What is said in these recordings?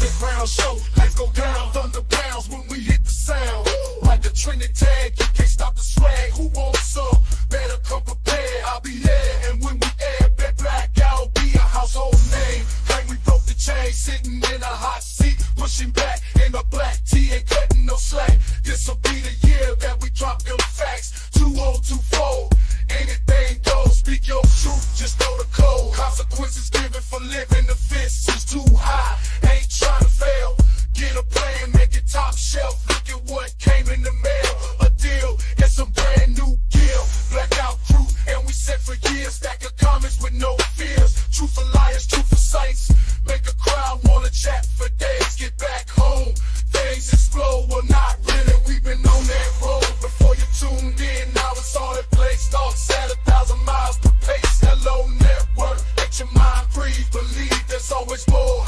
underground show. Lights go down, thunder pounds when we hit the sound. Like the trending tag, you can't stop the swag. Who wants some? Better come prepared. I'll be there, and when we air, bet blackout be a household name. Like we broke the chain, sitting in a hot seat, pushing back in a black tee, ain't cutting no slack. This'll be the year that we drop them facts. 2024, anything goes. Speak your truth, just know the code. Consequences given for living, the fence is too high. Ain't trying to fail. Get a plan, make it top shelf. Look at what came in the mail. A deal and some brand new gear. Blackout crew, and we set for years. Stack of comments with no fears. Truth for liars, truth for saints. Make a crowd wanna chat for days. Get back home, things explode. Well, not really, we've been on that road. Before you tuned in, now it's all in place. Thoughts at 1,000 miles per pace. Hello, network, let your mind breathe. Believe there's always more.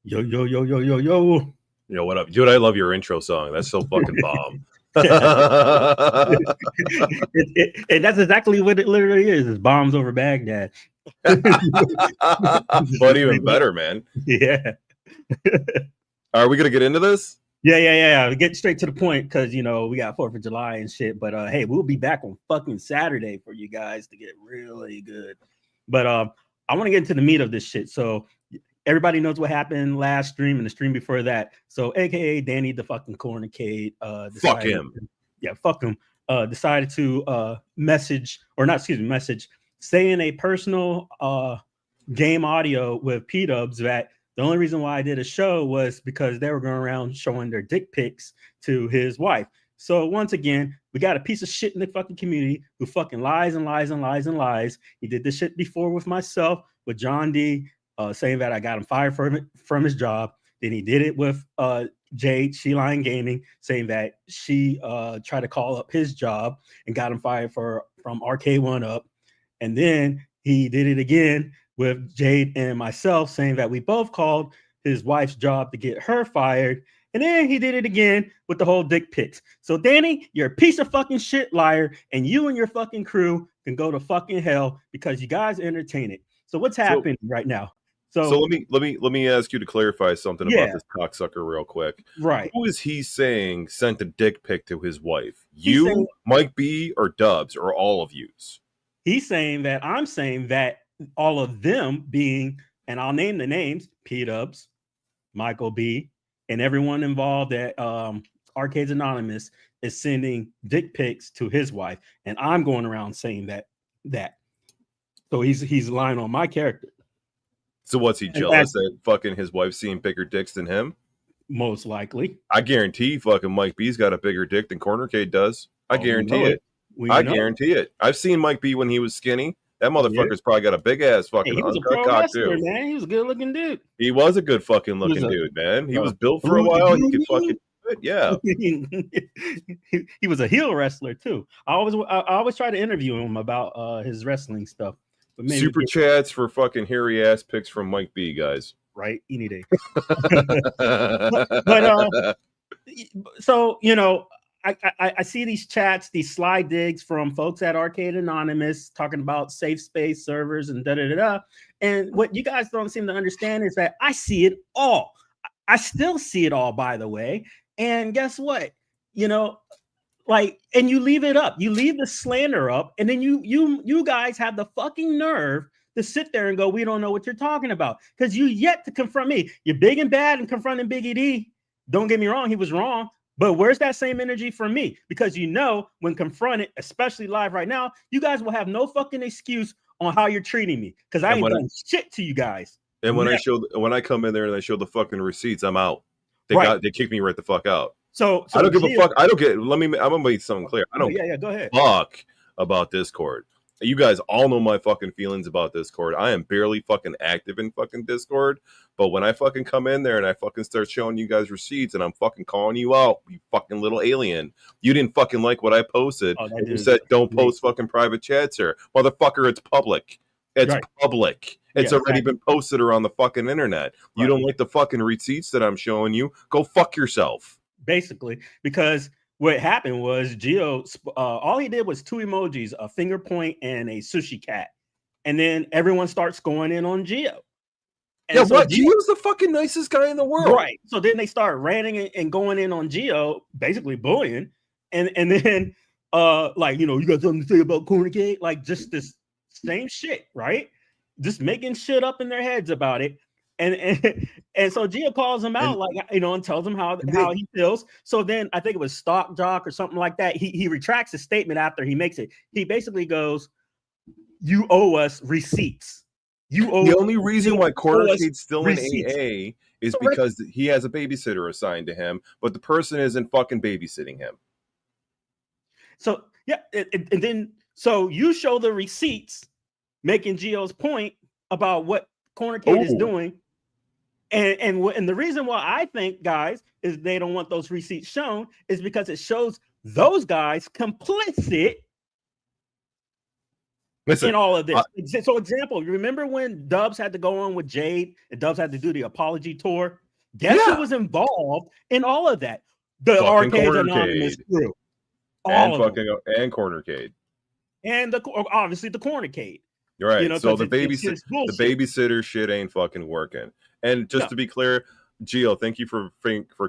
Yo. Yo, what up? Dude, I love your intro song. That's so fucking bomb. And that's exactly what it literally is. It's bombs over Baghdad. But even better, man. Yeah. Are we going to get into this? Yeah. Get straight to the point because, you know, we got 4th of July and shit. But, hey, we'll be back on fucking Saturday for you guys to get really good. But I want to get into the meat of this shit. So everybody knows what happened last stream and the stream before that. So, AKA Danny, the fucking Cornercade. Fuck him. Fuck him. Decided to message, say in a personal game audio with P-Dubs that the only reason why I did a show was because they were going around showing their dick pics to his wife. So once again, we got a piece of shit in the fucking community who fucking lies and lies and lies and lies. He did this shit before with myself, with John D, saying that I got him fired from his job. Then he did it with Jade, She Line Gaming, saying that she tried to call up his job and got him fired from RK1 Up. And then he did it again with Jade and myself, saying that we both called his wife's job to get her fired. And then he did it again with the whole dick pics. So Danny, you're a piece of fucking shit liar, and you and your fucking crew can go to fucking hell because you guys entertain it. So what's happening right now? So let me ask you to clarify something about this cocksucker real quick. Right. Who is he saying sent a dick pic to his wife? You, saying, Mike B, or Dubs, or all of yous? He's saying that I'm saying that all of them being, and I'll name the names, P-Dubs, Michael B, and everyone involved at Arcades Anonymous is sending dick pics to his wife, and I'm going around saying that. So he's lying on my character. So what's he And jealous that fucking his wife's seeing bigger dicks than him? most likely. I guarantee fucking Mike B's got a bigger dick than Cornercade does. I guarantee it. I guarantee it. I've seen Mike B when he was skinny. That motherfucker's probably got a big ass fucking he was a uncut pro cock wrestler, too. man. He was a good looking dude. He was a good fucking looking dude, man. He was built for a while. He could fucking do it. Yeah. he was a heel wrestler too. I always try to interview him about his wrestling stuff. But super chats for fucking hairy ass pics from Mike B, guys. Right, any day. but so you know, I see these chats, these slide digs from folks at Arcade Anonymous talking about safe space servers and da da da da. And what you guys don't seem to understand is that I see it all. I still see it all, by the way. And guess what? You know, like, and you leave it up. You leave the slander up, and then you guys have the fucking nerve to sit there and go, we don't know what you're talking about, because you yet to confront me. You're big and bad and confronting Biggie D. Don't get me wrong, he was wrong. But where's that same energy from me? Because you know, when confronted, especially live right now, you guys will have no fucking excuse on how you're treating me, because I ain't done shit to you guys. And when I come in there and I show the fucking receipts, I'm out. They kick me right the fuck out. So I don't give a fuck. I don't get. I'm gonna make something clear. I don't. Yeah, go ahead. Fuck about Discord. You guys all know my fucking feelings about Discord. I am barely fucking active in fucking Discord, but when I fucking come in there and I fucking start showing you guys receipts and I'm fucking calling you out, you fucking little alien, you didn't fucking like what I posted. You said don't post fucking private chats here, motherfucker. It's public. It's public. It's already been posted around the fucking internet. You don't like the fucking receipts that I'm showing you? Go fuck yourself. Basically, because what happened was Gio, all he did was two emojis, a finger point and a sushi cat. And then everyone starts going in on Gio. And yeah, so what? Gio's the fucking nicest guy in the world. Right. So then they start ranting and going in on Gio, basically bullying. And then, like, you know, you got something to say about Cornercade? Like, just this same shit, right? Just making shit up in their heads about it. And so Gio calls him out, like, you know, and tells him how he feels. So then I think it was Stock Jock or something like that. He retracts his statement after he makes it. He basically goes, "You owe us receipts. You owe." The only reason why Cornercade's still in AA is because he has a babysitter assigned to him, but the person isn't fucking babysitting him. So yeah, and then so you show the receipts, making Gio's point about what Cornercade is doing. And the reason why I think, guys, is they don't want those receipts shown is because it shows those guys complicit in all of this. So example, remember when Dubs had to go on with Jade and Dubs had to do the apology tour? Guess who was involved in all of that? The Arcade Anonymous crew. And Cornercade. And obviously the Cornercade. You're right. You know, so the babysitter shit ain't fucking working. And just to be clear, Gio, thank you for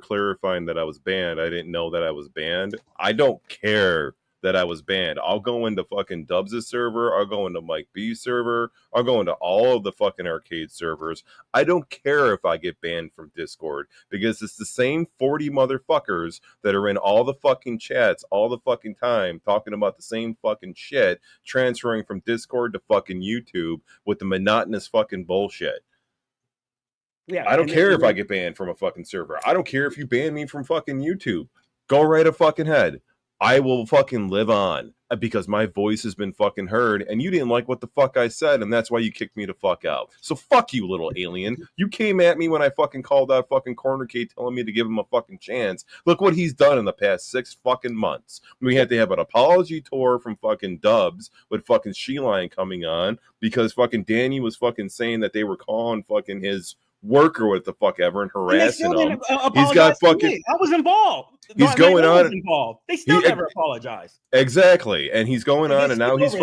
clarifying that I was banned. I didn't know that I was banned. I don't care that I was banned. I'll go into fucking Dubs' server. I'll go into Mike B's server. I'll go into all of the fucking arcade servers. I don't care if I get banned from Discord, because it's the same 40 motherfuckers that are in all the fucking chats all the fucking time talking about the same fucking shit, transferring from Discord to fucking YouTube with the monotonous fucking bullshit. Yeah, I don't care if I get banned from a fucking server. I don't care if you ban me from fucking YouTube. Go right a fucking head. I will fucking live on because my voice has been fucking heard, and you didn't like what the fuck I said, and that's why you kicked me the fuck out. So fuck you, little alien. You came at me when I fucking called out fucking Cornercade telling me to give him a fucking chance. Look what he's done in the past 6 fucking months. We had to have an apology tour from fucking Dubs with fucking She-Line coming on because fucking Danny was fucking saying that they were calling fucking his work or what the fuck ever and harassing him. He's got fucking. I was involved. He's going on. Involved. They still never apologized. Exactly, and he's going on, and now he's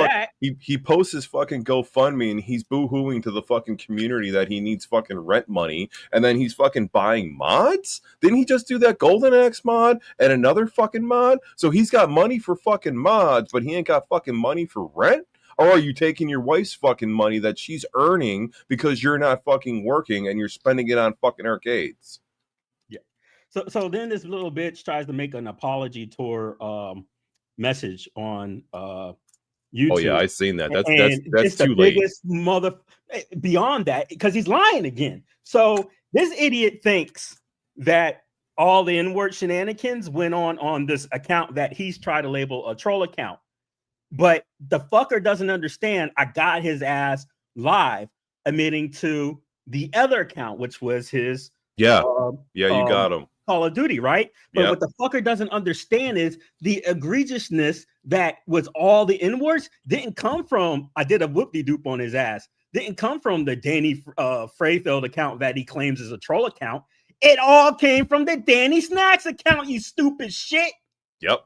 he posts his fucking GoFundMe and he's boo-hooing to the fucking community that he needs fucking rent money, and then he's fucking buying mods. Didn't he just do that Golden Axe mod and another fucking mod? So he's got money for fucking mods, but he ain't got fucking money for rent. Or are you taking your wife's fucking money that she's earning because you're not fucking working and you're spending it on fucking arcades? Yeah. So then this little bitch tries to make an apology tour message on YouTube. Oh yeah, I seen that. That's too late. beyond that, because he's lying again. So this idiot thinks that all the N-word shenanigans went on this account that he's tried to label a troll account. But the fucker doesn't understand. I got his ass live admitting to the other account, which was his. You got him. Call of Duty, right? But what the fucker doesn't understand is the egregiousness that was all the N-words didn't come from. I did a whoop-de-doop on his ass. Didn't come from the Danny Freyfeld account that he claims is a troll account. It all came from the Danny Snacks account, you stupid shit. Yep.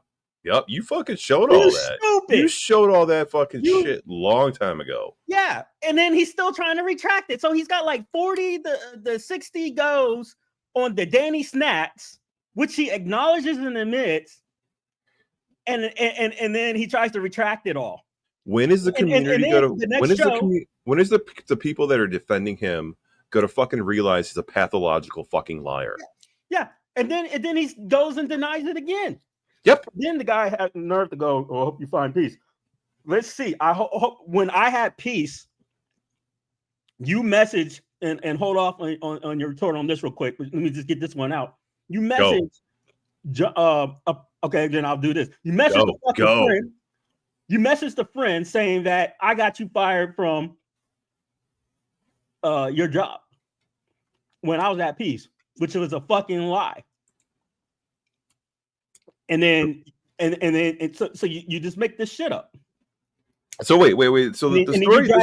You fucking showed all that. Stupid. You showed all that fucking shit long time ago. Yeah. And then he's still trying to retract it. So he's got like 40, the 60 goes on the Danny Snacks, which he acknowledges and admits. And then he tries to retract it all. When is the community going to? When is the people that are defending him going to fucking realize he's a pathological fucking liar? Yeah, and then he goes and denies it again. Yep. Then the guy had the nerve to go, "Oh, I hope you find peace." Let's see. I hope when I had peace, you message and hold off on your retort on this real quick. Let me just get this one out. You message. Okay, then I'll do this. You message the friend. You messaged the friend saying that I got you fired from your job when I was at peace, which was a fucking lie. And then so you just make this shit up. So wait. So the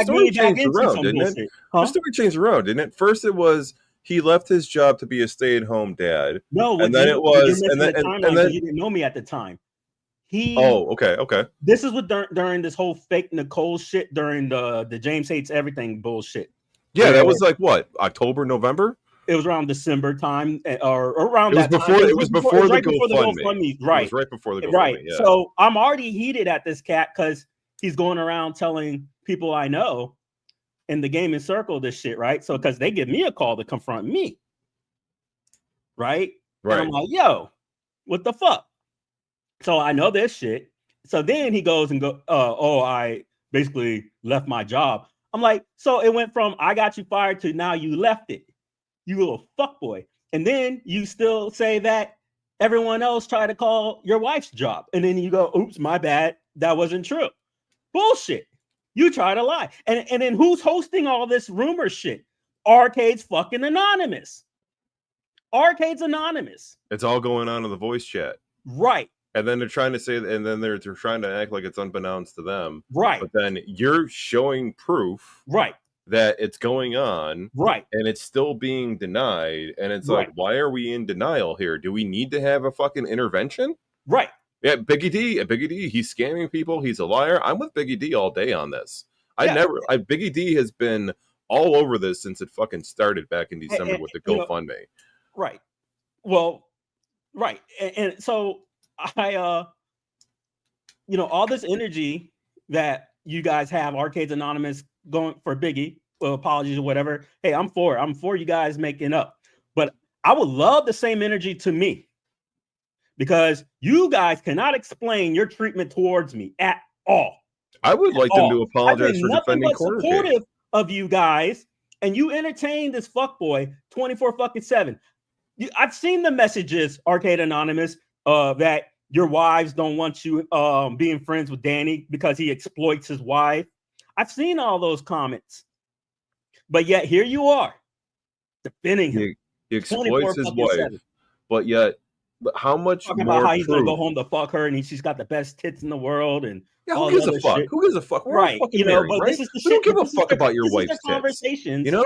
story changed around, didn't it? Huh? The story changed around, didn't it? First it was he left his job to be a stay-at-home dad. No, and then it was, and then you didn't know me at the time. Okay. This is what during this whole fake Nicole shit, during the James Hates Everything bullshit. Yeah, that was like what, October, November? It was around December time, or around that time. It was before the GoFundMe. Right. It was right before the GoFundMe. Right. Yeah. So I'm already heated at this cat because he's going around telling people I know in the gaming circle this shit, right? So because they give me a call to confront me. Right. And I'm like, yo, what the fuck? So I know this shit. So then he goes and I basically left my job. I'm like, so it went from I got you fired to now you left it. You little fuckboy. And then you still say that everyone else tried to call your wife's job. And then you go, oops, my bad. That wasn't true. Bullshit. You try to lie. And then who's hosting all this rumor shit? Arcade's fucking anonymous. Arcade's anonymous. It's all going on in the voice chat. Right. And then they're trying to say, and then they're trying to act like it's unbeknownst to them. Right. But then you're showing proof. Right. That it's going on, right, and it's still being denied, and it's like, why are we in denial here? Do we need to have a fucking intervention? Right. Yeah, Biggie D, he's scamming people. He's a liar. I'm with Biggie D all day on this. Biggie D has been all over this since it fucking started back in December with the GoFundMe. Right. Well, right, and so I, all this energy that you guys have, Arcade's Anonymous, going for Biggie, apologies or whatever. Hey, I'm for you guys making up. But I would love the same energy to me, because you guys cannot explain your treatment towards me at all. I would like them to apologize for defending Cornercade. Supportive of you guys, and you entertain this fuckboy 24/7. I've seen the messages, Arcade Anonymous, that your wives don't want you being friends with Danny because he exploits his wife. I've seen all those comments, but yet here you are defending him. He exploits his wife, but yet, how much talking more about how he's gonna go home to fuck her, and she's got the best tits in the world, and who gives a fuck? Shit. Who gives a fuck? We're right? Married, but right? This is the we shit. Don't give a fuck about your wife's conversations. Tits,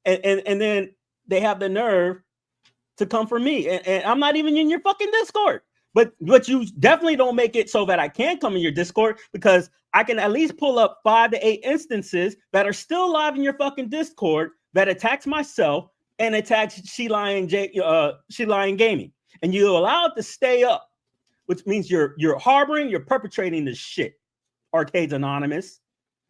and then they have the nerve to come for me, and I'm not even in your fucking Discord. But you definitely don't make it so that I can't come in your Discord, because I can at least pull up 5 to 8 instances that are still live in your fucking Discord that attacks myself and attacks She Lying Gaming, and you allow it to stay up, which means you're harboring, you're perpetrating this shit, Arcade's Anonymous.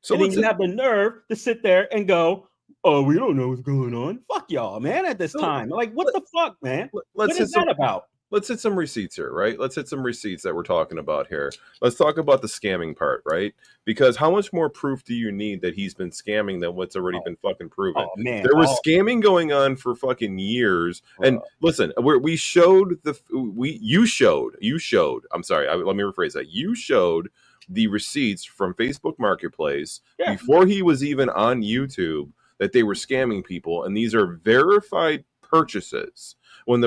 So and then you have the nerve to sit there and go, oh, we don't know what's going on. Fuck y'all, man, at this time. Like, what the fuck, man? What is that about? let's hit some receipts here, right? Let's hit some receipts that we're talking about here. Let's talk about the scamming part, right? Because how much more proof do you need that he's been scamming than what's already been fucking proven? Oh man, there was scamming going on for fucking years. And listen, you showed. I'm sorry, let me rephrase that. You showed the receipts from Facebook Marketplace before he was even on YouTube that they were scamming people, and these are verified purchases. When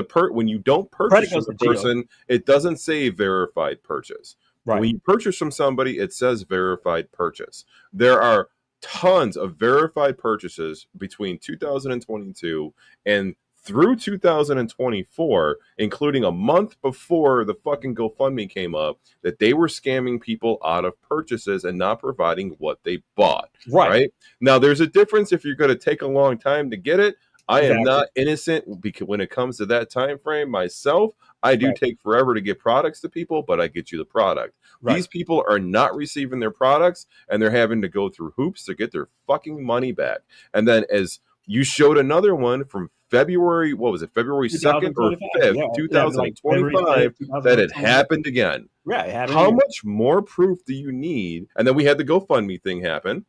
you don't purchase from the person, it doesn't say verified purchase. Right. When you purchase from somebody, it says verified purchase. There are tons of verified purchases between 2022 and through 2024, including a month before the fucking GoFundMe came up, that they were scamming people out of purchases and not providing what they bought. Right? Now, there's a difference if you're going to take a long time to get it. I am not innocent because when it comes to that time frame myself, I do take forever to get products to people, but I get you the product. These people are not receiving their products, and they're having to go through hoops to get their fucking money back. And then as you showed another one from February, what was it, February 2nd or 5th, 2025, that it happened again. How much more proof do you need? And then we had the GoFundMe thing happen.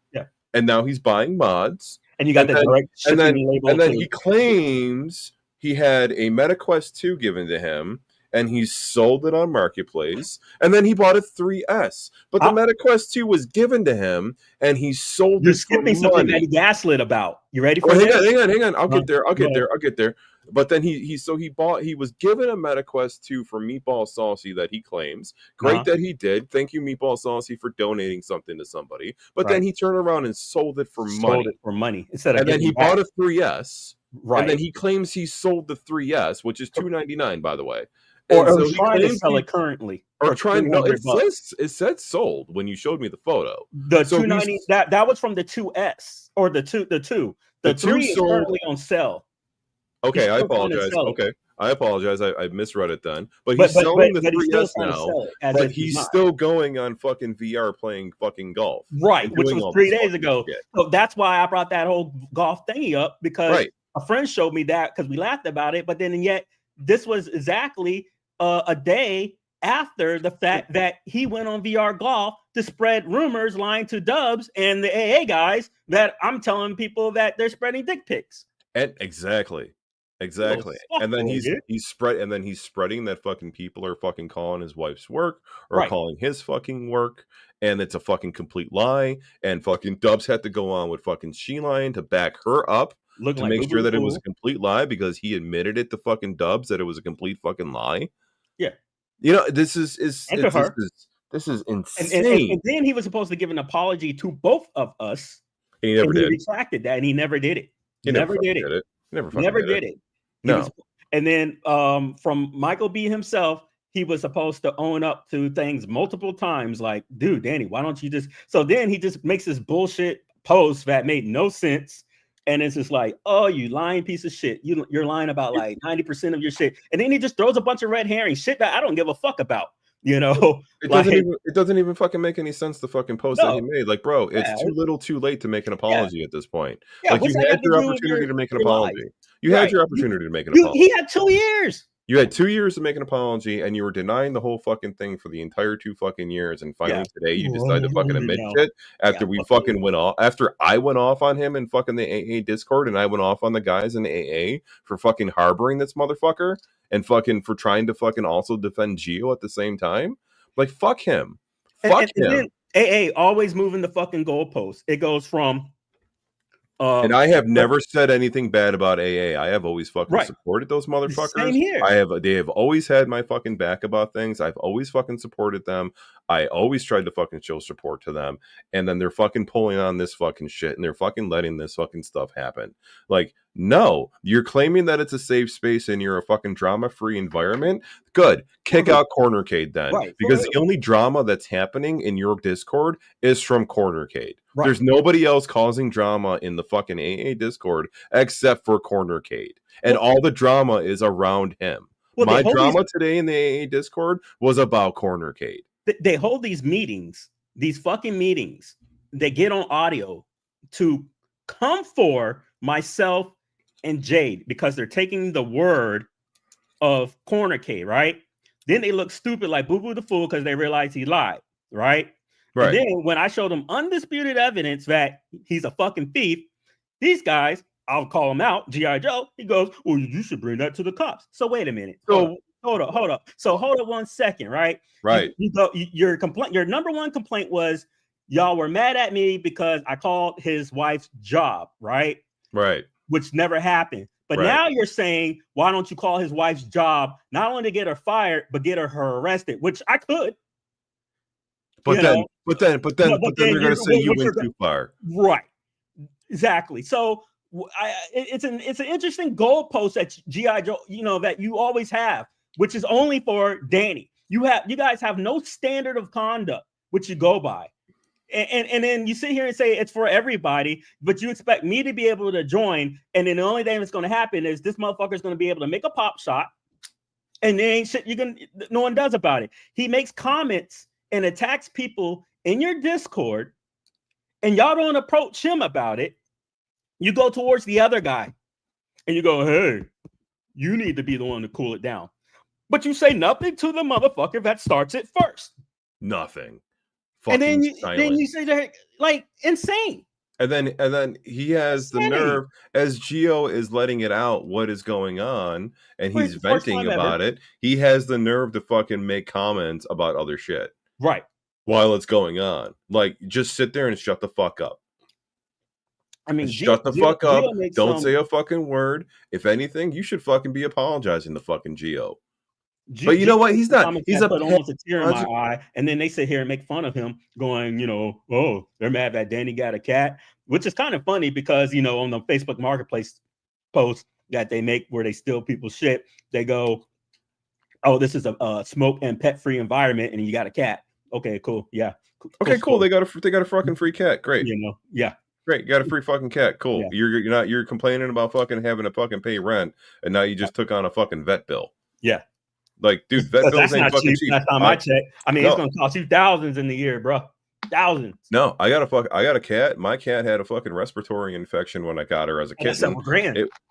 And now he's buying mods. And you got the direct shipping label. And then he claims he had a MetaQuest 2 given to him, and he sold it on Marketplace. And then he bought a 3S. But the MetaQuest 2 was given to him, and he sold it for money. You're skipping something that he gaslit about. You ready for that? Hang on. I'll get there. But then he was given a MetaQuest 2 for Meatball Saucy that he claims. Great that he did. Thank you, Meatball Saucy, for donating something to somebody. But then he turned around and sold it for money. And then he bought a 3S. And then he claims he sold the 3S, which is $299, by the way. Or trying to sell it currently. It said sold when you showed me the photo. The 290 that was from the 2S or the 2. The 3 is currently on sale. Okay, I apologize. I apologize. I misread it then. But he's selling the 3S now. But he's still going on fucking VR playing fucking golf. Right, which was 3 days ago. So that's why I brought that whole golf thingy up, because a friend showed me that because we laughed about it. But then yet this was exactly a day after the fact that he went on VR golf to spread rumors, lying to Dubs and the AA guys that I'm telling people that they're spreading dick pics. And exactly. And then he's spreading that fucking people are fucking calling his wife's work or calling his fucking work, and it's a fucking complete lie. And fucking Dubs had to go on with fucking She-Lion to back her up to make sure that it was a complete lie, because he admitted it to fucking Dubs that it was a complete fucking lie. Yeah. You know, this is insane. And then he was supposed to give an apology to both of us. And he never did. He retracted that, and he never did it. He never did it. Never did it. No. And then from Michael B himself, he was supposed to own up to things multiple times. Like, dude, Danny, why don't you just? So then he just makes this bullshit post that made no sense. And it's just like, oh, you lying piece of shit. You're lying about like 90% of your shit. And then he just throws a bunch of red herring shit that I don't give a fuck about. You know, it doesn't even fucking make any sense, the fucking post that he made. Like, bro, it's too little too late to make an apology at this point. Like, you had your opportunity to make an apology. You had your opportunity to make an apology. He had 2 years. You had 2 years to make an apology, and you were denying the whole fucking thing for the entire 2 fucking years. And finally today, you decided to fucking admit shit after we fucking went off. After I went off on him in fucking the AA Discord, and I went off on the guys in the AA for fucking harboring this motherfucker and fucking for trying to fucking also defend Gio at the same time. Like, fuck him. Fuck him. And AA always moving the fucking goalposts. It goes from. And I have never said anything bad about AA. I have always fucking supported those motherfuckers. Same here. They have always had my fucking back about things. I've always fucking supported them. I always tried to fucking show support to them. And then they're fucking pulling on this fucking shit, and they're fucking letting this fucking stuff happen. Like, no, you're claiming that it's a safe space and you're a fucking drama-free environment. Good. Kick out Cornercade then. Because the only drama that's happening in your Discord is from Cornercade. There's nobody else causing drama in the fucking AA Discord except for Cornercade. And all the drama is around him. My drama today in the AA Discord was about Cornercade. They hold these meetings, these fucking meetings. They get on audio to come for myself and Jade, because they're taking the word of Cornercade, right? Then they look stupid like Boo Boo the Fool because they realize he lied, right? And then when I showed them undisputed evidence that he's a fucking thief, these guys, I'll call him out, G.I. Joe, he goes, well, you should bring that to the cops. So wait a minute. So hold up. So hold up 1 second, right? Right. Your number one complaint was y'all were mad at me because I called his wife's job, right? Right. Which never happened. But now you're saying, why don't you call his wife's job not only to get her fired, but get her arrested, which I could. But then they're going to say you went too far. Right. Exactly. So it's an interesting goalpost that G.I. Joe, that you always have, which is only for Danny. You guys have no standard of conduct which you go by. And then you sit here and say it's for everybody, but you expect me to be able to join. And then the only thing that's going to happen is this motherfucker is going to be able to make a pop shot. And there ain't shit no one does about it. He makes comments and attacks people in your Discord, and y'all don't approach him about it. You go towards the other guy and you go, hey, you need to be the one to cool it down. But you say nothing to the motherfucker that starts it first. Nothing. And then you say that like insane. And then he has the nerve, as Gio is letting it out what is going on, and he's venting about it. He has the nerve to fucking make comments about other shit. Right. While it's going on. Like, just sit there and shut the fuck up. I mean, shut the fuck up. Don't say a fucking word. If anything, you should fucking be apologizing to fucking Gio. But you know what? He's not. He's almost a tear in my eye, and then they sit here and make fun of him, going, oh, they're mad that Danny got a cat, which is kind of funny because on the Facebook Marketplace post that they make where they steal people's shit, they go, oh, this is a smoke and pet free environment, and you got a cat. Okay, cool, yeah. Okay, cool. They got a fucking free cat. Great. Yeah. Great, you got a free fucking cat. Cool. Yeah. You're complaining about fucking having to fucking pay rent, and now you just took on a fucking vet bill. Yeah. Like, dude, vet bills ain't fucking cheap. That's not my check. I mean, it's gonna cost you thousands in the year, bro. Thousands. No, I got a cat. My cat had a fucking respiratory infection when I got her as a kitten.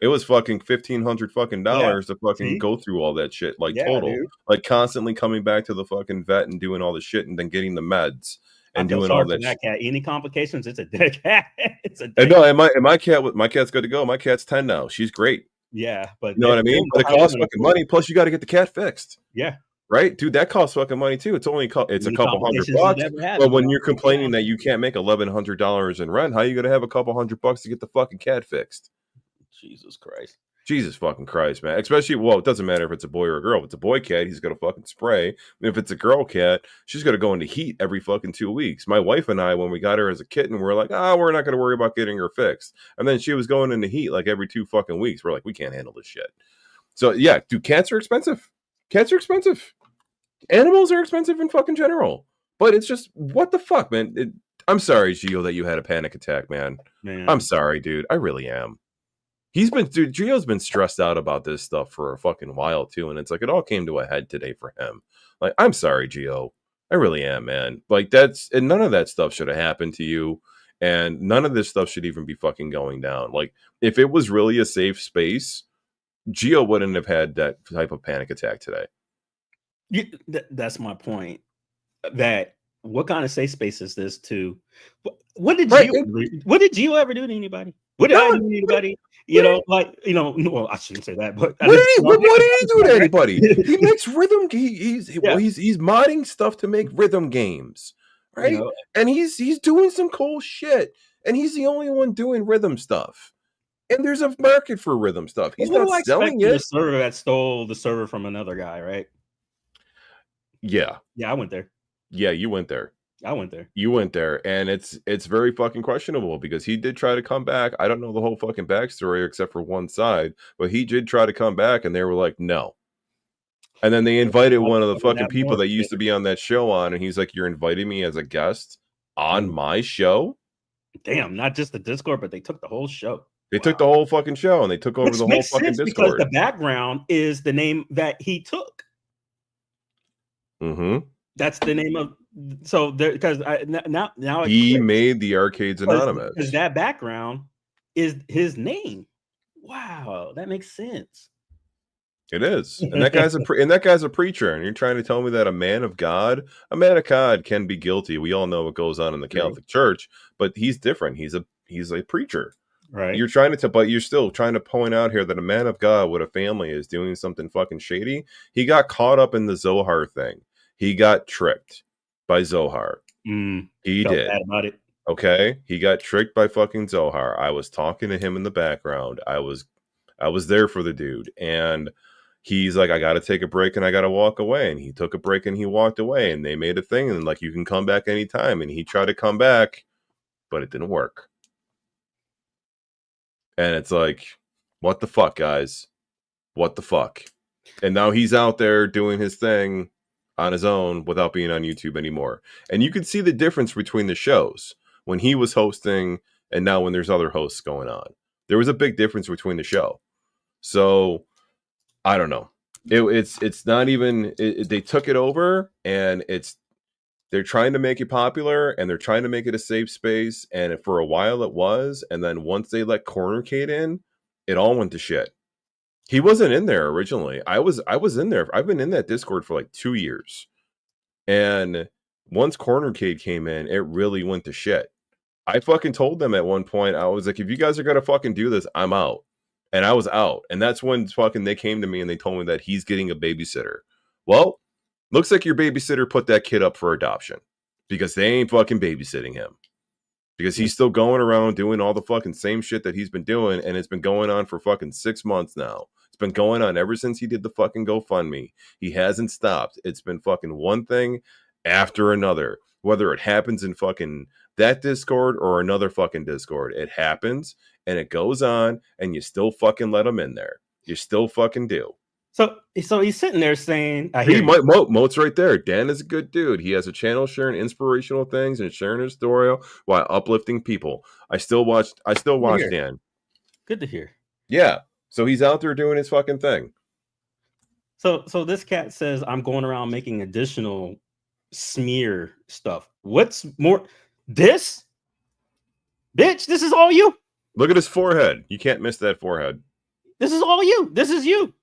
It was fucking $1,500 fucking dollars to fucking go through all that shit. Like total, dude. Like constantly coming back to the fucking vet and doing all the shit and then getting the meds and doing all that. Cat. Any complications? It's a dead cat. It's a dead cat. No, and my cat's good to go. My cat's 10 now. She's great. Yeah, but you know what I mean? But it costs fucking money. Plus, you got to get the cat fixed. Yeah. Right, dude, that costs fucking money too. It's a couple $100. But when you're complaining that you can't make $1,100 in rent, how are you gonna have a couple $100 to get the fucking cat fixed? Jesus Christ. Jesus fucking Christ, man. Especially, it doesn't matter if it's a boy or a girl. If it's a boy cat, he's gonna fucking spray. And if it's a girl cat, she's gonna go into heat every fucking 2 weeks. My wife and I, when we got her as a kitten, we were like, we're not gonna worry about getting her fixed. And then she was going into heat like every 2 fucking weeks. We're like, we can't handle this shit. So yeah, dude, cats are expensive. Cats are expensive. Animals are expensive in fucking general. But it's just, what the fuck, man? I'm sorry, Gio, that you had a panic attack, man. I'm sorry, dude. I really am. Gio's been stressed out about this stuff for a fucking while, too. And it's like, it all came to a head today for him. Like, I'm sorry, Gio. I really am, man. Like, and none of that stuff should have happened to you. And none of this stuff should even be fucking going down. Like, if it was really a safe space, Gio wouldn't have had that type of panic attack today. That's my point. That what kind of safe space is this to? What did Gio ever do to anybody? What did I do to anybody? Well, I shouldn't say that, but what did he do to anybody? He makes rhythm. He's modding stuff to make rhythm games, right? And he's doing some cool shit, and he's the only one doing rhythm stuff. And there's a market for rhythm stuff. He's not selling it. The server that stole the server from another guy, right? Yeah. Yeah, I went there. Yeah, you went there. I went there. You went there, and it's very fucking questionable because he did try to come back. I don't know the whole fucking backstory except for one side, but he did try to come back, and they were like, no. And then they invited one of the fucking people that used to be on that show on, and he's like, you're inviting me as a guest on my show? Damn, not just the Discord, but they took the whole show. They took the whole fucking show, and they took over the whole fucking Discord. Because the background is the name that he took. Mm-hmm. That's the name of because now he made the Arcades Anonymous because that background is his name. Wow, that makes sense. It is, and that guy's a preacher, and you're trying to tell me that a man of God can be guilty. We all know what goes on in the Catholic Church, but he's different. He's a preacher. Right. You're but you're still trying to point out here that a man of God with a family is doing something fucking shady. He got caught up in the Zohar thing. He got tricked by Zohar. He felt did. bad about it. Okay, he got tricked by fucking Zohar. I was talking to him in the background. I was there for the dude, and he's like, I got to take a break and I got to walk away. And he took a break and he walked away, and they made a thing, and like, you can come back anytime. And he tried to come back, but it didn't work. And it's like, what the fuck, guys? What the fuck? And now he's out there doing his thing on his own without being on YouTube anymore. And you can see the difference between the shows when he was hosting and now when there's other hosts going on. There was a big difference between the show. So I don't know. It's not even. They took it over, and they're trying to make it popular, and they're trying to make it a safe space. And for a while it was, and then once they let CornerCade in, it all went to shit. He wasn't in there originally. I was in there. I've been in that Discord for like 2 years, and once CornerCade came in, it really went to shit. I fucking told them at one point, I was like, if you guys are gonna fucking do this, I'm out. And I was out. And that's when fucking they came to me and they told me that he's getting a babysitter. Well, looks like your babysitter put that kid up for adoption, because they ain't fucking babysitting him. Because he's still going around doing all the fucking same shit that he's been doing, and it's been going on for fucking 6 months now. It's been going on ever since he did the fucking GoFundMe. He hasn't stopped. It's been fucking one thing after another. Whether it happens in fucking that Discord or another fucking Discord, it happens. And it goes on, and you still fucking let him in there. You still fucking do. So he's sitting there saying, Moat's right there. Dan is a good dude. He has a channel sharing inspirational things and sharing his story while uplifting people. I still watch Dan. Good to hear. Yeah. So he's out there doing his fucking thing. So this cat says, I'm going around making additional smear stuff. What's more? This? Bitch, this is all you? Look at his forehead. You can't miss that forehead. This is all you. This is you.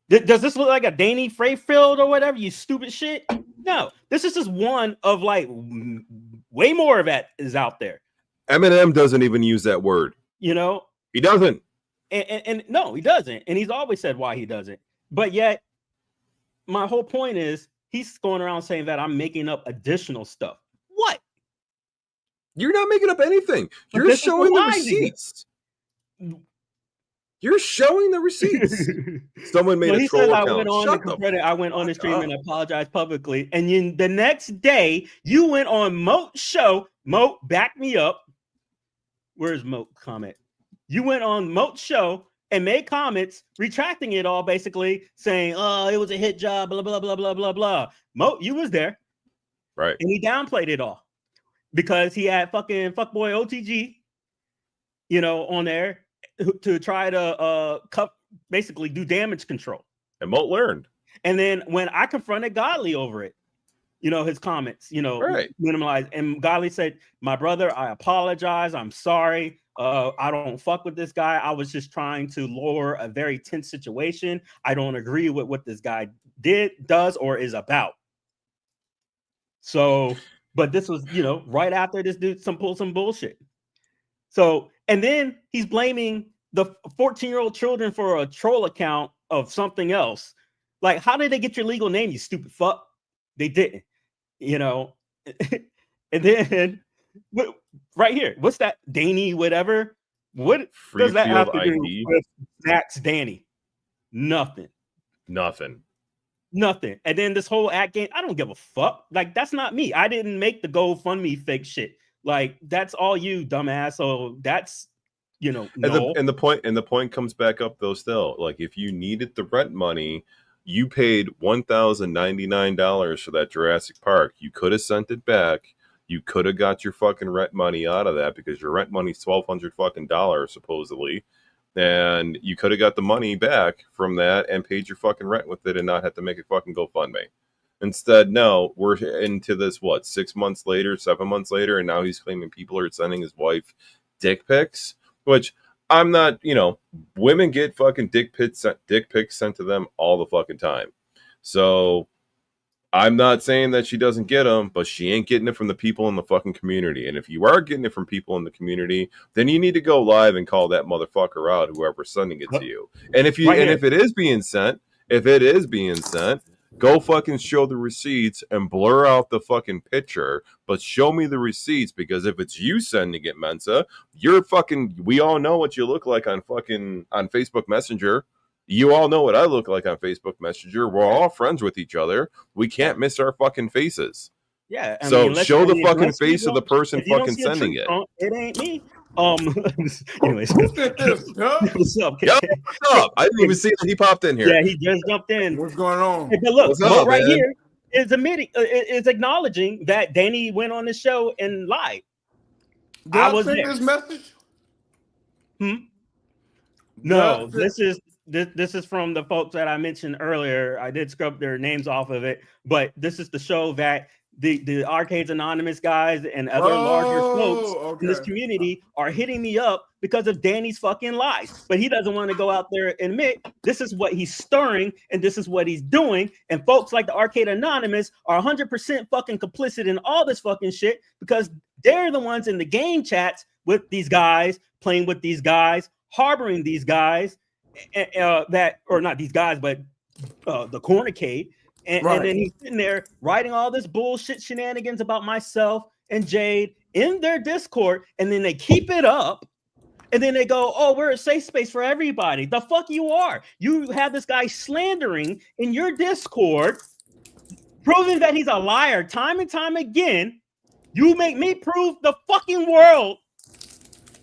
Does this look like a Danny Freyfield or whatever, you stupid shit? No. This is just one of like way more of that is out there. Eminem doesn't even use that word. You know? He doesn't. And no, he doesn't. And he's always said why he doesn't. But yet, my whole point is he's going around saying that I'm making up additional stuff. What? You're not making up anything. You're showing the receipts. You're showing the receipts. Someone made a troll account. I went on the stream and apologized publicly. And the next day, you went on Moat's show. Moat, back me up. Where's Moat comment? You went on Moat's show and made comments retracting it all, basically saying, "Oh, it was a hit job." Blah blah blah blah blah blah. Moat, you was there, right? And he downplayed it all because he had fucking fuckboy OTG, on there to try to basically do damage control. And Moat learned. And then when I confronted Godly over it, his comments, right, minimalized, and Godly said, "My brother, I apologize. I'm sorry. I don't fuck with this guy. I was just trying to lower a very tense situation. I don't agree with what this guy does, or is about." So, but this was, right after this dude pulled some bullshit. So, and then he's blaming the 14-year-old children for a troll account of something else. Like, how did they get your legal name, you stupid fuck? They didn't, And then, right here, what's that? Danny, whatever. What does that have to do with Zach's Danny? Nothing. And then this whole ad game, I don't give a fuck. Like, that's not me. I didn't make the GoFundMe fake shit. Like, that's all you, dumbass. So that's, no. And the point comes back up though. Still, like, if you needed the rent money, you paid $1,099 for that Jurassic Park. You could have sent it back. You could have got your fucking rent money out of that, because your rent money's $1,200 fucking dollars supposedly, and you could have got the money back from that and paid your fucking rent with it and not have to make a fucking GoFundMe. Instead, no, we're into this 6 months later, 7 months later, and now he's claiming people are sending his wife dick pics, which I'm not, women get fucking dick pics sent to them all the fucking time. So I'm not saying that she doesn't get them, but she ain't getting it from the people in the fucking community. And if you are getting it from people in the community, then you need to go live and call that motherfucker out, whoever's sending it to you. And if it is being sent, go fucking show the receipts and blur out the fucking picture, but show me the receipts, because if it's you sending it, Mensa, we all know what you look like on Facebook Messenger. You all know what I look like on Facebook Messenger. We're all friends with each other. We can't miss our fucking faces. Yeah. So show the fucking face of the person fucking sending it. It ain't me. Anyways. What's up? Yo, what's up? I didn't even see that he popped in here. Yeah, he just jumped in. What's going on? Hey, but look, right here is acknowledging that Danny went on the show and lied. Did I was send this message? No, this is from the folks that I mentioned earlier. I did scrub their names off of it, but this is the show that the Arcades Anonymous guys and other larger folks in this community are hitting me up because of Danny's fucking lies. But he doesn't want to go out there and admit this is what he's stirring and this is what he's doing. And folks like the Arcade Anonymous are 100% fucking complicit in all this fucking shit, because they're the ones in the game chats with these guys, playing with these guys, harboring these guys, or not these guys, but the Cornercade. And then he's sitting there writing all this bullshit shenanigans about myself and Jade in their Discord, and then they keep it up, and then they go, "Oh, we're a safe space for everybody." The fuck you are. You have this guy slandering in your Discord, proving that he's a liar time and time again. You make me prove the fucking world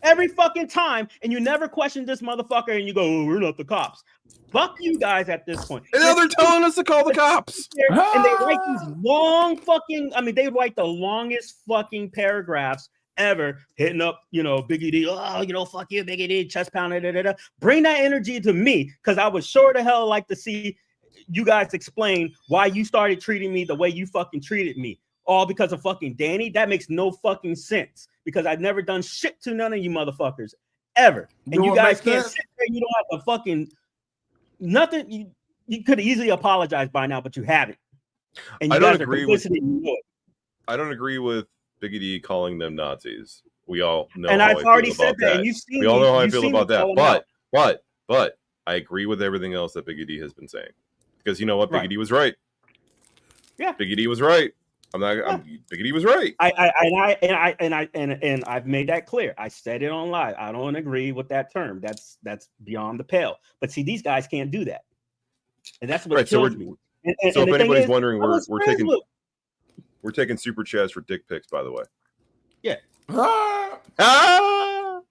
every fucking time, and you never question this motherfucker, and you go, "Oh, we're not the cops." Fuck you guys at this point. And now they're telling us to call the cops. And they write these long fucking, they write the longest fucking paragraphs ever, hitting up, Biggie D. Oh, fuck you, Biggie D, chest pounder, da. Bring that energy to me, because I would sure to hell like to see you guys explain why you started treating me the way you fucking treated me. All because of fucking Danny? That makes no fucking sense, because I've never done shit to none of you motherfuckers, ever. And you guys can't sit there, you don't have to fucking nothing. You could easily apologize by now, but you haven't. And you guys are complicit. I don't agree with Biggie D calling them Nazis. We all know. And I've already said that. And we all know how I feel about that. But I agree with everything else that Biggie D has been saying, because you know what, Biggie D was right. Yeah, Biggie D was right. Biggie D was right. And I've made that clear. I said it on live. I don't agree with that term. That's beyond the pale. But see, these guys can't do that, and that's what kills me. So if anybody's wondering, we're taking super chats for dick pics, by the way. Yeah.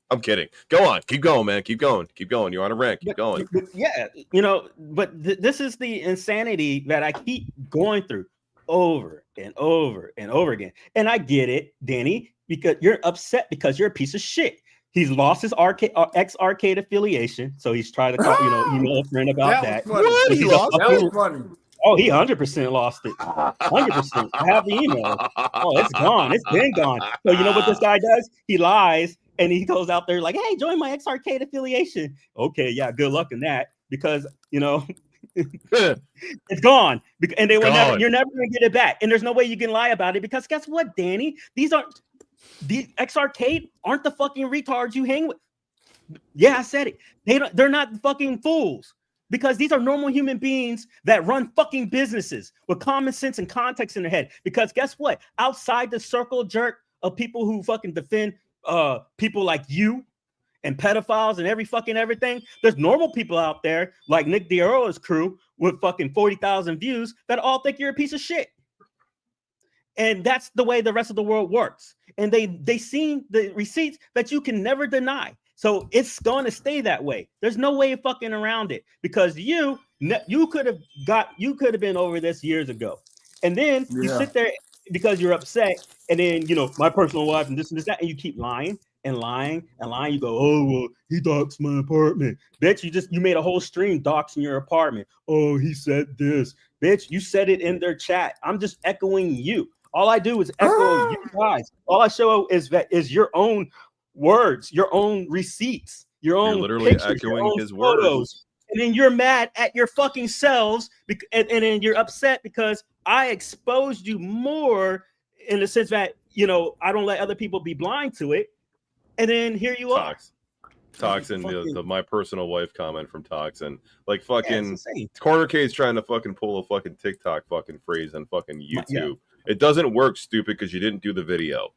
I'm kidding. Go on. Keep going, man. Keep going. You're on a rant. Keep going. Yeah. This is the insanity that I keep going through over and over and over again. And I get it, Danny, because you're upset because you're a piece of shit. He's lost his ex-arcade affiliation, so he's trying to email a friend about that. What? He lost? That was funny. Oh, he 100% lost it. 100%. I have the email. Oh, it's gone. It's been gone. So you know what this guy does? He lies, and he goes out there like, "Hey, join my ex-arcade affiliation." Okay, yeah, good luck in that, because it's gone, and they will never. You're never gonna get it back, and there's no way you can lie about it, because guess what, Danny? The ex-arcade aren't the fucking retards you hang with. Yeah, I said it. They're not fucking fools, because these are normal human beings that run fucking businesses with common sense and context in their head. Because guess what? Outside the circle jerk of people who fucking defend people like you and pedophiles and everything, there's normal people out there like Nick Dioro's crew with fucking 40,000 views that all think you're a piece of shit. And that's the way the rest of the world works. And they seen the receipts that you can never deny. So it's going to stay that way. There's no way of fucking around it, because you could have been over this years ago. And then you sit there because you're upset, and then my personal life and this and that, and you keep lying and lying and lying. You go, "Oh, well, he doxed my apartment." Bitch, you made a whole stream doxing your apartment. "Oh, he said this." Bitch, you said it in their chat. I'm just echoing you. All I do is echo you guys. All I show is your own words, your own receipts. your own literally pictures, echoing your own his photos, words. and then you're mad at your fucking selves, and then you're upset because I exposed you more in the sense that, you know, I don't let other people be blind to it. And then here you are. Toxin, the my personal wife comment from Toxin. Like fucking yeah, Cornercade's trying to fucking pull a fucking TikTok fucking phrase on fucking YouTube. It doesn't work, stupid, because you didn't do the video.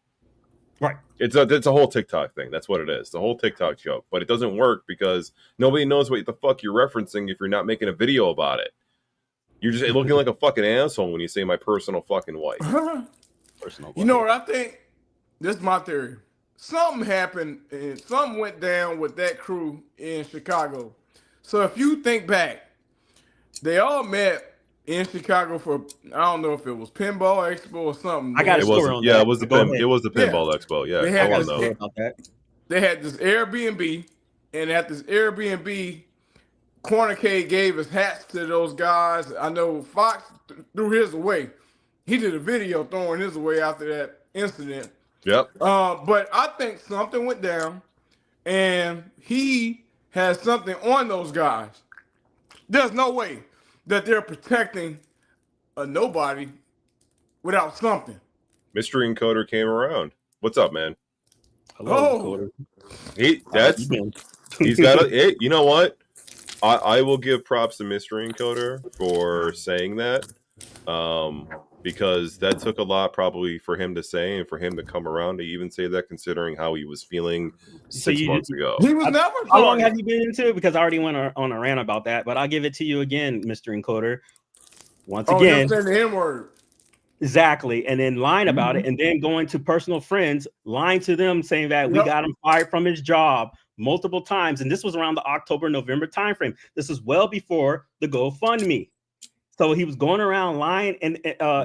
Right. It's a whole TikTok thing. That's what it is. The whole TikTok joke. But it doesn't work because nobody knows what the fuck you're referencing if you're not making a video about it. You're just looking like a fucking asshole when you say my personal fucking wife. You know what I think? This is my theory. Something happened and something went down with that crew in Chicago. So if you think back, they all met in Chicago for, I don't know if it was Pinball Expo or something. I got a story on that. It was the Pinball Expo. Yeah, they had this Airbnb, and at this Airbnb, Cornercade gave his hats to those guys. I know Fox threw his away. He did a video throwing his away after that incident. Yep. But I think something went down, and he has something on those guys. There's no way that they're protecting a nobody without something. Mystery Encoder came around. What's up, man? Hello, he's got a. Hey, you know what? I will give props to Mystery Encoder for saying that, because that took a lot probably for him to say and for him to come around to even say that, considering how he was feeling 6 months ago. He was never. How long have you been into it? Because I already went on a rant about that, but I'll give it to you again, Mr. Encoder. Once again, saying the N-word. Exactly, and then lying about it, and then going to personal friends, lying to them, saying that we got him fired from his job multiple times, and this was around the October-November timeframe. This is well before the GoFundMe. So he was going around lying and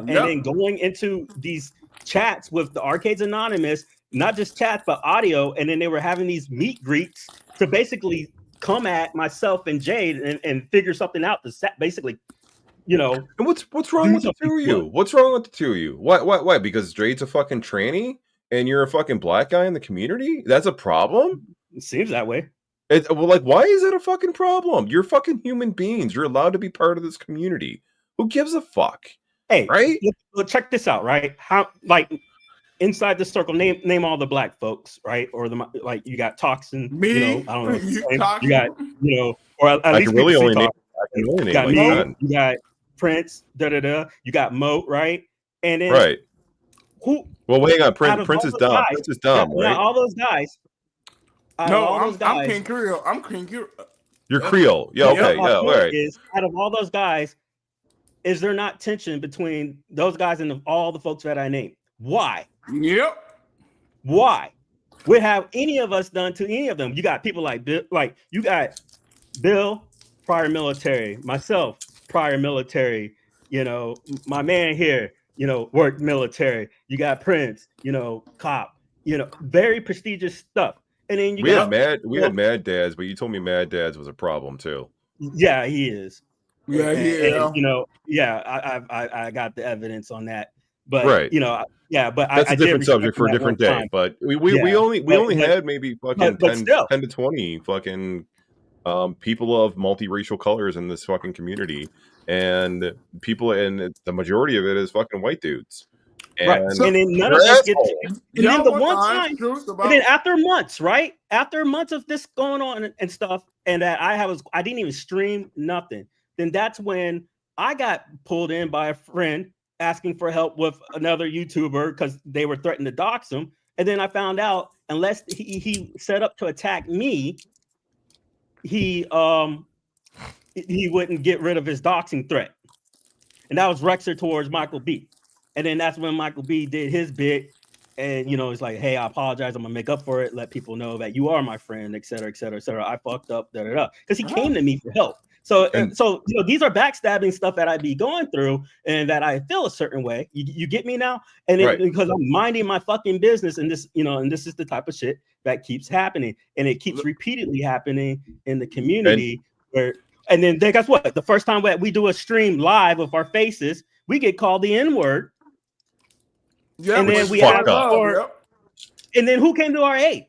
then going into these chats with the Arcades Anonymous, not just chats but audio, and then they were having these meet greets to basically come at myself and Jade and figure something out to basically. You know, and what's wrong with the two of you? What's wrong with the two of you? Why? Because Jade's a fucking tranny and you're a fucking black guy in the community? That's a problem? It seems that way. Why is that a fucking problem? You're fucking human beings. You're allowed to be part of this community. Who gives a fuck? Hey, right? Look, check this out, right? How, like, inside the circle, name all the black folks, right? Or you got Toxin, me, you know, I don't know. you got, you know, or at least really only name. You got me, you got Prince, you got Mo, right? And then who? Well, hang on, Prince is dumb. Prince is dumb, right? Now all those guys. I'm King Creole. I'm King Creole. You're Creole. Yeah, okay, yeah, all right. Out of all those guys, is there not tension between those guys and all the folks that I named? Why? Yep. Why? What have any of us done to any of them? You got people like Bill, you got Bill, prior military, myself, prior military, you know, my man here, you know, worked military. You got Prince, you know, cop, you know, very prestigious stuff. And then we had Mad Dads, but you told me Mad Dads was a problem too. Yeah, he is. Yeah, and, you know, I got the evidence on that. But you know, but that's a different subject for a different day. Time. But we only had maybe fucking 10 to 20 fucking people of multiracial colors in this fucking community, and people, and the majority of it is fucking white dudes. And so, and then none of us get to, and then the one time, and then after months, right? After months of this going on and stuff, and that I didn't even stream nothing. Then that's when I got pulled in by a friend asking for help with another YouTuber because they were threatening to dox him. And then I found out unless he set up to attack me, he wouldn't get rid of his doxing threat. And that was Rexer towards Michael B. And then that's when Michael B did his bit. And, you know, it's like, hey, I apologize. I'm going to make up for it. Let people know that you are my friend, et cetera, et cetera, et cetera. I fucked up, Because he came to me for help. So you know, these are backstabbing stuff that I be going through and that I feel a certain way. You get me now? And because I'm minding my fucking business, and this, you know, and this is the type of shit that keeps happening, and it keeps repeatedly happening in the community. And then guess what? The first time we do a stream live with our faces, we get called the N-word. Yeah, and then we have and then who came to our aid?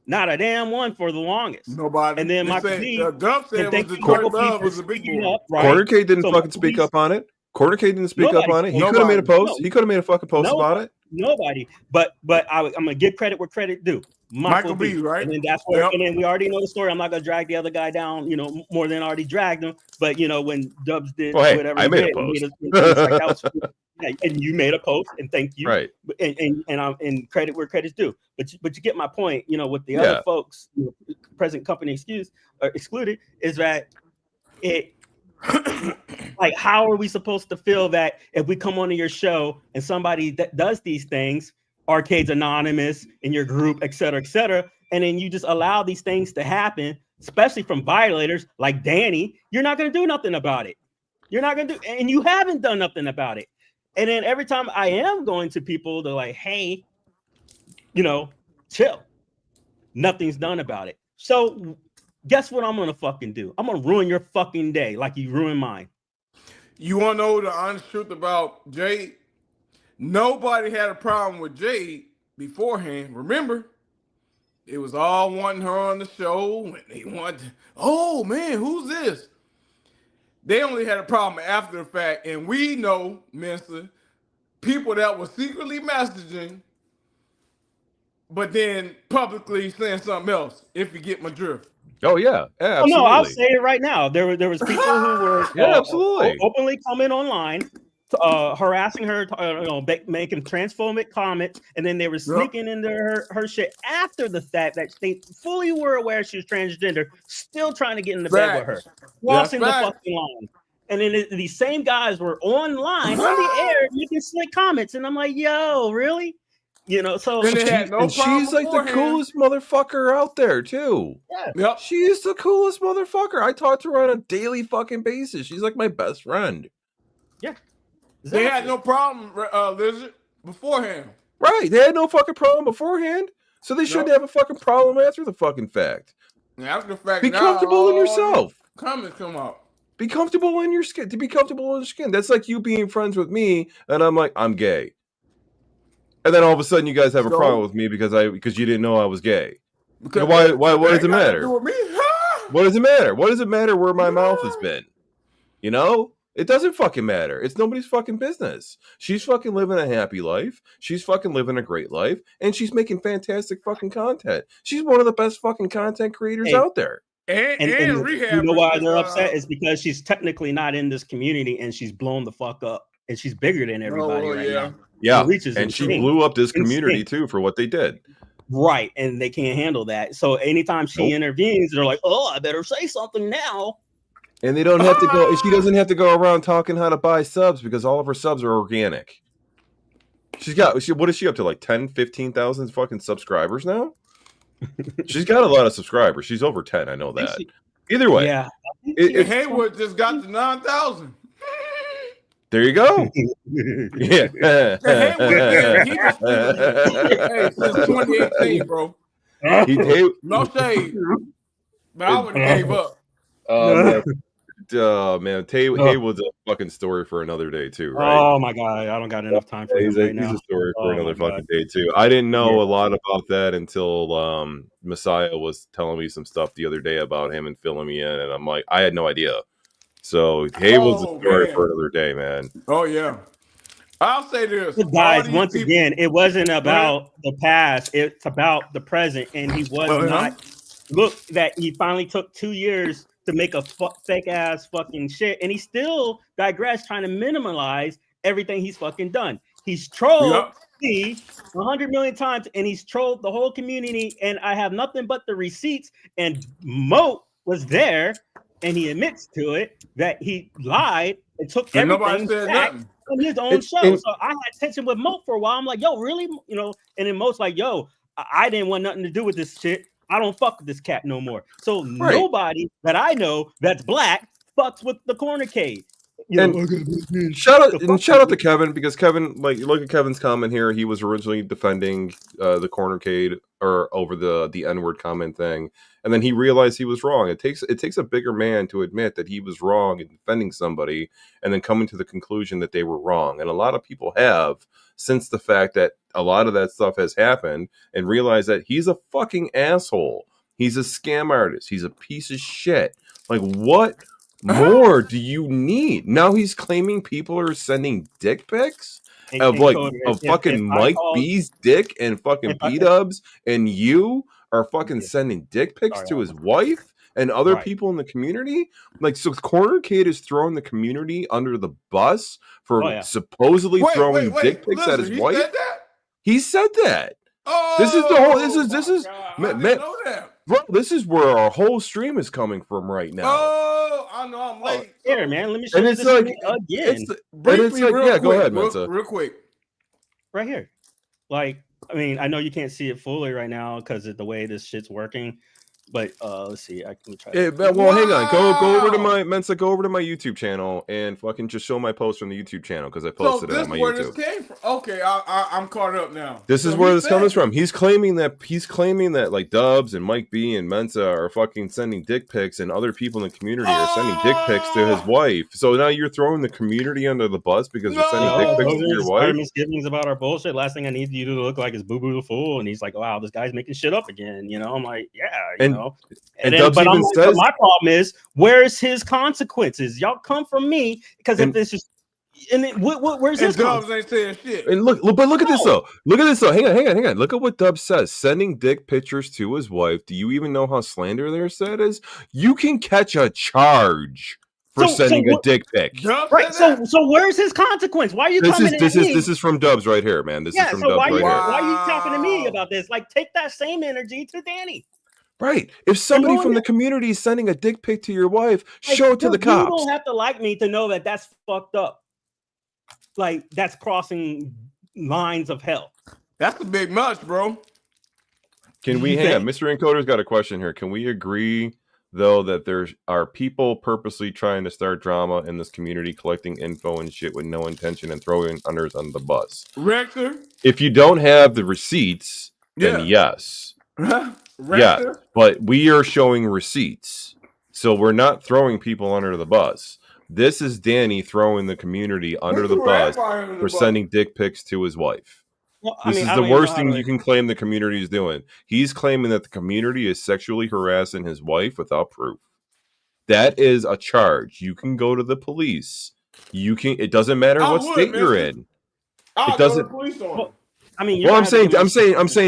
Not a damn one for the longest. Nobody. And then Michael B. Dub said and was Detroit Love was a big boy. Right? Cornercade didn't fucking speak up on it. Cornercade didn't speak up on it. He could have made a post. He could have made a fucking post about it. Nobody. But I'm gonna give credit where credit due. Michael B, right? And then that's where, and then we already know the story. I'm not gonna drag the other guy down, more than I already dragged him. But when Dubs did whatever, I made a post. And you made a post, and thank you. Right. And credit where credit's due. But you get my point. With the other folks, present company excluded, is that it. Like, how are we supposed to feel that if we come onto your show and somebody that does these things, Arcade's anonymous in your group, et cetera, and then you just allow these things to happen, especially from violators like Danny, you're not going to do nothing about it. You're not going to do, and you haven't done nothing about it. And then every time I am going to people, they're like, hey, chill. Nothing's done about it. So guess what I'm going to fucking do? I'm going to ruin your fucking day like you ruined mine. You want to know the honest truth about Jade? Nobody had a problem with Jade beforehand. Remember, it was all wanting her on the show. And they wanted, oh man, who's this? They only had a problem after the fact. And we know, Minister, people that were secretly messaging, but then publicly saying something else, if you get my drift. Oh yeah, absolutely. No, I'll say it right now. There was people who were absolutely openly coming online, harassing her, making transphobic comments, and then they were sneaking into her shit after the fact that they fully were aware she was transgender, still trying to get in the bed with her, crossing the fucking line. And then these same guys were online on the air making slick comments, and I'm like, yo, really? So and she's like the coolest motherfucker out there too. Yeah, yep. She's the coolest motherfucker. I talk to her on a daily fucking basis. She's like my best friend. Yeah, exactly. They had no problem, Lizard, beforehand. Right, they had no fucking problem beforehand, so they shouldn't have a fucking problem after the fucking fact. After the fact, be comfortable in yourself. Comments come out. Be comfortable in your skin. To be comfortable in your skin. That's like you being friends with me, and I'm like, I'm gay. And then all of a sudden, you guys have a problem with me because you didn't know I was gay. Because why? What does it matter? What does it matter? What does it matter where my mouth has been? It doesn't fucking matter. It's nobody's fucking business. She's fucking living a happy life. She's fucking living a great life, and she's making fantastic fucking content. She's one of the best fucking content creators out there. And rehab. Why they're upset is because she's technically not in this community, and she's blown the fuck up, and she's bigger than everybody now. Yeah, and she blew up this community too for what they did. Right, and they can't handle that. So anytime she intervenes, they're like, "Oh, I better say something now." And they don't have to go. She doesn't have to go around talking how to buy subs because all of her subs are organic. What is she up to? Like 10, 15,000 fucking subscribers now? She's got a lot of subscribers. She's over 10. I know that. Either way, Haywood just got to 9,000. There you go. Yeah. Since 2018, bro. No shade. But I would have gave up. Man, Haywood's a fucking story for another day too, right? Oh my god, I don't got enough time for him right now. He's a story for another fucking day too. I didn't know a lot about that until Messiah was telling me some stuff the other day about him and filling me in, and I'm like, I had no idea. So Haywood's a story for another day, man. Oh yeah. I'll say this, guys. Once again, it wasn't about the past; it's about the present, and he was not. Look, that he finally took 2 years to make a fake ass fucking shit, and he still digressed, trying to minimize everything he's fucking done. He's trolled me 100 million times, and he's trolled the whole community. And I have nothing but the receipts. And Moat was there, and he admits to it that he lied and took everything back on his own show. So I had tension with Moat for a while. I'm like, yo, really? And then Moat's like, yo, I didn't want nothing to do with this shit. I don't fuck with this cat no more. So nobody that I know that's black fucks with the Cornercade. shout out to Kevin, because Kevin, like, look at Kevin's comment here. He was originally defending the Cornercade or over the N-word comment thing, and then he realized he was wrong. It takes a bigger man to admit that he was wrong in defending somebody, and then coming to the conclusion that they were wrong. And a lot of people have, since the fact that a lot of that stuff has happened, and realized that he's a fucking asshole. He's a scam artist. He's a piece of shit. Like, what more do you need? Now he's claiming people are sending dick pics of fucking Mike B's dick, and fucking P-Dubs, and you are fucking sending dick pics to his wife and other people in the community. Like, so Cornercade is throwing the community under the bus for supposedly throwing dick pics at his wife. Said that? He said that. Oh, this is the whole. This is man. Bro, this is where our whole stream is coming from right now. Oh, I know I'm late. Here, man, let me show you this again. Go ahead, Mensa. Real quick. Right here. Like, I mean, I know you can't see it fully right now because of the way this shit's working. But let's see. I can try. Hang on. Go over to my Mensa. Go over to my YouTube channel and fucking just show my post from the YouTube channel, because I posted it on my YouTube. This came from. Okay, I'm caught up now. This is where this comes from. He's claiming that like Dubs and Mike B and Mensa are fucking sending dick pics, and other people in the community are sending dick pics to his wife. So now you're throwing the community under the bus because you're sending dick pics to your wife. Misgivings about our bullshit. Last thing I need you to look like is Boo Boo the Fool, and he's like, "Wow, this guy's making shit up again." You know, I'm like, "Yeah, you know." And then, but my problem is, where's his consequences? Y'all come from me, because if this is, and then where's his Dubs ain't saying shit. And look at this though. Look at this though. Hang on. Look at what Dubs says. Sending dick pictures to his wife. Do you even know how slander their set is? You can catch a charge for sending a dick pic. Right. So where's his consequence? Why are you coming at me? This is from Dubs right here, man. This is from Dubs right here. Why are you talking to me about this? Like, take that same energy to Danny. Right. If somebody from the community is sending a dick pic to your wife, show it to the cops. You don't have to like me to know that that's fucked up. Like, that's crossing lines of hell. That's a big much, bro. Can we hang on? Mr. Encoder's got a question here. Can we agree, though, that there are people purposely trying to start drama in this community, collecting info and shit with no intention and throwing others under the bus? Rector? If you don't have the receipts, then yes. Yeah, but we are showing receipts, so we're not throwing people under the bus. This is Danny throwing the community under the bus for sending dick pics to his wife. Well, this is the worst thing you can claim the community is doing. He's claiming that the community is sexually harassing his wife without proof. That is a charge. You can go to the police. You can. It doesn't matter what state you're in. It doesn't. I mean, I'm saying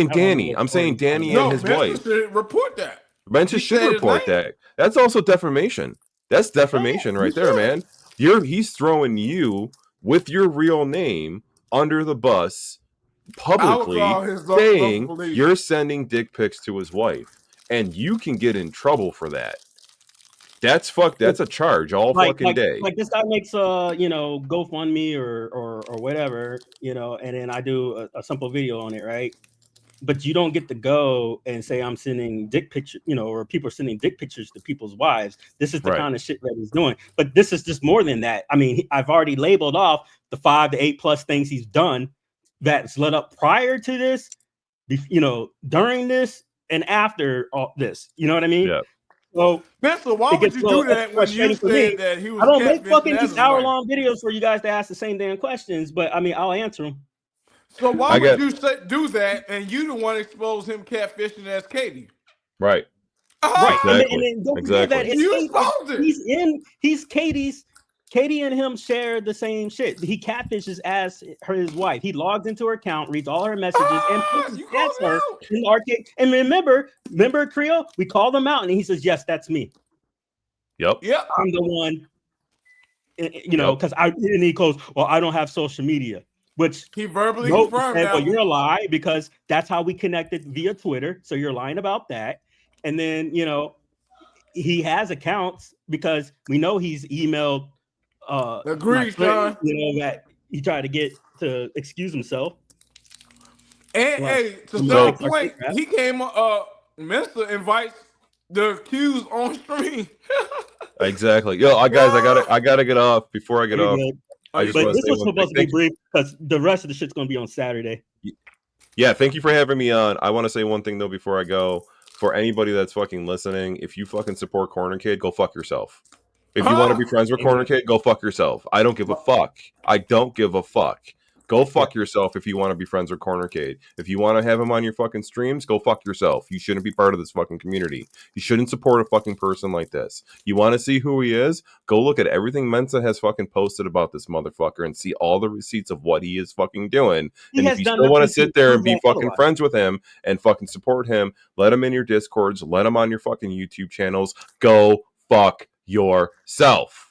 Danny. I'm saying Danny and his wife. Should report that. Mensa should report that. That's also defamation. That's defamation right there, man. He's throwing you with your real name under the bus publicly, saying you're sending dick pics to his wife, and you can get in trouble for that. That's a charge all fucking day. Like, this guy makes GoFundMe or whatever, and then I do a simple video on it, right? But you don't get to go and say I'm sending dick pictures, or people are sending dick pictures to people's wives. This is the kind of shit that he's doing. But this is just more than that. I mean, I've already labeled off the 5 to 8 plus things he's done that's led up prior to this, during this and after all this. You know what I mean? Yeah. So, why would you do that when you said that he was? I don't make fucking these hour-long videos for you guys to ask the same damn questions, but I mean, I'll answer them. So why would you do that, and you the one expose him catfishing as Katie? Right. Right. Exactly. And then don't forget that he's Katie's. Katie and him share the same shit. He catfishes as his wife. He logs into her account, reads all her messages, and asks her in the arcade. And remember Creo? We called him out, and he says, "Yes, that's me." Yep. I'm the one. Because and he goes, "Well, I don't have social media," which he verbally confirmed. Well, you're a lie, because that's how we connected via Twitter. So you're lying about that. And then he has accounts, because we know he's emailed. Agreed, Sean. That he tried to get to excuse himself. And to some point, he came. Mensa invites the accused on stream. Exactly. Yo, guys, I gotta get off. Before I get off, I just but want to this say was one supposed to thing. be brief because the rest of the shit's gonna be on Saturday. Yeah, thank you for having me on. I want to say one thing though before I go. For anybody that's fucking listening, if you fucking support Cornercade, go fuck yourself. If you want to be friends with Cornercade, go fuck yourself. I don't give a fuck. I don't give a fuck. Go fuck yourself if you want to be friends with Cornercade. If you want to have him on your fucking streams, go fuck yourself. You shouldn't be part of this fucking community. You shouldn't support a fucking person like this. You want to see who he is? Go look at everything Mensa has fucking posted about this motherfucker and see all the receipts of what he is fucking doing. And if you still want to sit there and be fucking friends with him and fucking support him, let him in your Discords, let him on your fucking YouTube channels. Go fuck yourself.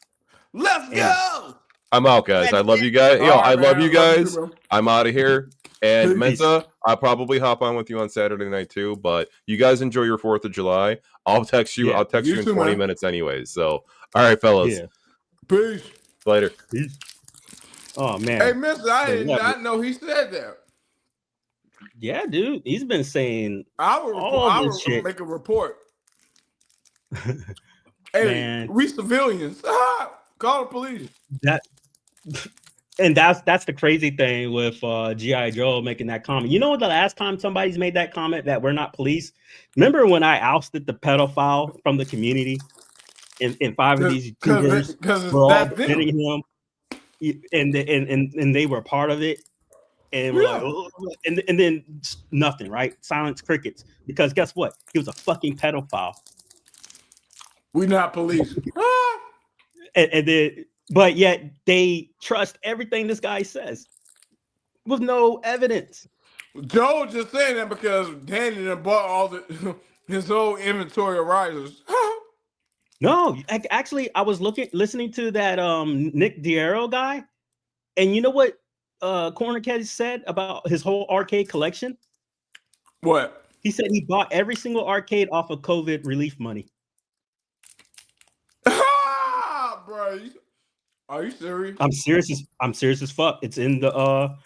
Let's go. I'm out, guys. I love you guys. Yo, I love you guys. I'm out of here. And Mensa, I'll probably hop on with you on Saturday night too. But you guys enjoy your 4th of July. I'll text you. I'll text you in 20 minutes anyways. So, all right, fellas. Yeah. Peace. Later. Peace. Oh man. Hey, Mensa, I did not know he said that. Yeah, dude. He's been saying I will make a report. Hey, man. We civilians. Call the police. That's the crazy thing with G.I. Joe making that comment. You know, the last time somebody's made that comment that we're not police. Remember when I ousted the pedophile from the community, and 5 of these YouTubers were all defending him, and they were part of it, and we're like, oh, and then nothing, right? Silence, crickets, because guess what? He was a fucking pedophile. We not police. and then, but yet they trust everything this guy says with no evidence. Joe just saying that because Danny done bought all his whole inventory of risers. No, actually, I was listening to that Nick Diero guy, and you know what Cornercade said about his whole arcade collection? What? He said he bought every single arcade off of COVID relief money. Bro, are you serious? I'm serious as fuck. It's in the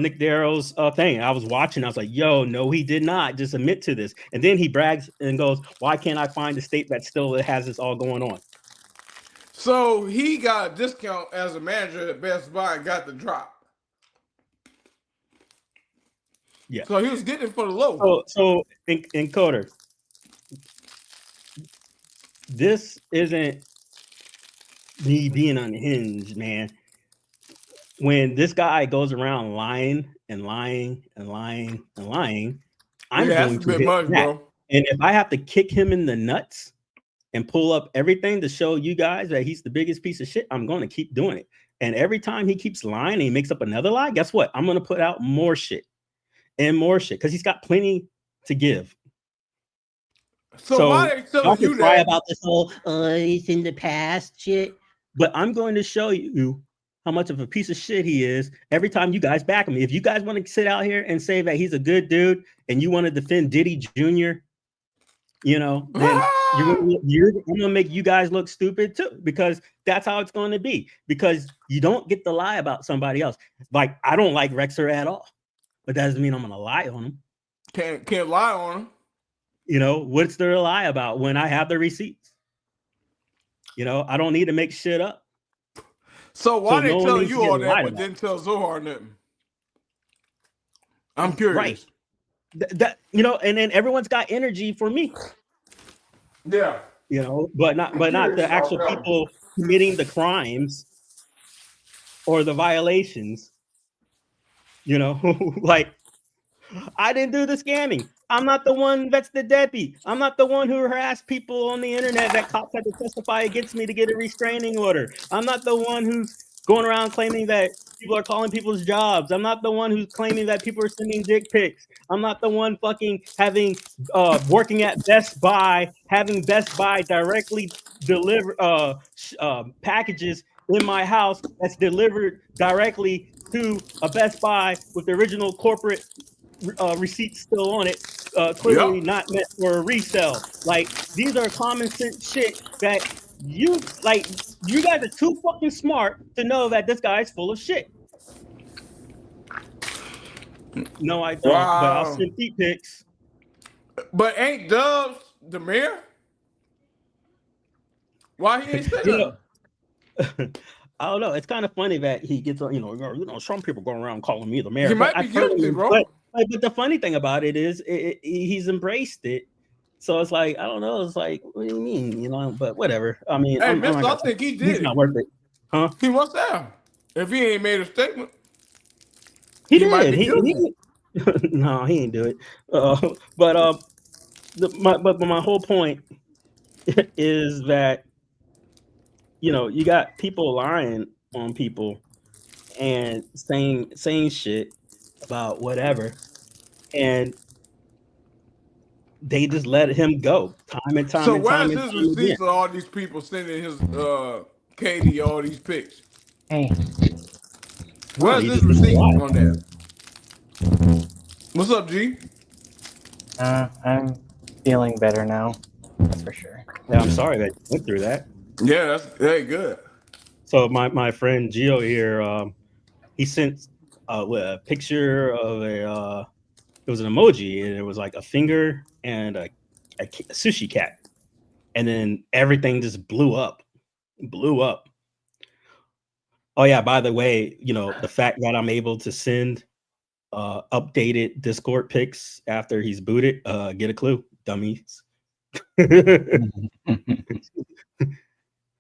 Nick Darrow's thing. I was watching. I was like, yo, no, he did not just admit to this. And then he brags and goes, why can't I find a state that still has this all going on? So he got a discount as a manager at Best Buy and got the drop. Yeah. So he was getting it for the low. So Encoder, this isn't me being unhinged, man. When this guy goes around lying and lying and lying and lying, I'm going to hit that. Bro. And if I have to kick him in the nuts and pull up everything to show you guys that he's the biggest piece of shit, I'm going to keep doing it. And every time he keeps lying and he makes up another lie, guess what? I'm going to put out more shit and more shit because he's got plenty to give. So why are they telling you that? About this whole it's in the past shit. But I'm going to show you how much of a piece of shit he is every time you guys back him. If you guys want to sit out here and say that he's a good dude and you want to defend Diddy Jr., you know, then I'm going to make you guys look stupid too, because that's how it's going to be. Because you don't get to lie about somebody else. Like, I don't like Rexer at all, but that doesn't mean I'm going to lie on him. Can't lie on him. You know, what's there to lie about when I have the receipts? You know, I don't need to make shit up. So why they tell you all that, but didn't tell Zohar nothing? I'm curious. Right. That you know, and then everyone's got energy for me. Yeah. You know, but not the actual people committing the crimes or the violations. You know, like I didn't do the scamming. I'm not the one that's the deadbeat. I'm not the one who harassed people on the internet that cops had to testify against me to get a restraining order. I'm not the one who's going around claiming that people are calling people's jobs. I'm not the one who's claiming that people are sending dick pics. I'm not the one fucking having working at Best Buy, having Best Buy directly deliver packages in my house that's delivered directly to a Best Buy with the original corporate receipts still on it, clearly not meant for a resale. Like, these are common sense shit that you guys are too fucking smart to know that this guy's full of shit. No, I don't, but I'll send feet pics. But ain't Dubs the mayor? Why he ain't say nothing? I don't know. It's kind of funny that he gets on. Some people going around calling me the mayor. He might be guilty, bro. But the funny thing about it is, he's embraced it. So it's like, I don't know. It's like, what do you mean? But whatever. I mean, hey, I think he did. He's not worth it, huh? He must have. If he ain't made a statement, he did. Might be guilty. No, he ain't do it. But my whole point is that you got people lying on people and saying shit about whatever, and they just let him go time and time. So where's his receipts of all these people sending his Katie all these pics? Hey, where's his receipt on that? What's up, G? I'm feeling better now. That's for sure. Yeah, I'm sorry that you went through that. Yeah, that's good. So my friend Gio here, he sent a picture of it was an emoji, and it was like a finger and a sushi cat, and then everything just blew up. Oh yeah, by the way, the fact that I'm able to send updated Discord pics after he's booted, get a clue, dummies.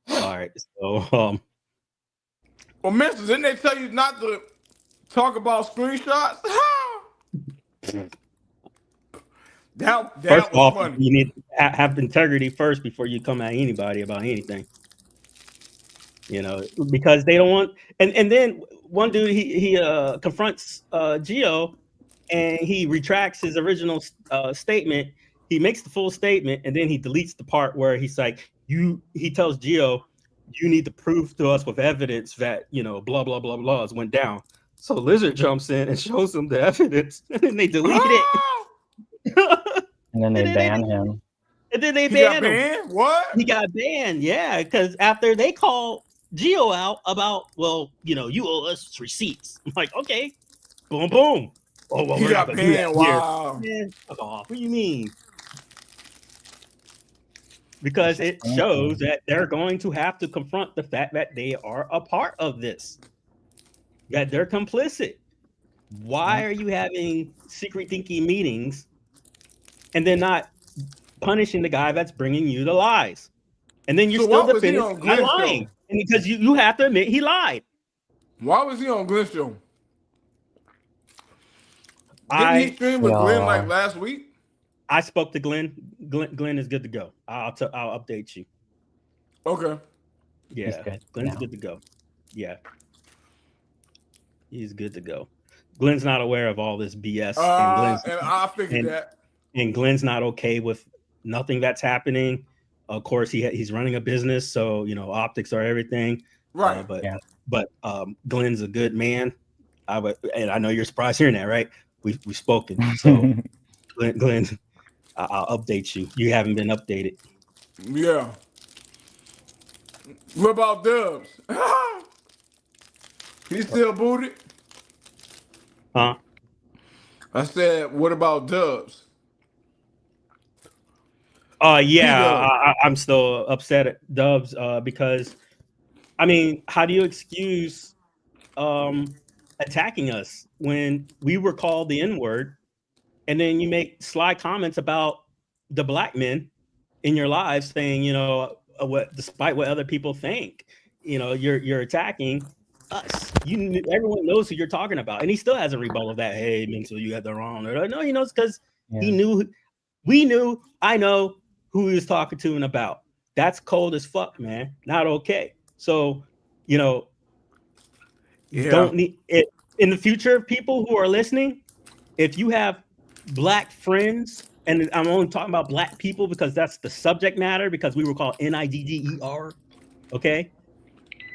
All right, so well, mister, didn't they tell you not to talk about screenshots? that first was off, funny. you need to have integrity first before you come at anybody about anything. Because they don't want. And then one dude he confronts Gio, and he retracts his original statement. He makes the full statement, and then he deletes the part where he's like, he tells Gio, you need to prove to us with evidence that, blah, blah, blah, blah went down. So Lizard jumps in and shows him the evidence, and then they delete it. And then they ban him. And then they ban him. What? He got banned, yeah, because after they call Gio out about, you owe us receipts. I'm like, okay, boom, boom. Oh, well, he got banned. Wow. Man, fuck off. What do you mean? Because it shows that they're going to have to confront the fact that they are a part of this, that they're complicit. Why are you having secret thinking meetings and then not punishing the guy that's bringing you the lies? And then you're still defending by lying. And because you have to admit he lied. Why was he on Glenn's show? Didn't he stream with Glenn like last week? I spoke to Glenn. Glenn is good to go. I'll update you. Okay. Yeah, Glenn's good to go. Yeah, he's good to go. Glenn's not aware of all this BS, and I figured that. And Glenn's not okay with nothing that's happening. Of course, he's running a business, so optics are everything. Right. But Glenn's a good man. And I know you're surprised hearing that, right? We've spoken. So Glenn, I'll update you. You haven't been updated. Yeah. What about Dubs? He's still booted? Huh? I said, what about Dubs? I'm still upset at Dubs because, I mean, how do you excuse attacking us when we were called the N-word, and then you make sly comments about the black men in your lives, saying, despite what other people think, you're attacking us. Everyone knows who you're talking about, and he still hasn't rebutted that. Hey, Minxel, you got the wrong. No, he knows because he knew. I know who he was talking to and about. That's cold as fuck, man. Not okay. So, don't need it in the future. People who are listening, if you have black friends, and I'm only talking about black people because that's the subject matter, because we were called NIDDER. Okay,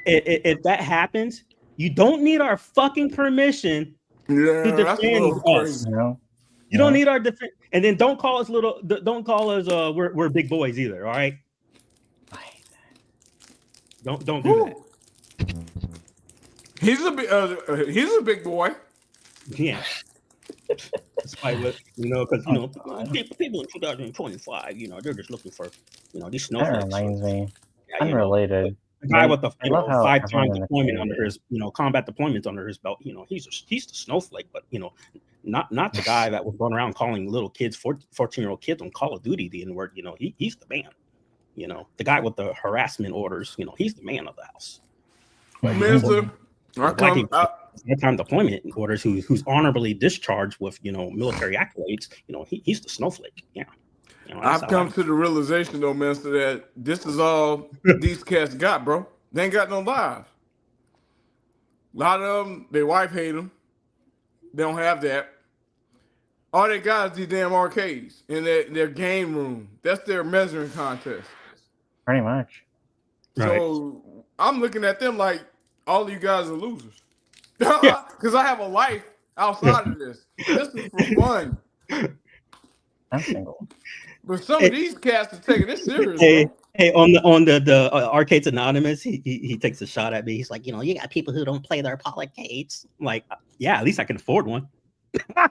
if that happens, you don't need our fucking permission to defend us. You don't need our defense, and then don't call us little. Don't call us we're big boys either. All right. Don't do that. He's a big boy. Yeah. Despite what because people in 2025, they're just looking for these snowflakes. That reminds me. unrelated. The guy with the I love how 5 everyone times in the deployment under community- his combat deployments under his belt. He's the snowflake, but not the guy that was running around calling little kids 14-year-old kids on Call of Duty the N-word. He's the man. The guy with the harassment orders. He's the man of the house. But Minister, time deployment orders who's honorably discharged with military accolades. He's the snowflake. Yeah. I've come to the realization, though, Minister, that this is all these cats got, bro. They ain't got no lives. A lot of them, their wife hate them. They don't have that. All they got is these damn arcades in their game room. That's their measuring contest. Pretty much. So I'm looking at them like all of you guys are losers. Because I have a life outside of this. This is for fun. I'm single. But some of these cats are taking this serious, bro. Hey, on the Arcades Anonymous, he takes a shot at me. He's like, you got people who don't play their polycades. I'm like, yeah, at least I can afford one. yeah.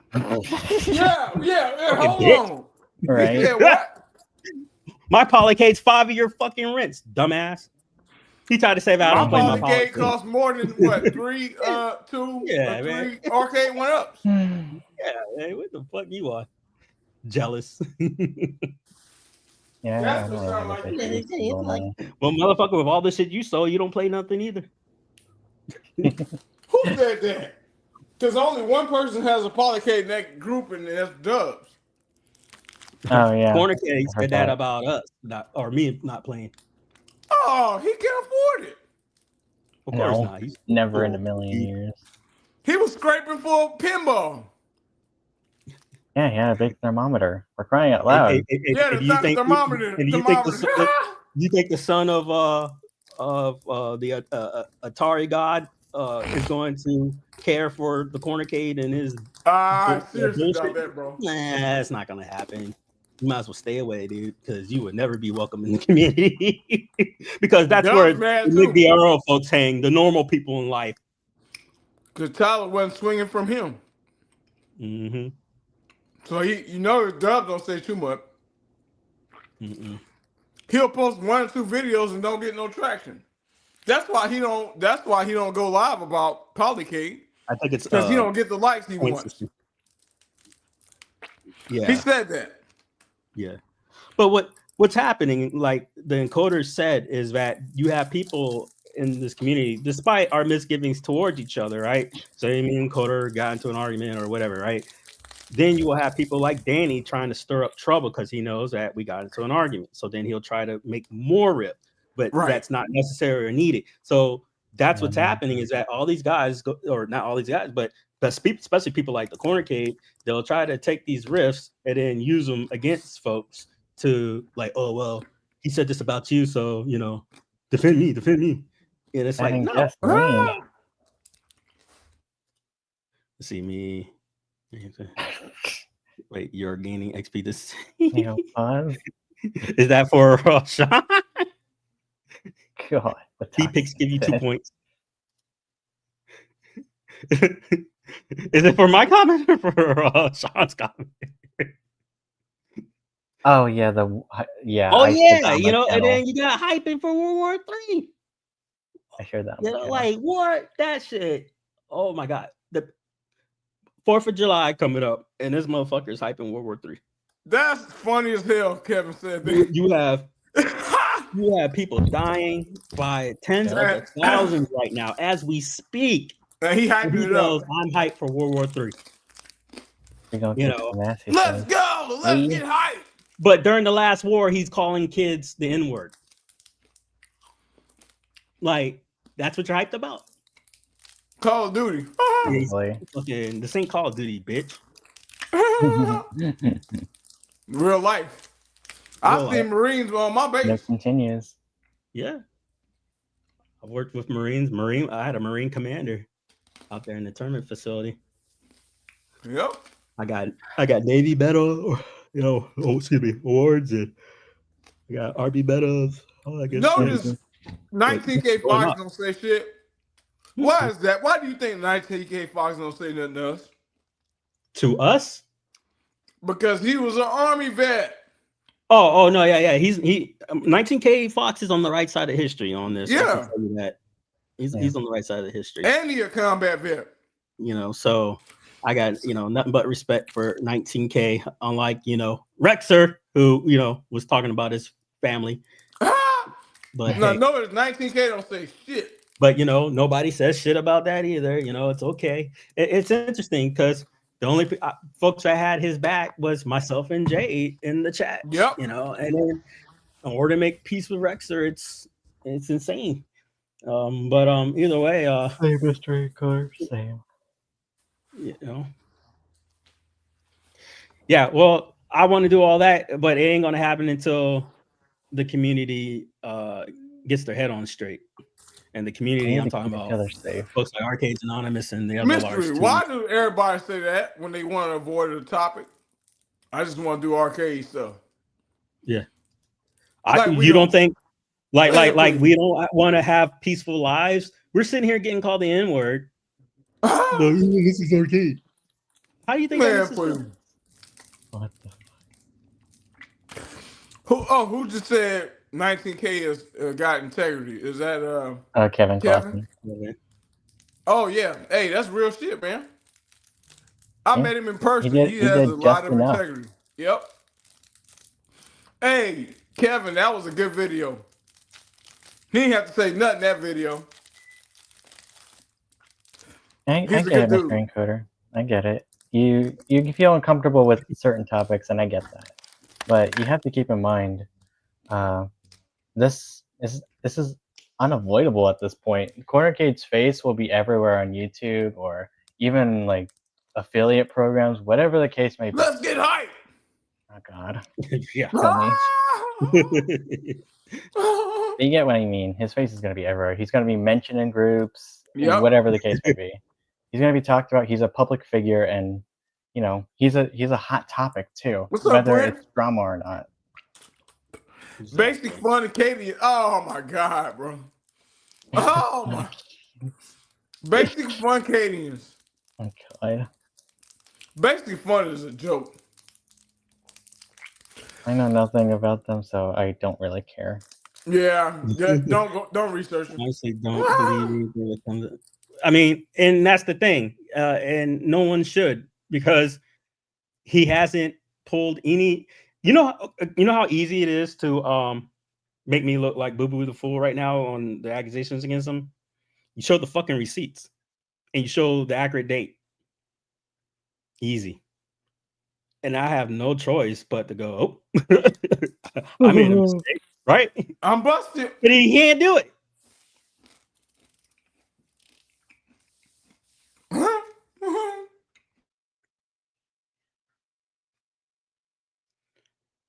Hold on. Right. Yeah, what? My polycade's 5 of your fucking rents, dumbass. He tried to save out. My I play my polycade costs more than what? 3, 2, Yeah, 3 man. arcade 1-ups. Yeah, man, what the fuck you are? Jealous. Yeah. That's what sound like you. Well, motherfucker, with all the shit you sold, you don't play nothing either. Who said that? Because only one person has a polycade in that group, and that's Dubs. Oh yeah. Cornercade said that about us, or me not playing. Oh, he can afford it. Of course not. He's Never in a million years. He was scraping for a pinball. Yeah, he had a big thermometer. We're crying out loud. Yeah, the thermometer. You think the son of the Atari god is going to care for the Cornercade and his? Seriously about that, bro. Nah, it's not gonna happen. You might as well stay away, dude, because you would never be welcome in the community. Because that's where the arrow folks hang, the normal people in life. Because Tyler wasn't swinging from him. Mm-hmm. So Dub don't say too much. Mm-mm. He'll post 1 or 2 videos and don't get no traction. That's why he don't go live about Polycade. I think it's because he don't get the likes he wants. System. Yeah, he said that. Yeah, but what's happening, like the encoder said, is that you have people in this community, despite our misgivings towards each other, right? So me and encoder got into an argument or whatever, right? Then you will have people like Danny trying to stir up trouble because he knows that we got into an argument. So then he'll try to make more rift, but that's not necessary or needed. So that's what's happening, is that all these guys, or not all these guys, but especially people like the Cornercade, they'll try to take these rifts and then use them against folks to like, oh, well, he said this about you, so, defend me. And it's like, no. See me. Wait, you're gaining XP this. Is that for Sean? God. T-Picks give you 2 points. Is it for my comment or for Sean's comment? Oh yeah, yeah. Oh yeah, and then you got hyping for World War III. I shared that. Like what? That shit. Oh my god. The 4th of July coming up, and this motherfucker's hyping World War III. That's funny as hell, Kevin said that. You have people dying by tens of thousands right now as we speak. And he hyping it up. I'm hyped for World War III. Let's go. Let's get hyped. But during the last war, he's calling kids the N-word. Like, that's what you're hyped about? Call of Duty. Fucking, this ain't Call of Duty, bitch. Real life. I've seen Marines on my base. That continues. Yeah. I've worked with Marines. I had a Marine commander out there in the tournament facility. Yep. I got Navy medal, awards, and I got RB medals. All that good Notice 19K Fox don't say shit. Why is that? Why do you think 19K Fox don't say nothing to us? To us? Because he was an Army vet. Oh no, yeah. He's 19K Fox is on the right side of history on this. I can tell you that. He's on the right side of history. And he a combat vet. So I got, nothing but respect for 19K, unlike, Rexer, who, was talking about his family. But no, it's 19K don't say shit. But nobody says shit about that either. It's okay. It's interesting because the only folks I had his back was myself and Jay in the chat. Yep. And then in order to make peace with Rexer, it's insane. But either way, same mystery color, same. Yeah, well, I want to do all that, but it ain't gonna happen until the community gets their head on straight. And the community I'm talking about folks like Arcades Anonymous and the other Mystery, why do everybody say that when they want to avoid the topic? I just want to do arcade stuff. Yeah. You don't think like we don't want to have peaceful lives? We're sitting here getting called the N-word. This is arcade. How do you think that is? What the fuck? Who just said 19K has got integrity? Is that Kevin? Oh yeah, hey, that's real shit, man. I met him in person. He has a lot of integrity. Yep. Hey, Kevin, that was a good video. He didn't have to say nothing in that video. I get it, Mr. Encoder. I get it. You feel uncomfortable with certain topics, and I get that. But you have to keep in mind, this is unavoidable at this point. Cornercade's face will be everywhere on YouTube or even like affiliate programs, whatever the case may be. Let's get hype. Oh God. Yeah. You get what I mean. His face is going to be everywhere. He's going to be mentioned in groups, whatever the case may be. He's going to be talked about. He's a public figure, and he's a hot topic too, whether it's drama or not. Basic Fun and Katie. Oh my God, bro. Oh my. Basic Fun Cadians. Oh God. Basic Fun is a joke. I know nothing about them, so I don't really care. Yeah, don't research it. Honestly, don't believe it. I mean, and that's the thing, and no one should, because he hasn't pulled any. You know how easy it is to make me look like Boo Boo the Fool right now on the accusations against him. You show the fucking receipts, and you show the accurate date. Easy. And I have no choice but to go, oh, I made a mistake, right? I'm busted. But he can't do it.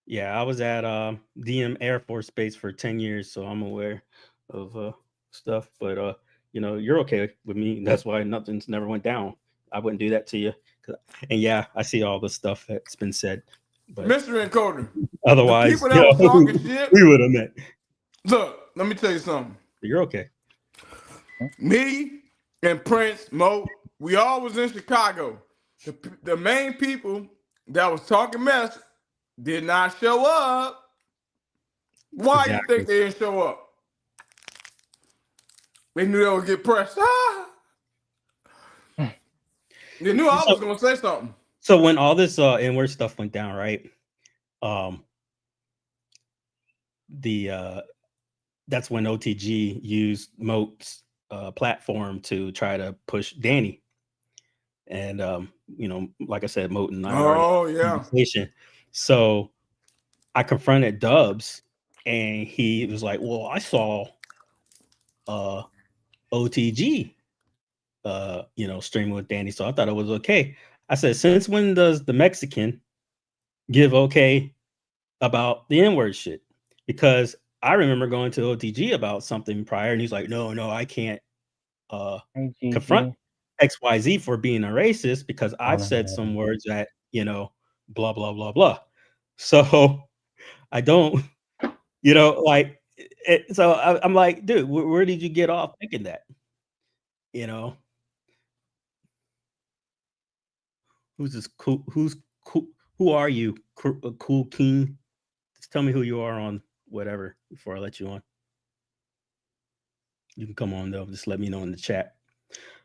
Yeah, I was at DM Air Force Base for 10 years, so I'm aware of stuff. But you're okay with me. That's why nothing's never went down. I wouldn't do that to you. And yeah, I see all the stuff that's been said. But Mr. Encoder. Otherwise, people that were talking shit, we would have met. Look, let me tell you something. You're okay. Me and Prince, Mo, we all was in Chicago. The main people that was talking mess did not show up. Why you think they didn't show up? They knew they would get pressed. They knew I was going to say something. So when all this N-word stuff went down, right? That's when OTG used Moat's platform to try to push Danny. And like I said, Moat and I So I confronted Dubs, and he was like, well, I saw OTG streaming with Danny, so I thought it was okay. I said, since when does the Mexican give okay about the N-word shit? Because I remember going to OTG about something prior, and he's like, no, I can't confront XYZ for being a racist because I've said some words that, blah, blah, blah, blah. So I don't, so I'm like, dude, where did you get off thinking that? Who's this cool? Who are you? Cool King Just tell me who you are on whatever before I let you on. You can come on though. Just let me know in the chat.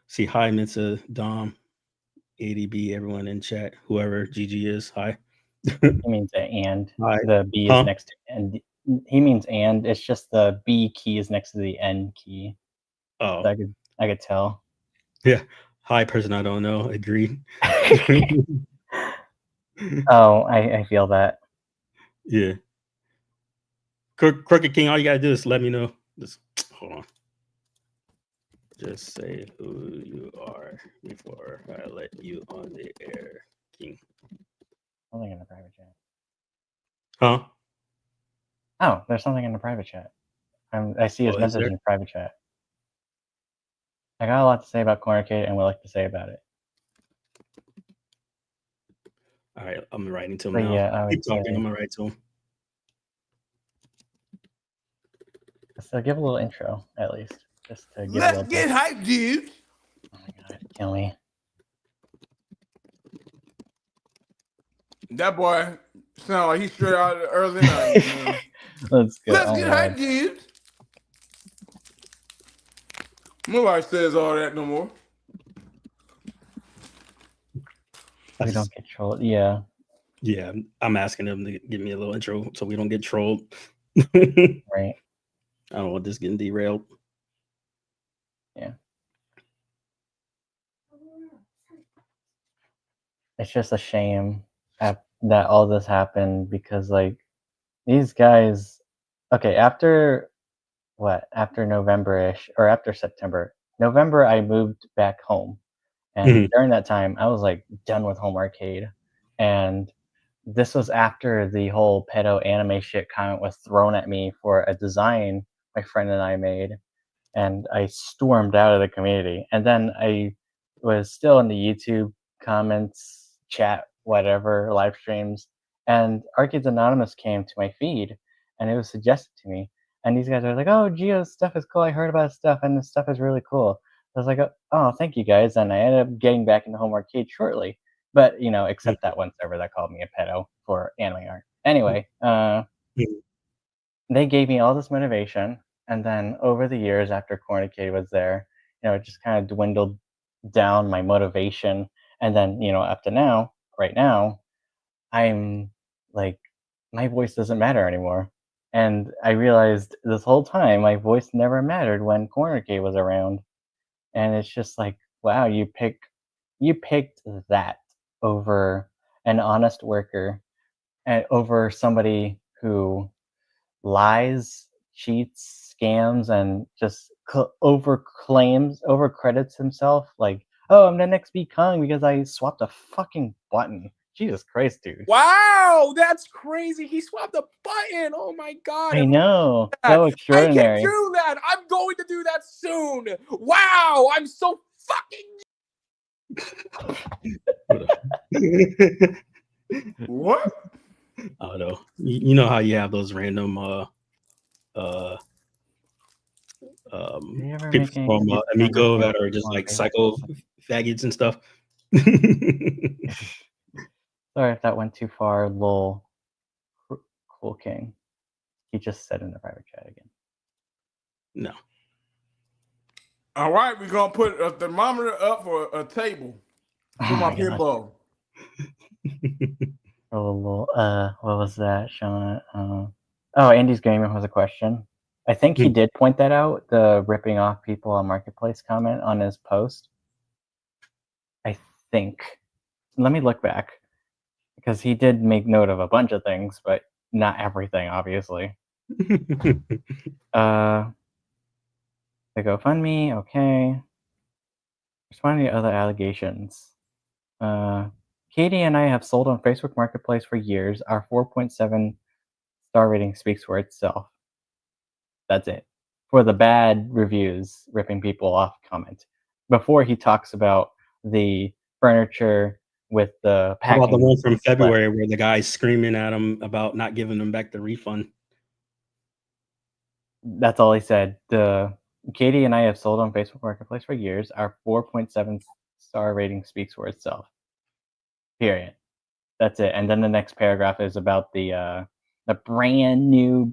See, hi, Mensa, Dom, ADB, everyone in chat. Whoever GG is, hi. He means and. Hi. The B is next to and. He means and. It's just the B key is next to the N key. Oh, so I could tell. Yeah. Hi, person I don't know. Agreed. Oh, I feel that. Yeah. Crooked King, all you gotta do is let me know. Just hold on. Just say who you are before I let you on the air, King. Something in the private chat. Huh? Oh, there's something in the private chat. I see his message in the private chat. I got a lot to say about Cornercade and would like to say about it. All right, I'm writing to him But now. yeah, Keep talking. I'm gonna write to him. So give a little intro, at least. Just to give Let's get hyped, dude. Oh my god, kill me. That boy sound like he's straight out of the early 90s, man. Let's go. Let's get hyped, dude. Nobody says all that no more. We don't get trolled. Yeah. Yeah, I'm asking him to give me a little intro so we don't get trolled. Right. I don't want this getting derailed. Yeah. It's just a shame that all this happened because, like, these guys. Okay, after November-ish or after September. November, I moved back home, and during that time, I was like done with home arcade, and this was after the whole pedo anime shit comment was thrown at me for a design my friend and I made, and I stormed out of the community. And then I was still in the YouTube comments, chat, whatever, live streams, and Arcades Anonymous came to my feed, and it was suggested to me. And these guys are like, "Oh, Geo's stuff is cool. I heard about his stuff, and this stuff is really cool." I was like, "Oh, thank you guys." And I ended up getting back into home arcade shortly. But, except that one server that called me a pedo for anime art. Anyway, they gave me all this motivation. And then over the years after Cornercade was there, it just kind of dwindled down my motivation. And then, up to now, right now, I'm like, my voice doesn't matter anymore. And I realized this whole time my voice never mattered when Cornercade was around. And it's just like, wow, you picked that over an honest worker and over somebody who lies, cheats, scams, and just overcredits himself. Like, oh, I'm the next B Kong because I swapped a fucking button. Jesus Christ, dude. Wow, that's crazy. He swapped a button. Oh my god. I know. So extraordinary. I can do that. I'm going to do that soon. Wow, I'm so fucking What? I don't know. You know how you have those random people from Amigo that are just like psycho faggots and stuff. Sorry if that went too far, lol. Cool King. He just said in the private chat again. No. All right, we're gonna put a thermometer up for a table for my pinball. What was that, Sean? Andy's Gamer has a question. I think he did point that out, the ripping off people on Marketplace comment on his post. I think. Let me look back. Because he did make note of a bunch of things, but not everything, obviously. The GoFundMe, okay. Responding to other allegations. Katie and I have sold on Facebook Marketplace for years. Our 4.7 star rating speaks for itself. That's it. For the bad reviews, ripping people off comment. Before he talks about the furniture with the packing. How about the one from February where the guy's screaming at him about not giving him back the refund? That's all he said. Katie and I have sold on Facebook Marketplace for years. Our 4.7 star rating speaks for itself. Period. That's it. And then the next paragraph is about the The brand new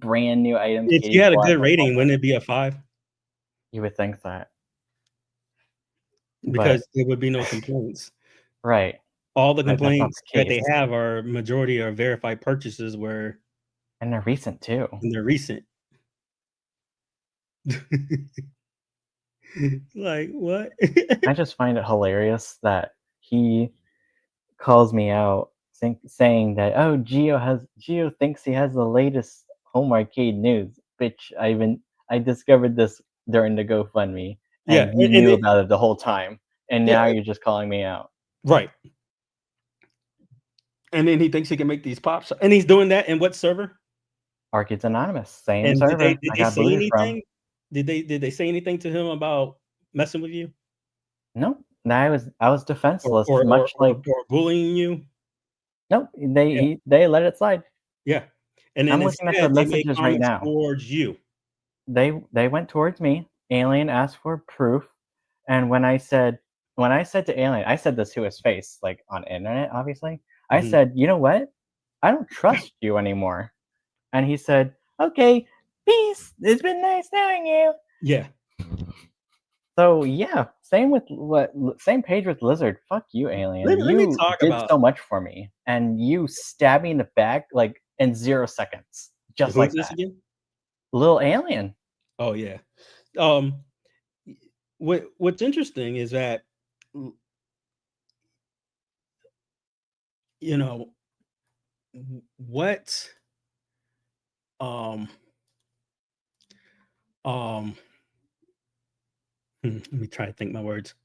items. If you had a good rating, wouldn't it be a 5? You would think that. Because there would be no complaints. Right. All the complaints that they have are majority are verified purchases where. And they're recent too. And they're recent. Like what? I just find it hilarious that he calls me out saying that, oh, Geo thinks he has the latest home arcade news. Bitch, I discovered this during the GoFundMe, and you knew about it the whole time, and now you're just calling me out. Right. And then he thinks he can make these pops, and he's doing that in what server? Arcades Anonymous, same server. Did they say anything? Did they say anything to him about messing with you? No, I was defenseless, or bullying you. Nope, they let it slide. Yeah, and then I'm looking at the messages right now. Towards you, they went towards me. Alien asked for proof, and when I said to Alien, I said this to his face, like on internet, obviously. I said, you know what? I don't trust you anymore. And he said, okay, peace. It's been nice knowing you. Yeah. So yeah, same page with Lizard. Fuck you, Alien. Let me talk did about so much for me, and you stabbed me in the back like in 0 seconds, just like that. Again? Little Alien. Oh yeah. What's interesting is that what let me try to think my words.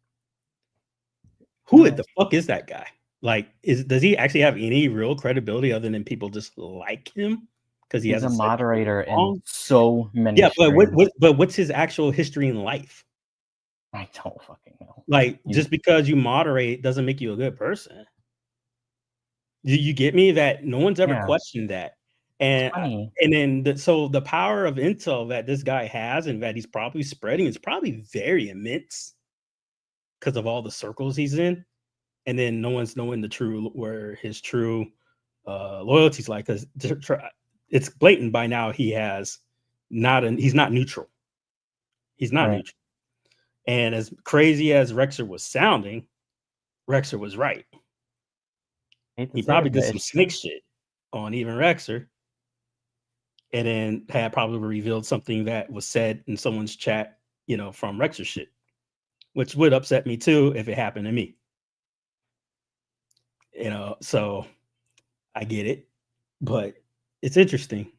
Who the fuck is that guy? Like, does he actually have any real credibility other than people just like him? Because he's a moderator in so many. Yeah, but what's his actual history in life? I don't fucking know. Like, just because you moderate doesn't make you a good person. You get me? That no one's ever questioned that. And then the power of intel that this guy has and that he's probably spreading is probably very immense because of all the circles he's in. And then no one's knowing where his true loyalties like, because it's blatant by now. He's not neutral. He's not neutral. And as crazy as Rexer was sounding, Rexer was right. He probably did some snake shit on even Rexer. And then had probably revealed something that was said in someone's chat, from Rexer shit, which would upset me too if it happened to me. So I get it, but it's interesting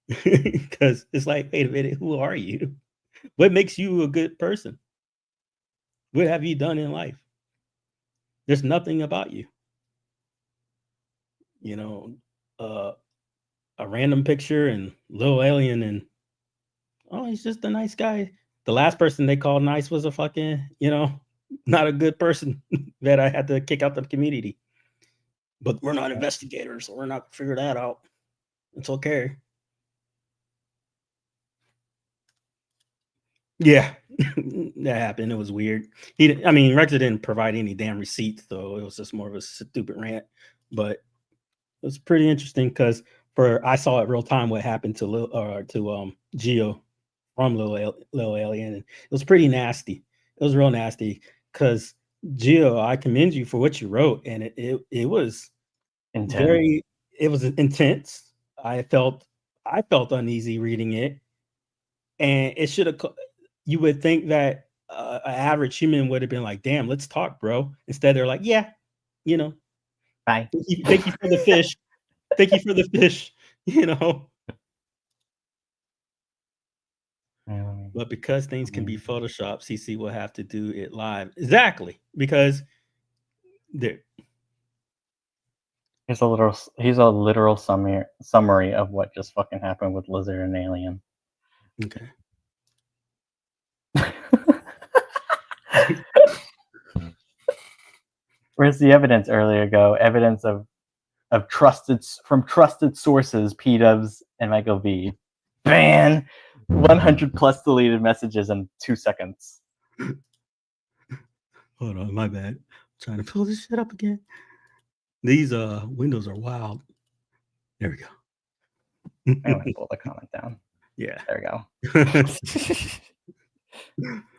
because it's like, wait a minute, who are you? What makes you a good person? What have you done in life? There's nothing about you. A random picture and little alien and he's just a nice guy. The last person they called nice was a fucking, not a good person that I had to kick out the community. But we're not investigators, so we're not gonna figure that out. It's okay. Yeah, that happened. It was weird. Rexer didn't provide any damn receipts, though. It was just more of a stupid rant. But it was pretty interesting because I saw it real time what happened to Geo from Lil Alien. And it was pretty nasty. It was real nasty because Geo, I commend you for what you wrote, and it was intense. It was intense. I felt uneasy reading it, and it should have. You would think that an average human would have been like, "Damn, let's talk, bro." Instead, they're like, "Yeah, bye. Thank you for the fish. Thank you for the fish." But because things can be photoshopped, CC will have to do it live. Exactly, because here's a literal summary of what just fucking happened with Lizard and Alien. Okay. Where's the evidence earlier go? Evidence of trusted sources, P-dubs and Michael V. Ban 100 plus deleted messages in 2 seconds. Hold on, my bad. I'm trying to pull this shit up again. These windows are wild. There we go. I'm gonna pull the comment down. Yeah. There we go.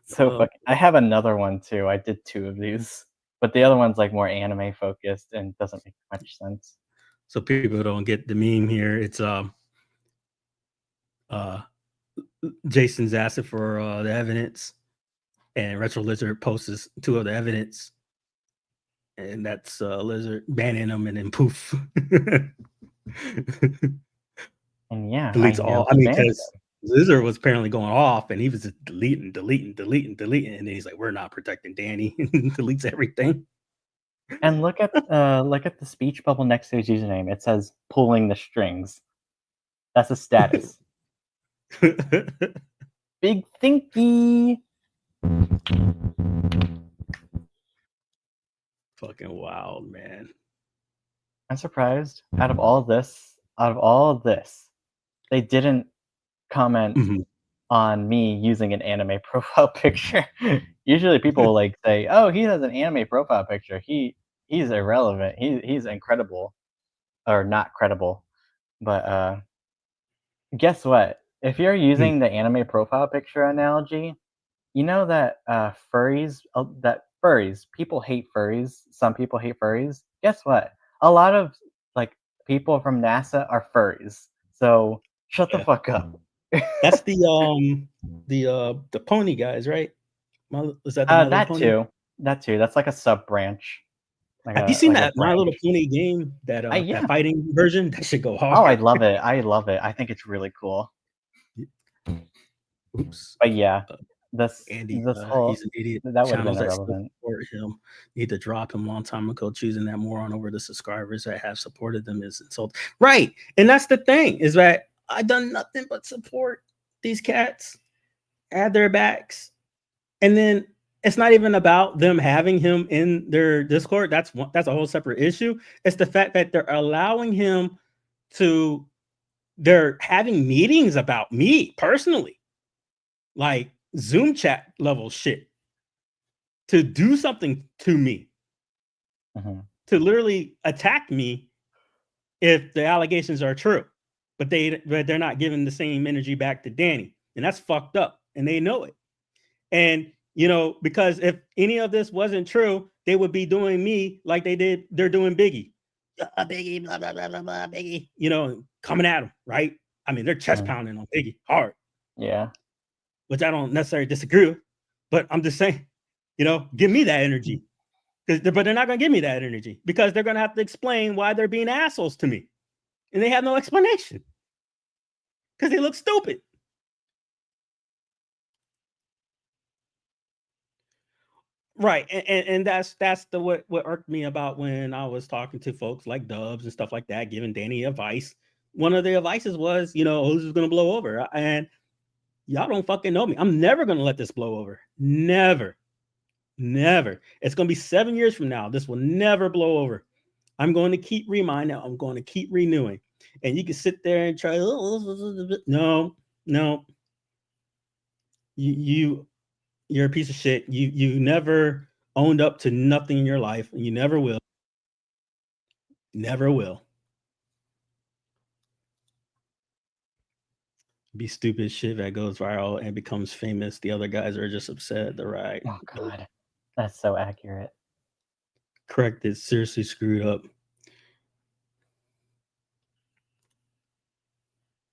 So fucking, I have another one too. I did 2 of these, but the other one's like more anime focused and doesn't make much sense. So people don't get the meme here. It's Jason's asking for the evidence, and Retro Lizard posts 2 of the evidence, and that's Lizard banning them, and then poof. And yeah, deletes all. I mean, because Lizard was apparently going off, and he was just deleting, and then he's like, "We're not protecting Danny," and deletes everything. And look at the speech bubble next to his username. It says "pulling the strings." That's a status. Big thinky. Fucking wild, man. I'm surprised. Out of all of this, they didn't comment on me using an anime profile picture. Usually people like say, "Oh, he has an anime profile picture. He's irrelevant. He's incredible or not credible." But guess what? If you're using the anime profile picture analogy, you know that furries people hate furries. Some people hate furries. Guess what? A lot of like people from NASA are furries. So shut the fuck up. That's the pony guys, right? Is that the that Pony? too? That too. That's like a sub branch. Like Have you seen that My Little Pony game? That that fighting version? That should go hard. Oh, I love it. I think it's really cool. Oops. But yeah, Andy, this whole he's an idiot. That would have been Channels irrelevant. Support him need to drop him a long time ago. Choosing that moron over the subscribers that have supported them is insult. Right, and that's the thing is that I done nothing but support these cats, add their backs, and then it's not even about them having him in their Discord. That's a whole separate issue. It's the fact that they're allowing him to. They're having meetings about me personally, like Zoom chat level shit, to do something to me, to literally attack me if the allegations are true, but they're not giving the same energy back to Danny, and that's fucked up, and they know it. And you know, because if any of this wasn't true, they would be doing me like they're doing Biggie, Biggie, blah blah blah blah blah, Biggie, you know, coming at him, right? I mean, they're chest pounding on Biggie hard. Yeah. Which I don't necessarily disagree with, but I'm just saying, you know, give me that energy. But they're not going to give me that energy because they're going to have to explain why they're being assholes to me. And they have no explanation because they look stupid. Right. And that's the what irked me about when I was talking to folks like Dubs and stuff like that, giving Danny advice. One of the advices was, you know, who's going to blow over? And y'all don't fucking know me. I'm never going to let this blow over. Never. It's going to be 7 years from now. This will never blow over. I'm going to keep reminding. I'm going to keep renewing. And you can sit there and try. No. You're a piece of shit. You never owned up to nothing in your life, and you never will. Never will. Be stupid shit that goes viral and becomes famous. The other guys are just upset. They're right. Oh god, that's so accurate. Correct. It's seriously screwed up.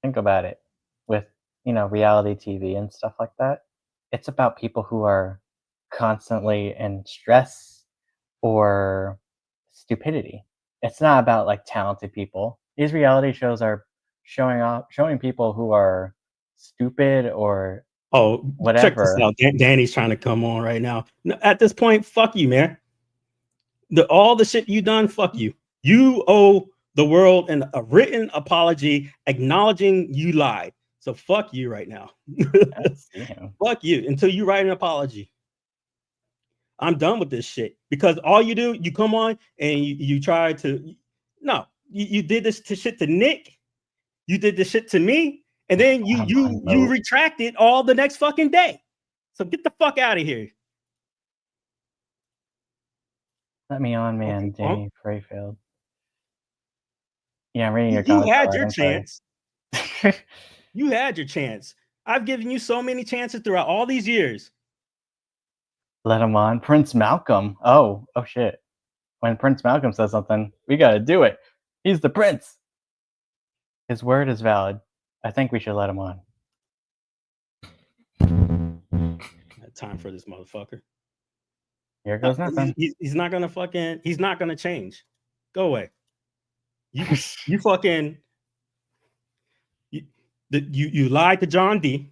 Think about it. With, you know, reality TV and stuff like that, it's about people who are constantly in stress or stupidity. It's not about like talented people. These reality shows are showing people who are stupid or whatever. Check this out. Danny's trying to come on right now. At this point, fuck you, man. All the shit you done, fuck you. You owe the world a written apology acknowledging you lied. So fuck you right now. Fuck you until you write an apology. I'm done with this shit because all you do, you come on and you try to. No, you did this shit to Nick. You did this shit to me, and then you retracted all the next fucking day. So get the fuck out of here. Let me on, man. Okay, Danny Freyfield. Yeah, I'm reading your comments. You had your chance. You had your chance. I've given you so many chances throughout all these years. Let him on. Prince Malcolm. Oh shit. When Prince Malcolm says something, we gotta do it. He's the prince. His word is valid. I think we should let him on. Time for this motherfucker. Here goes nothing. He's not gonna change. Go away. You fucking you lied to John D.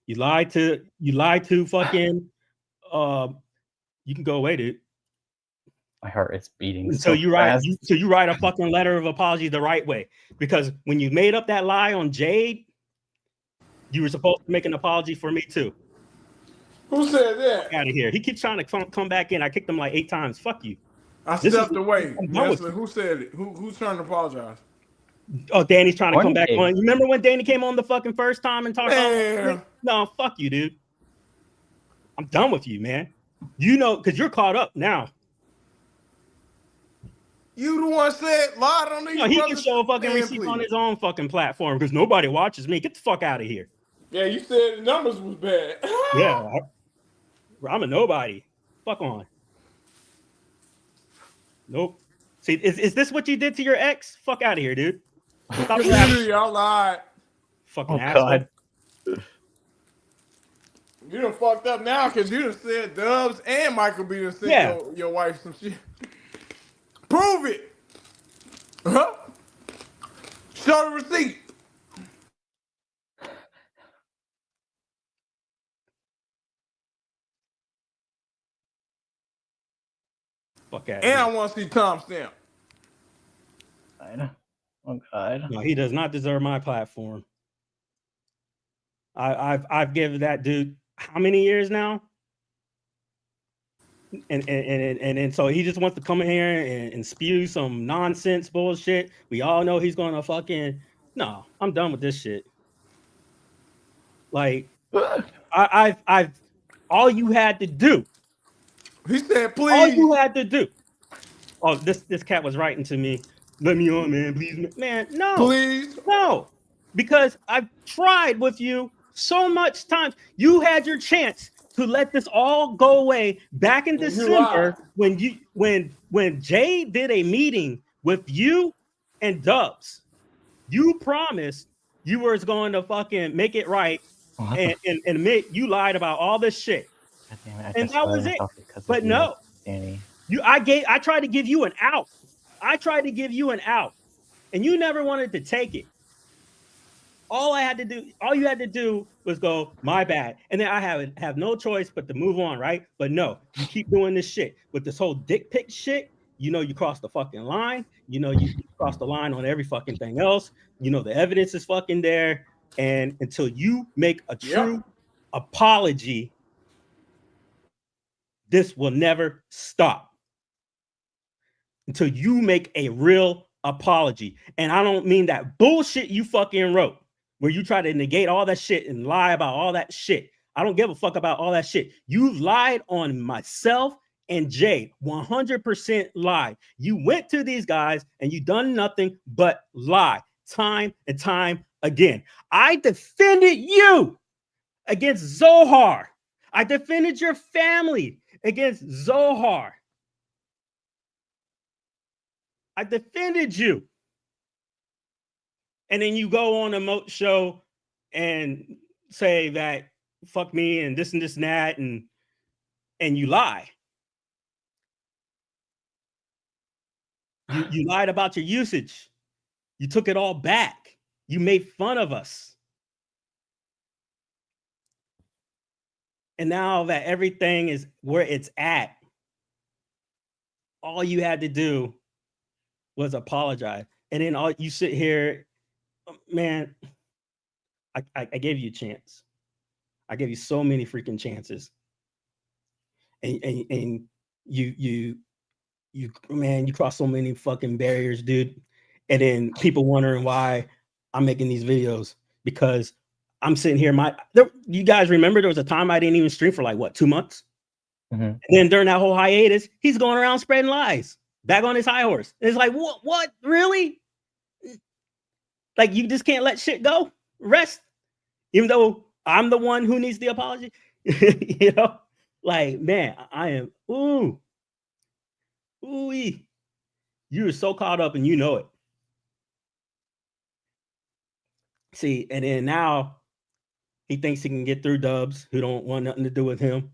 You lied to fucking you can go away, dude. My heart is beating. So you write a fucking letter of apology the right way. Because when you made up that lie on Jade, you were supposed to make an apology for me too. Who said that? Out of here. He keeps trying to come back in. I kicked him like 8 times. Fuck you. I stepped away. Who said it? Who's trying to apologize? Oh, Danny's trying to come back on. You remember when Danny came on the fucking first time and talked about? No, fuck you, dude. I'm done with you, man. You know, because you're caught up now. You the one said lied on these. No, he can show a fucking receipt on his own fucking platform because nobody watches me. Get the fuck out of here. Yeah, you said the numbers was bad. Yeah, I'm a nobody. Fuck on. Nope. See, is this what you did to your ex? Fuck out of here, dude. Stop y'all lied. Fucking asshole. God. You done fucked up now because you done said Dubs and Michael B done said your wife some shit. Prove it. Huh? Show the receipt. Fuck out. And I want to see Tom Stamp. Oh God. No, he does not deserve my platform. I've given that dude how many years now? And so he just wants to come in here and spew some nonsense bullshit. We all know he's gonna fucking no. I'm done with this shit. Like I've all you had to do. He said, please. All you had to do. Oh, this cat was writing to me. Let me on, man. Please, man. No. Please. No. Because I've tried with you so much times. You had your chance to let this all go away back in December when Jay did a meeting with you and Dubs. You promised you were going to fucking make it right and admit you lied about all this shit. And that was it. But no, Danny. I tried to give you an out. And you never wanted to take it. All you had to do was go, my bad. And then I have no choice but to move on, right? But no, you keep doing this shit with this whole dick pic shit. You know, you crossed the fucking line. You know, you crossed the line on every fucking thing else. You know, the evidence is fucking there. And until you make a true apology, this will never stop. Until you make a real apology. And I don't mean that bullshit you fucking wrote, where you try to negate all that shit and lie about all that shit. I don't give a fuck about all that shit. You've lied on myself and Jade, 100% lied. You went to these guys and you done nothing but lie time and time again. I defended you against Zohar. I defended your family against Zohar. I defended you. And then you go on a moat show and say that fuck me and this and that and you lie. You lied about your usage. You took it all back. You made fun of us. And now that everything is where it's at, all you had to do was apologize. And then all you sit here, man, I gave you a chance. I gave you so many freaking chances. And you crossed so many fucking barriers, dude. And then people wondering why I'm making these videos, because I'm sitting here. You guys remember there was a time I didn't even stream for like what, 2 months? Mm-hmm. And then during that whole hiatus, he's going around spreading lies, back on his high horse. And it's like, what? Really? Like, you just can't let shit go, rest, even though I'm the one who needs the apology. You know, like, man, I am, ooh-wee. You're so caught up and you know it. See, and then now he thinks he can get through dubs who don't want nothing to do with him.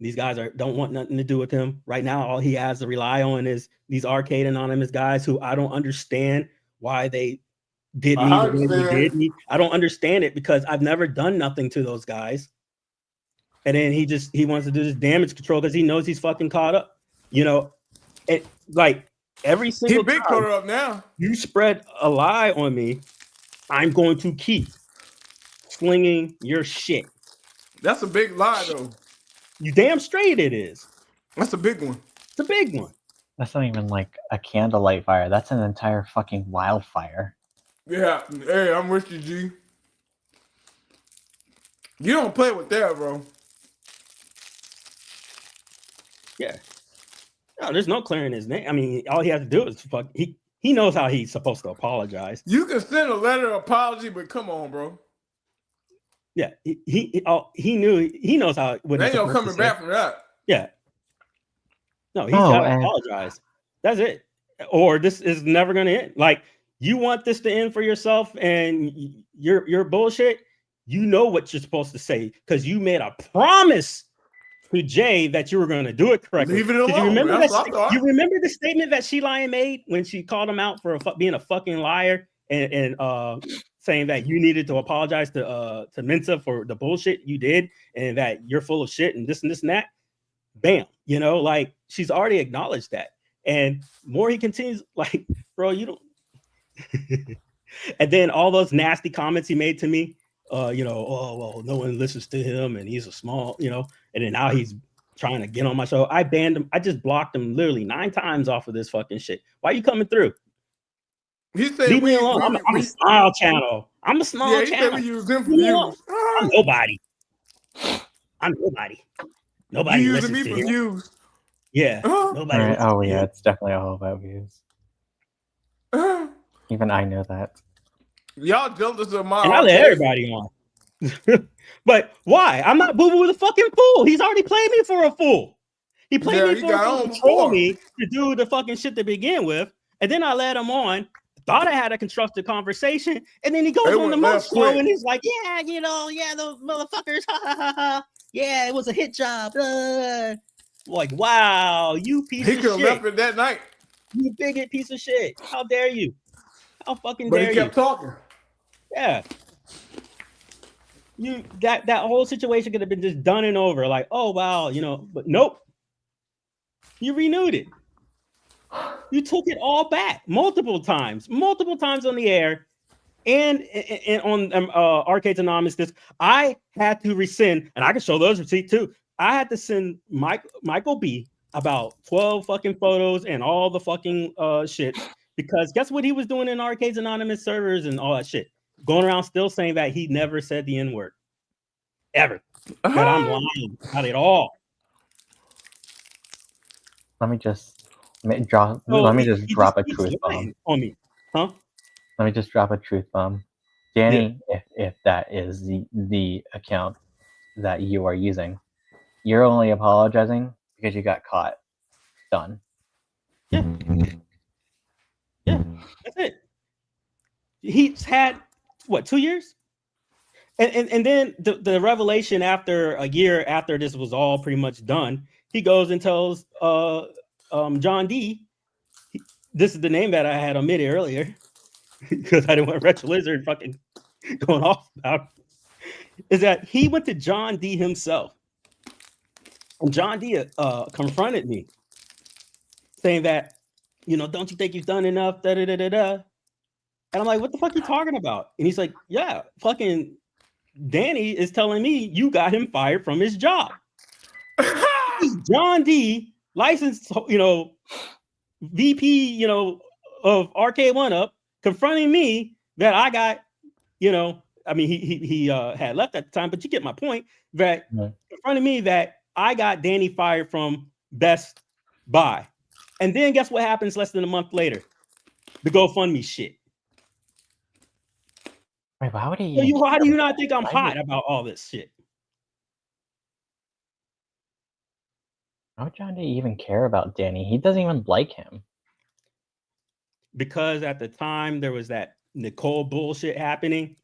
These guys don't want nothing to do with him. Right now, all he has to rely on is these Arcade Anonymous guys who I don't understand why they did me the way they did me. I don't understand it because I've never done nothing to those guys. And then he wants to do this damage control because he knows he's fucking caught up. You know, it like every single time caught up now. You spread a lie on me, I'm going to keep slinging your shit. That's a big lie, though. You damn straight it is. That's a big one. It's a big one. That's not even like a candlelight fire. That's an entire fucking wildfire. Yeah. Hey, I'm with you, G. You don't play with that, bro. Yeah. No, there's no clearing his name. I mean, all he has to do is fuck. He knows how he's supposed to apologize. You can send a letter of apology, but come on, bro. Yeah, he knows how. They ain't no coming back from that. Yeah. No, he's got to apologize. That's it. Or this is never going to end. Like, you want this to end for yourself and your bullshit. You know what you're supposed to say because you made a promise to Jay that you were going to do it correctly. Leave it alone. You remember you remember the statement that She Lion made when she called him out for being a fucking liar and saying that you needed to apologize to Mensa for the bullshit you did and that you're full of shit and this and that. Bam, you know, like she's already acknowledged that. And more he continues, like, bro, you don't. And then all those nasty comments he made to me, you know, oh, well, no one listens to him and he's a small, you know, and then now he's trying to get on my show. I banned him. I just blocked him literally 9 times off of this fucking shit. Why are you coming through? He said, leave me alone. I'm a small channel. I'm a small channel. Said we use him for views. I'm nobody. I'm nobody. Nobody you listens using me to for views. Yeah. Nobody. Right. Oh yeah, it's definitely all about views. Even I know that. Y'all jealous of my. And I let everybody on. But why? I'm not boo boo the fucking fool. He's already played me for a fool. He played me for a fool to troll me to do the fucking shit to begin with, and then I let him on. Thought I had a constructive conversation, and then he goes on the most show and he's like, "Yeah, you know, yeah, those motherfuckers, yeah, it was a hit job." Like, wow, you piece of shit. He could have left it that night. You bigot piece of shit. How dare you? How fucking dare you? But he kept talking. Yeah. You that whole situation could have been just done and over. Like, oh wow, you know, but nope. You renewed it. You took it all back multiple times on the air, and on Arcade Anonymous. I had to rescind, and I can show those receipts too. I had to send Michael B about 12 fucking photos and all the fucking shit because guess what he was doing in Arcades Anonymous servers and all that shit, going around still saying that he never said the N-word ever. That I'm lying about it all. Let me just drop a truth bomb on me, huh? Let me just drop a truth bomb, Danny. Yeah. If that is the account that you are using, you're only apologizing because you got caught. Done. Yeah, that's it. He's had what 2 years, and then the revelation after a year after this was all pretty much done, he goes and tells John D. This is the name that I had omitted earlier because I didn't want Retro Lizard fucking going off about it, is that he went to John D himself. And John D confronted me saying that, you know, don't you think you've done enough? Da, da, da, da, da. And I'm like, what the fuck are you talking about? And he's like, yeah, fucking Danny is telling me you got him fired from his job. John D, licensed, you know, VP, you know, of Arcade 1-Up, confronting me that I got, you know, I mean, he had left at the time, but you get my point, that confronting me that I got Danny fired from Best Buy. And then guess what happens less than a month later? The GoFundMe shit. Wait, why would he? So how do you not think I'm hot about all this shit? Why would John D even care about Danny? He doesn't even like him. Because at the time there was that Nicole bullshit happening,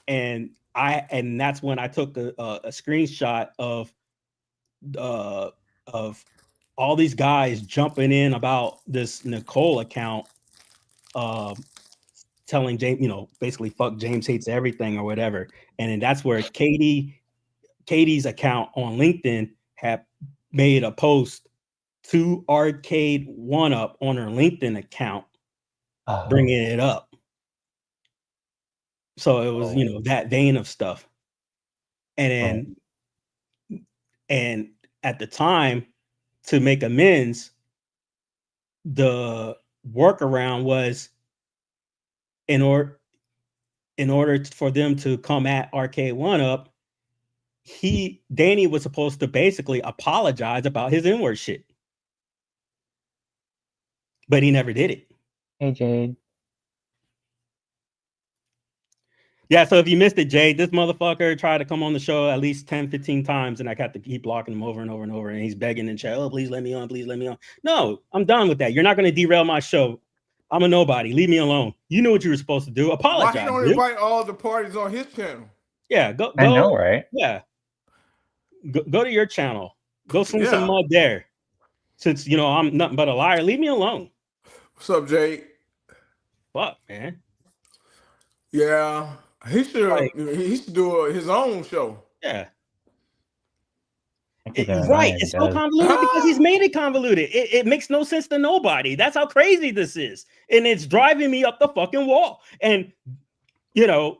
and that's when I took a screenshot of all these guys jumping in about this Nicole account, telling James, basically fuck James hates everything or whatever. And then that's where Katie's account on LinkedIn had made a post to Arcade 1UP on her LinkedIn account, bringing it up. So it was, that vein of stuff. And at the time, to make amends, the workaround was in order for them to come at Arcade 1UP, Danny was supposed to basically apologize about his N-word shit. But he never did it. Hey, Jade. Yeah, so if you missed it, Jade, this motherfucker tried to come on the show at least 10, 15 times, and I got to keep blocking him over and over and over, and he's begging in chat, oh, please let me on, please let me on. No, I'm done with that. You're not going to derail my show. I'm a nobody. Leave me alone. You knew what you were supposed to do. Apologize. Why he don't invite all the parties on his channel? Yeah, go. I know, right? Yeah. Go to your channel. Go sling some mud there. Since, I'm nothing but a liar. Leave me alone. What's up, Jade? Fuck, man. Yeah. He should do his own show. Yeah. Right. It's so convoluted because he's made it convoluted. It makes no sense to nobody. That's how crazy this is. And it's driving me up the fucking wall. And,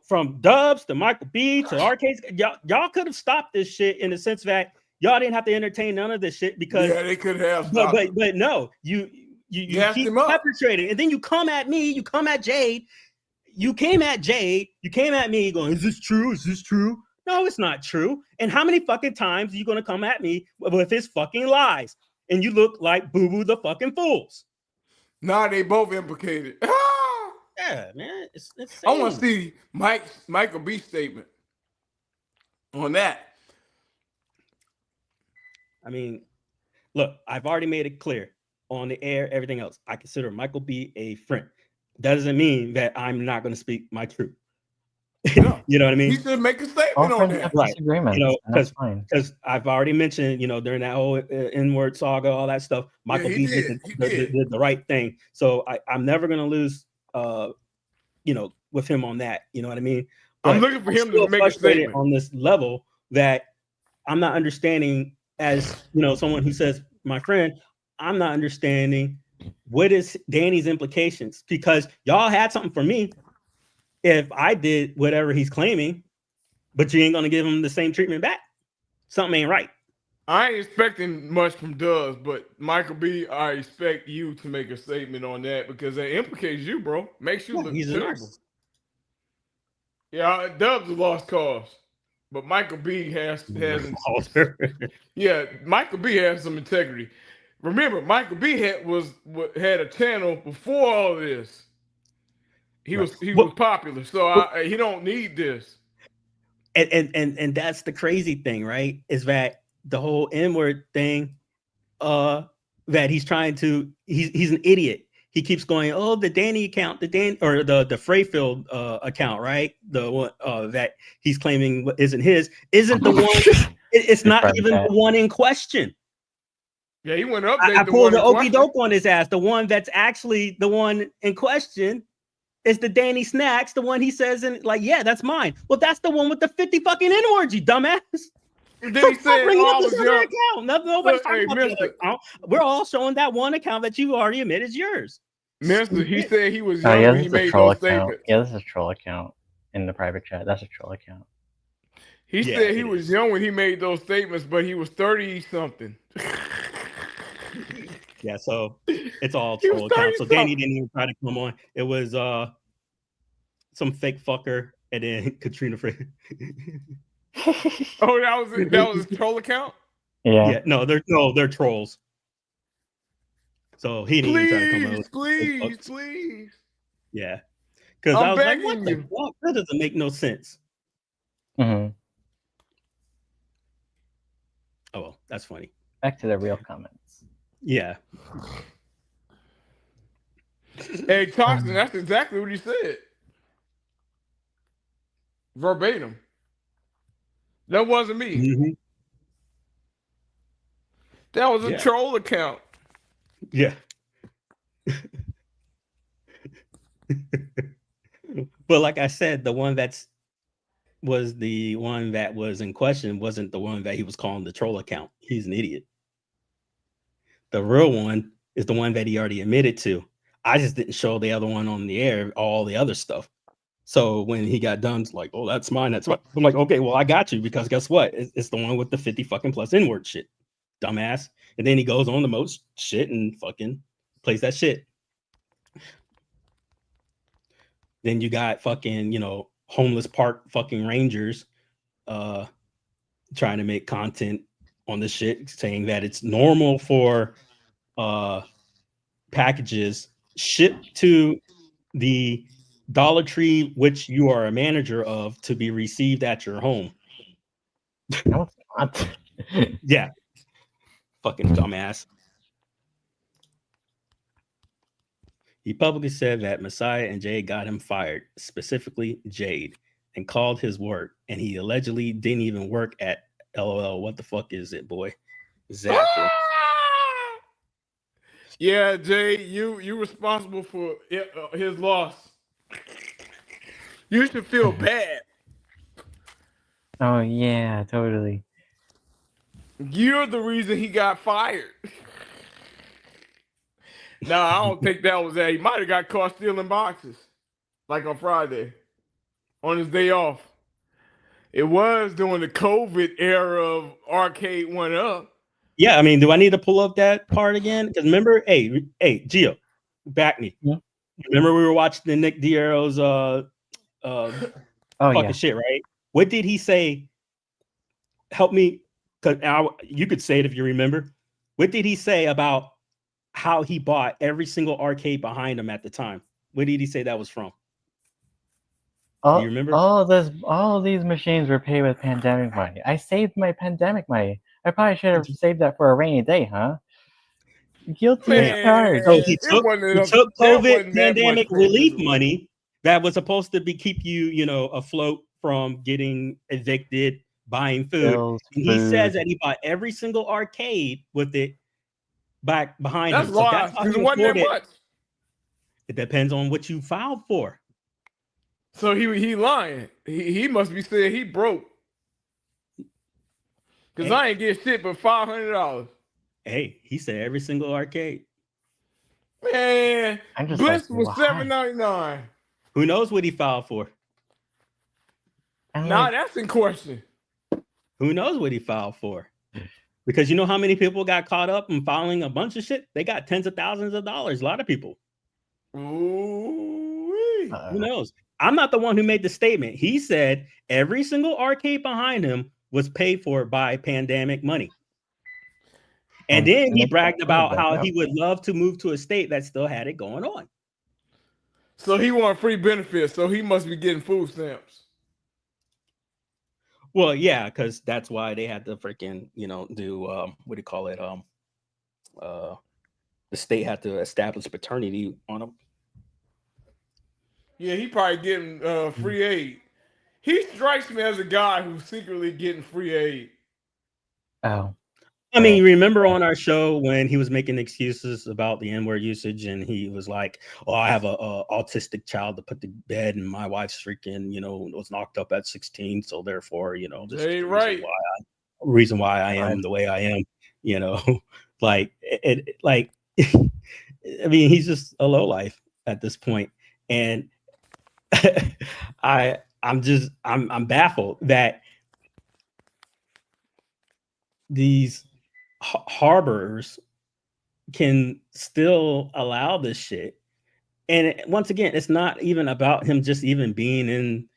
from Dubs to Michael B to Arcades, y'all could have stopped this shit in the sense that y'all didn't have to entertain none of this shit because they could have stopped but no, you keep perpetrating. And then you come at me, you come at Jade. You came at Jade, you came at me going, is this true? Is this true? No, it's not true. And how many fucking times are you going to come at me with his fucking lies? And you look like Boo-Boo the fucking fools. Nah, they both implicated. Yeah, man. It's I want to see Michael B statement on that. I mean, look, I've already made it clear on the air, everything else. I consider Michael B a friend. That doesn't mean that I'm not going to speak my truth. No. You know what I mean? He should make a statement on that. Right. Because I've already mentioned, during that whole N-word saga, all that stuff, Michael B did the right thing. So I'm never going to lose, with him on that. You know what I mean? But I'm looking for him to make a statement on this level that I'm not understanding as, someone who says my friend, I'm not understanding what is Danny's implications, because y'all had something for me if I did whatever he's claiming, but you ain't gonna give him the same treatment back. Something ain't right. I ain't expecting much from Dubs, but Michael B, I expect you to make a statement on that because it implicates you, bro. Makes you look terrible. Yeah, Dubs a lost cause, but Michael B has yeah, Michael B has some integrity. Remember, Michael B had a channel before all of this. He was popular, so he don't need this. And that's the crazy thing, right? Is that the whole N-word thing, that he's trying to, he's an idiot. He keeps going, oh, the Danny account, the Frayfield account, right? The one that he's claiming isn't his, isn't the one. It's not even the one in question. Yeah, he went up. I pulled the okey doke on his ass. The one that's actually the one in question is the Danny Snacks, the one he says yeah, that's mine. Well, that's the one with the 50 fucking N-words, you dumbass. And then he said all this other account. Nobody's talking about the other account. We're all showing that one account that you already admit is yours. Mister, he said he was young when he made those statements. Yeah, this is a troll account in the private chat. That's a troll account. He said he was young when he made those statements, but he was 30-something. Yeah, so it's all troll accounts. So Danny didn't even try to come on. It was some fake fucker and then Katrina Frey. Oh, that was a troll account? Yeah. No, they're trolls. So he didn't even try to come on. Please. Yeah. Because I was like, what the fuck? That doesn't make no sense. Mm-hmm. Oh, well, that's funny. Back to the real comments. Yeah. Hey, Toxin, that's exactly what he said. Verbatim. That wasn't me. Mm-hmm. That was a troll account. Yeah. But like I said, the one that was in question wasn't the one that he was calling the troll account. He's an idiot. The real one is the one that he already admitted to. I just didn't show the other one on the air, all the other stuff. So when he got done, it's like, oh, that's mine. That's what I'm like, okay, well, I got you, because guess what? It's the one with the 50 fucking plus N-word shit. Dumbass. And then he goes on the most shit and fucking plays that shit. Then you got fucking, homeless park fucking rangers trying to make content on this shit, saying that it's normal for packages shipped to the Dollar Tree, which you are a manager of, to be received at your home. No, it's not. Yeah. Fucking dumbass. He publicly said that Messiah and Jade got him fired, specifically Jade, and called his work. And he allegedly didn't even work at LOL. What the fuck is it, boy? Exactly. Yeah, Jade, you responsible for his loss. You should feel bad. Oh yeah, totally. You're the reason he got fired. No, I don't think that was that. He might have got caught stealing boxes, like on Friday, on his day off. It was during the COVID era of Arcade went up. Yeah, I mean, do I need to pull up that part again? Because remember, hey, Gio, back me. Yeah. Remember we were watching the Nick Diero's fucking shit, right? What did he say? Help me, because you could say it if you remember. What did he say about how he bought every single arcade behind him at the time? What did he say that was from? Do you remember? All these machines were paid with pandemic money. I saved my pandemic money. I probably should have saved that for a rainy day, huh? Guilty as charged. So he took COVID pandemic relief money that was supposed to keep you, afloat from getting evicted, buying food. Bills, and he says that he bought every single arcade with it back behind him. So that's because it wasn't that much. It depends on what you filed for. So he lying. He must be saying he broke. Because I ain't get shit but $500. Hey, he said every single arcade. Man, Bliss was $7.99. Who knows what he filed for? Nah, that's in question. Who knows what he filed for? Because you know how many people got caught up in filing a bunch of shit? They got tens of thousands of dollars. A lot of people. Ooh. Who knows? I'm not the one who made the statement. He said every single arcade behind him was paid for by pandemic money. And then he bragged about how he would love to move to a state that still had it going on. So he want free benefits. So he must be getting food stamps. Well, yeah, because that's why they had to freaking, do what do you call it? The state had to establish paternity on him. Yeah, he probably getting free aid. He strikes me as a guy who's secretly getting free aid. Oh. I mean, you remember on our show when he was making excuses about the N-word usage, and he was like, "Oh, I have a autistic child to put to bed, and my wife's freaking, was knocked up at 16, so therefore, this is right. reason why I am the way I am." Like I mean, he's just a lowlife at this point, and I'm baffled that these harborers can still allow this shit. And once again, it's not even about him just even being in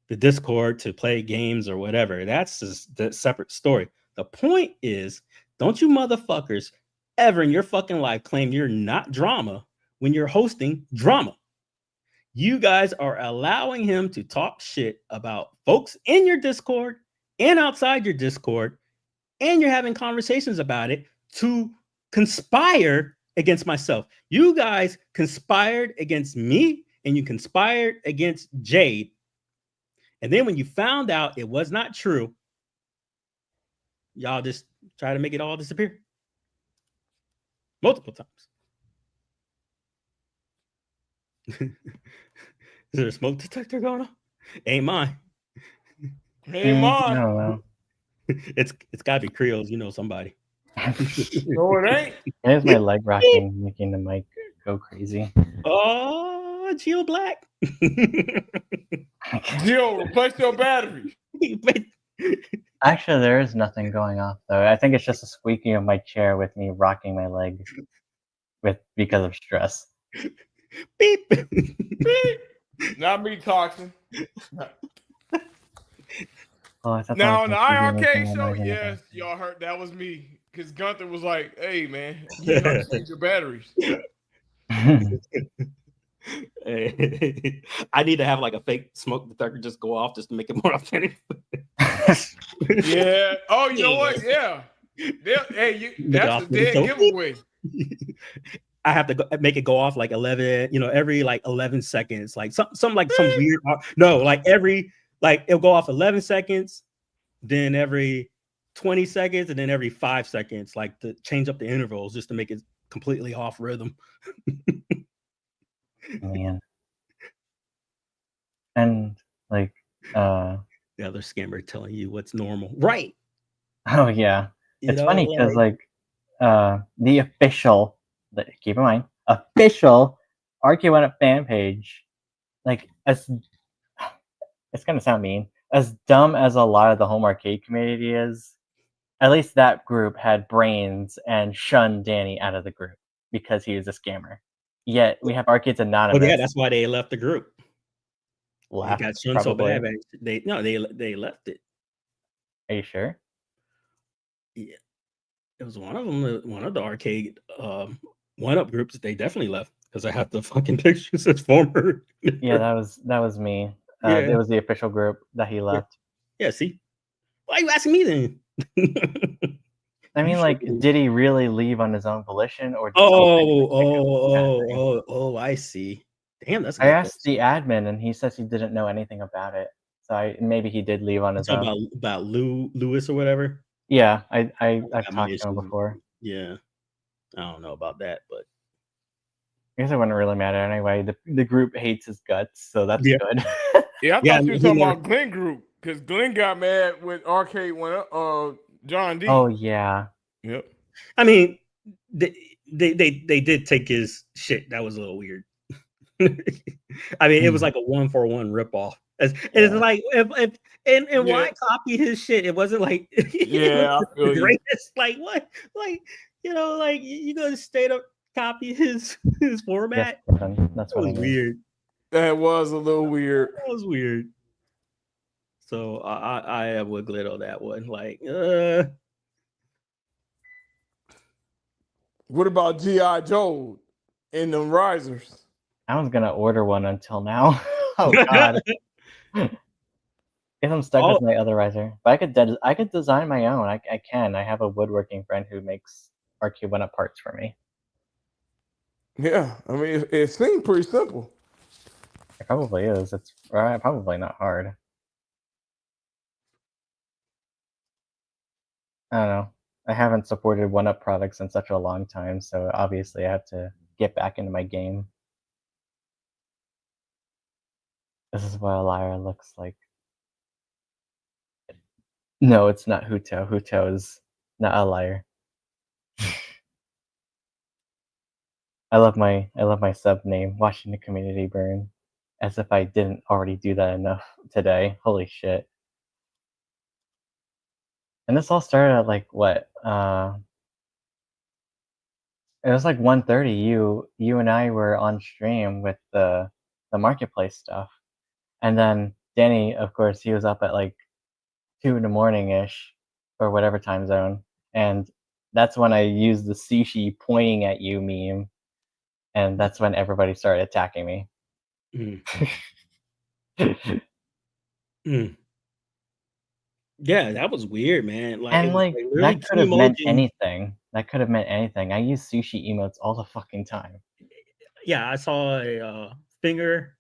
the Discord to play games or whatever. That's just the separate story. The point is, don't you motherfuckers ever in your fucking life claim you're not drama when you're hosting drama. You guys are allowing him to talk shit about folks in your Discord and outside your Discord, and you're having conversations about it to conspire against myself. You guys conspired against me, and you conspired against Jade. And then when you found out it was not true, y'all just try to make it all disappear. Multiple times. Is there a smoke detector going on? Ain't mine. Ain't mine. I don't know. It's gotta be Creole's, you know somebody. No, it ain't. There's my leg rocking, making the mic go crazy. Oh, Geo Black. Geo, replace your battery. Actually, there is nothing going off though. I think it's just a squeaking of my chair with me rocking my leg because of stress. Beep. Beep. Not me, Toxin. Oh, now on the IRK show, yes, y'all heard that was me. Because Gunther was like, hey, man, you gotta change your batteries. I need to have like a fake smoke detector just go off just to make it more authentic. Yeah. Oh, you know what? Yeah. That's a dead giveaway. I have to make it go off like 11, every like 11 seconds, like some weird. No, like it'll go off 11 seconds, then every 20 seconds, and then every 5 seconds, like to change up the intervals just to make it completely off rhythm. Man. And like the other scammer telling you what's normal, right? Oh yeah, it's funny because the official, keep in mind, official RK1 Up fan page, like as it's gonna sound mean, as dumb as a lot of the home arcade community is, at least that group had brains and shunned Danny out of the group because he was a scammer. Yet we have Arcades Anonymous. Oh yeah, that's why they left the group. Left, they got shunned so bad. They left it. Are you sure? Yeah, it was one of them. One of the arcade one-up groups. They definitely left because I have the fucking pictures as former. Yeah, that was me. It was the official group that he left. Yeah, see, why are you asking me then? I mean, like, did he really leave on his own volition, or? I see. Damn, that's. I asked the admin, and he says he didn't know anything about it. So maybe he did leave on his own. About Lewis or whatever. Yeah, I've talked to him before. Yeah, I don't know about that, but I guess it wouldn't really matter anyway. The group hates his guts, so that's good. Yeah, I thought you were talking about Glenn group because Glenn got mad with Arcade went John D. Oh yeah. Yep. I mean, they did take his shit. That was a little weird. I mean, it was like a 1-for-1 ripoff. It's like why copy his shit? It wasn't like I feel the greatest. Like what? Like you gonna straight up copy his format? Yes, that was weird. That was a little weird. That was weird. So I have Wiglet on that one. Like, what about G.I. Joe and them risers? I was gonna order one until now. Oh god. If I'm stuck with my other riser, but I could design my own. I can. I have a woodworking friend who makes RQ1 parts for me. Yeah, I mean it seemed pretty simple. It probably is. It's probably not hard. I don't know. I haven't supported 1-Up products in such a long time, so obviously I have to get back into my game. This is what a liar looks like. No, it's not Huto. Huto is not a liar. I love my sub name, watching the community burn. As if I didn't already do that enough today. Holy shit. And this all started at like what? It was like 1:30. You and I were on stream with the marketplace stuff. And then Danny, of course, he was up at like 2 in the morning-ish, or whatever time zone. And that's when I used the sushi pointing at you meme. And that's when everybody started attacking me. Mm. Mm. Yeah, that was weird, man. Like, it And, was like, like literally that two could have meant emojis. anything. That could have meant anything. I use sushi emotes all the fucking time. Yeah, I saw a finger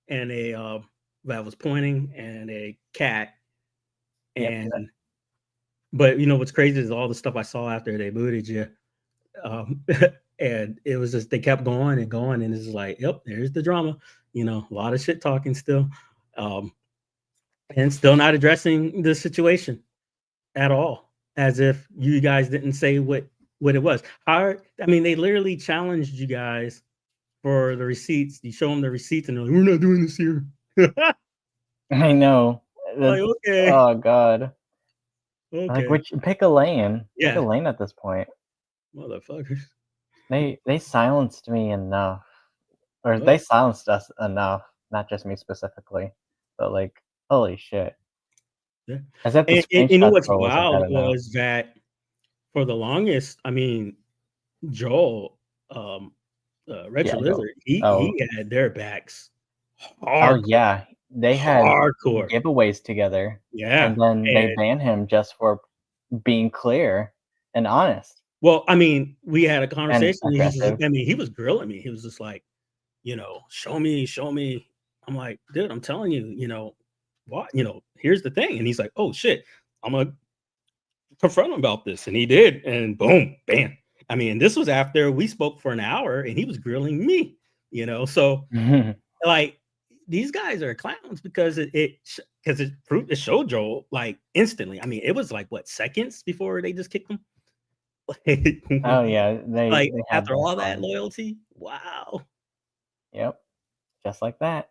and a that was pointing and a cat. Yep. And but you know what's crazy is all the stuff I saw after they booted you. And it was just they kept going and going, and it's like, yep, there's the drama. You know, a lot of shit talking still. And still not addressing the situation at all, as if you guys didn't say what it was. I mean, they literally challenged you guys for the receipts. You show them the receipts, and they're like, "We're not doing this here." I know. Like, okay, Oh god. Like, okay, which pick a lane. Pick a yeah, lane at this point. motherfuckers. They silenced me enough. Or Oh, they silenced us enough, not just me specifically. But, like, holy shit. yeah. As if the And you know screenshot what's troll wasn't bad wild enough. was that for the longest, I mean, Joel, Yeah, Retro Joel. Lizard, he Oh. had their backs Oh, hardcore, yeah. They had hardcore. giveaways together, Yeah, and then they and banned him just for being clear and honest well, I mean, we had a and conversation. aggressive. I mean, he was grilling me. He was just like, show me, show me. I'm like, dude, I'm telling you, what, here's the thing. And he's like, oh shit, I'm gonna confront him about this. And he did, and boom, bam. I mean, this was after we spoke for an hour and he was grilling me, So like these guys are clowns because it showed Joel like instantly. I mean, it was like what, seconds before they just kicked him? Oh, yeah. Like They had after that all that fun. loyalty. Wow. Yep. Just like that.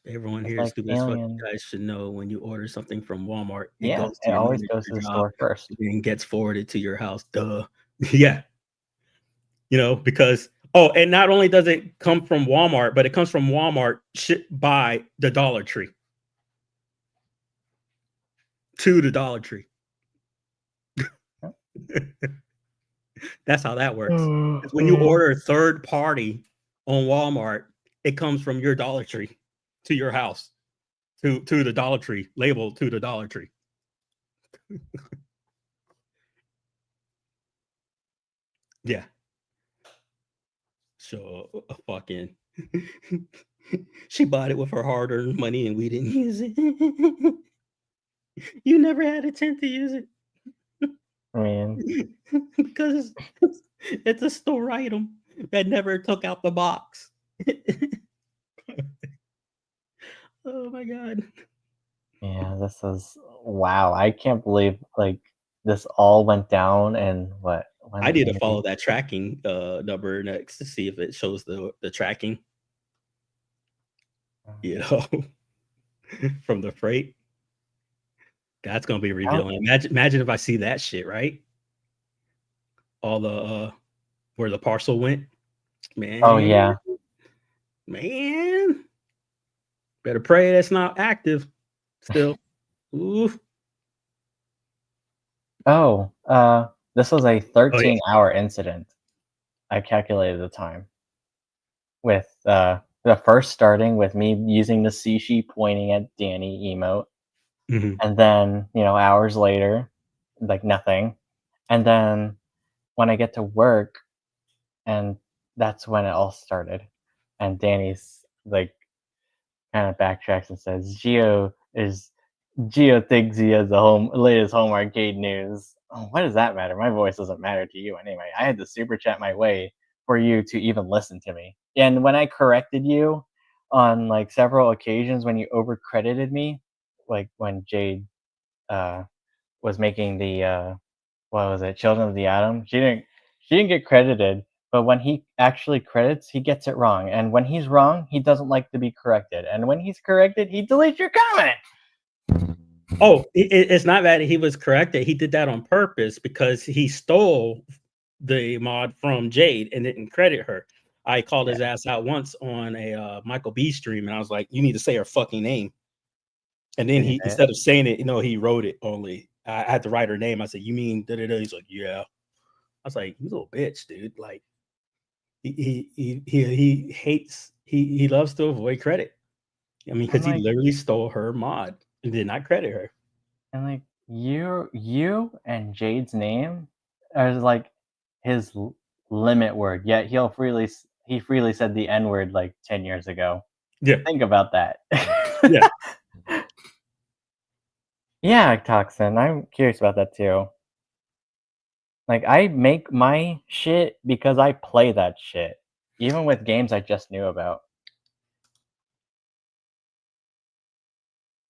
Everyone Just here is like stupid as fuck. Alien. You guys should know when you order something from Walmart, it Yeah, goes to it your always manager goes to the job store first. and gets forwarded to your house. Duh. Yeah. Because and not only does it come from Walmart, but it comes from Walmart shipped by the Dollar Tree to the Dollar Tree. That's how that works. When you order third party on Walmart, it comes from your Dollar Tree to your house, to the Dollar Tree, labeled to the Dollar Tree. Yeah. So fucking she bought it with her hard-earned money and we didn't use it. You never had a chance to use it. I mean, because it's a store item that never took out the box. Oh my god. yeah, this is wow. I can't believe like this all went down and what I when need to follow maybe that tracking number next to see if it shows the tracking, from the freight. That's gonna be oh, revealing. Imagine if I see that shit, right? All the where the parcel went. oh Man, yeah. man. Better pray that's not active still. Ooh. Oh, this was a Oh yeah. 13-hour incident. I calculated the time with the first starting with me using the sushi pointing at Danny emote, Mhm. and then hours later, like nothing, and then when I get to work, and that's when it all started, and Danny's like kind of backtracks and says Geo thinks he has the latest home arcade news. Oh, what does that matter? My voice doesn't matter to you anyway. I had to super chat my way for you to even listen to me. And when I corrected you on like several occasions when you overcredited me, like when Jade was making the what was it, Children of the Atom? She didn't get credited, but when he actually credits, he gets it wrong. And when he's wrong, he doesn't like to be corrected. And when he's corrected, he deletes your comment. Oh, it's not that he was corrected. He did that on purpose because he stole the mod from Jade and didn't credit her. I called his ass out once on a Michael B stream, and I was like, "You need to say her fucking name." And then Did he he, say it? instead of saying it, he wrote it only. I had to write her name. I said, "You mean da da da?" He's like, "Yeah." I was like, "You little bitch, dude!" Like, he hates, he loves to avoid credit. I mean, because he literally stole her mod and did not credit her. And like you and Jade's name are like his limit word. Yet he freely said the N word like 10 years ago. Yeah, think about that. yeah. Yeah, Toxin. I'm curious about that too. Like, I make my shit because I play that shit, even with games I just knew about.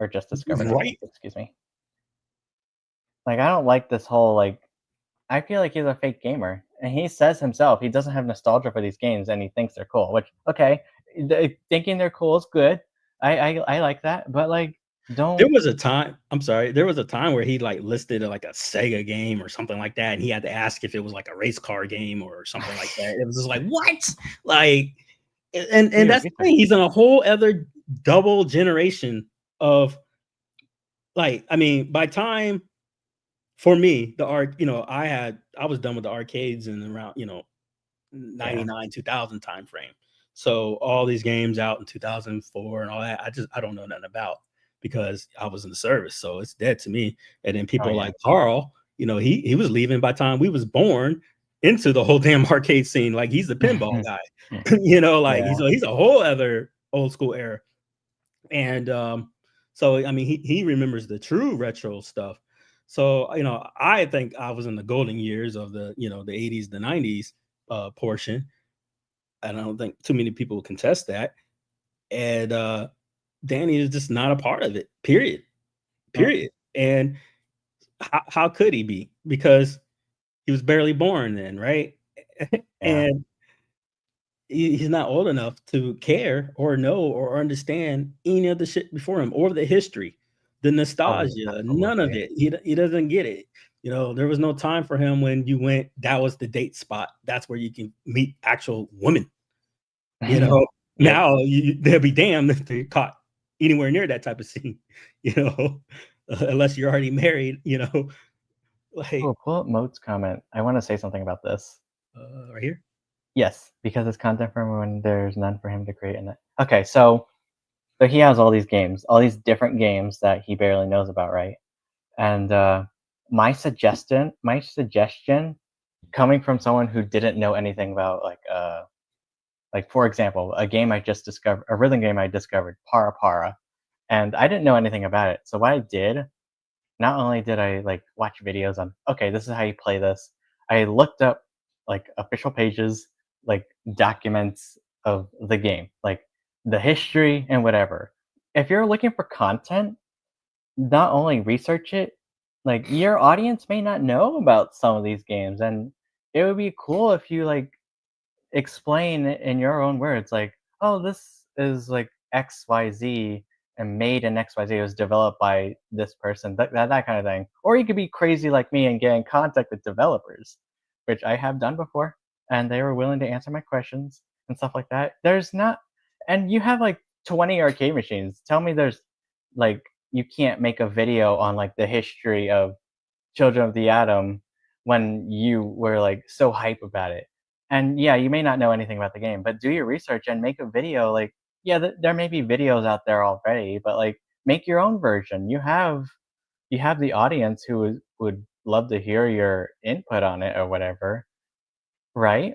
Or just discovered, Right. excuse me. Like, I don't like this whole, like, I feel like he's a fake gamer. And he says himself he doesn't have nostalgia for these games and he thinks they're cool, which, okay, thinking they're cool is good. I like that, but like, don't. There was a time, I'm sorry, there was a time where he like listed like a Sega game or something like that, and he had to ask if it was like a race car game or something like that. It was just like, what? Like, and that's the thing. He's in a whole other double generation of, like, I mean, by time for me, the art, I was done with the arcades in around, 99, 2000 time frame. So all these games out in 2004 and all that, I don't know nothing about, because I was in the service, so it's dead to me. And then people like Carl, he was leaving by the time we was born into the whole damn arcade scene. Like, he's the pinball guy, he's a whole other old school era. And so I mean, he remembers the true retro stuff. So I think I was in the golden years of the the 80s, the 90s portion. And I don't think too many people contest that. And Danny is just not a part of it, period. And how could he be? Because he was barely born then, right? And he's not old enough to care or know or understand any of the shit before him, or the history, the nostalgia, none of it. He doesn't get it. There was no time for him when you went, that was the date spot. That's where you can meet actual women. Now they'll be damned if they're caught anywhere near that type of scene, unless you're already married, like. Oh, pull up Moat's comment. I want to say something about this. Right here? Yes, because it's content from when there's none for him to create in it. Okay, so he has all these games, all these different games that he barely knows about, right? And my suggestion coming from someone who didn't know anything about, like for example, a rhythm game I discovered, Para Para, and I didn't know anything about it. So what I did, not only did I like watch videos on, okay, this is how you play this, I looked up like official pages, like documents of the game, like the history and whatever. If you're looking for content, not only research it, like your audience may not know about some of these games, and it would be cool if you like explain it in your own words, like, oh, this is like XYZ and made in XYZ. It was developed by this person, that kind of thing. Or you could be crazy like me and get in contact with developers, which I have done before, and they were willing to answer my questions and stuff like that. There's not, and you have like 20 arcade machines. Tell me there's like, you can't make a video on like the history of Children of the Atom when you were like so hype about it. And yeah, you may not know anything about the game, but do your research and make a video. Like, yeah, there may be videos out there already, but like, make your own version. You have the audience who would love to hear your input on it or whatever, right?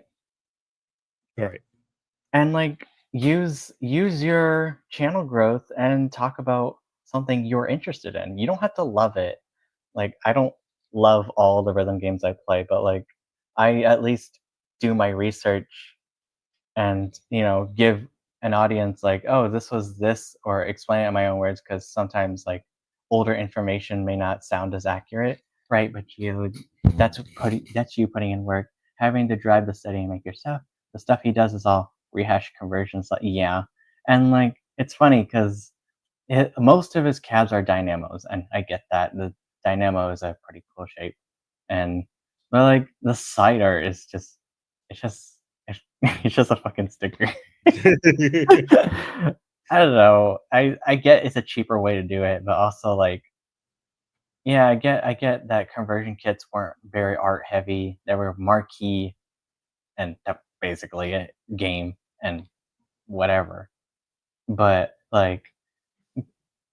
Right. And like, use your channel growth and talk about something you're interested in. You don't have to love it. Like, I don't love all the rhythm games I play, but like, I at least do my research and give an audience like, oh, this was this, or explain it in my own words, because sometimes like older information may not sound as accurate, right? But that's you putting in work, having to drive the study and make your stuff. The stuff he does is all rehash conversions, like, and like, it's funny because most of his cabs are dynamos, and I get that the dynamo is a pretty cool shape, but like the side art is just it's just a fucking sticker. I don't know. I get it's a cheaper way to do it, but also like, yeah, I get that conversion kits weren't very art heavy. They were marquee, and basically a game and whatever. But like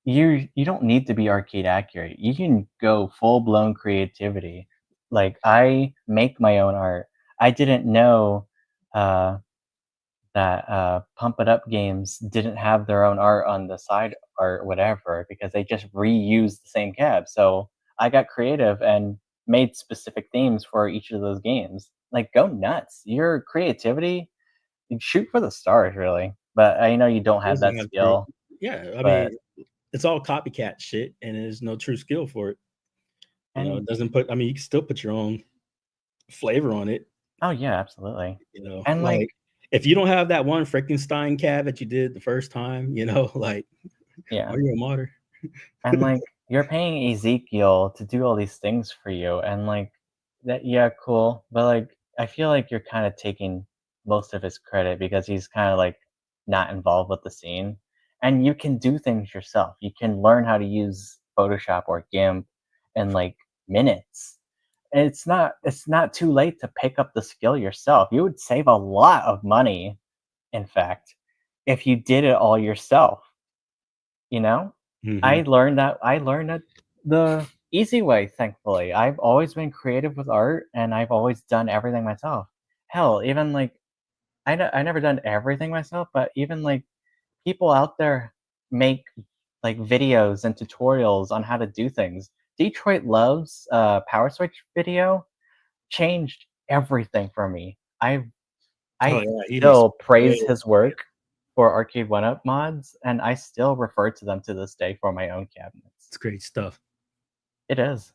you don't need to be arcade accurate. You can go full blown creativity. Like I make my own art. I didn't know uh, that Pump It Up games didn't have their own art on the side or whatever because they just reused the same cab. So I got creative and made specific themes for each of those games. Like go nuts. Your creativity, you shoot for the stars, really. But I know you don't have that skill. Yeah, I mean, it's all copycat shit, and there's no true skill for it. You know, it doesn't put. I mean, you can still put your own flavor on it. Oh yeah, absolutely. You know, and like if you don't have that one Frankenstein cab that you did the first time, you know, like, yeah, are you a martyr? And like you're paying Ezekiel to do all these things for you, and like that, yeah, cool. But like I feel like you're kind of taking most of his credit because he's kind of like not involved with the scene. And you can do things yourself. You can learn how to use Photoshop or GIMP in like minutes. And it's not too late to pick up the skill yourself. You would save a lot of money, in fact, if you did it all yourself. You know? I learned that the easy way, thankfully. I've always been creative with art, and I've always done everything myself. Hell, even, like I never done everything myself, but even, like, people out there make, like, videos and tutorials on how to do things. Detroit Love's, Power Switch video changed everything for me. I still praise his work for Arcade 1-Up mods, and I still refer to them to this day for my own cabinets. It's great stuff. It is.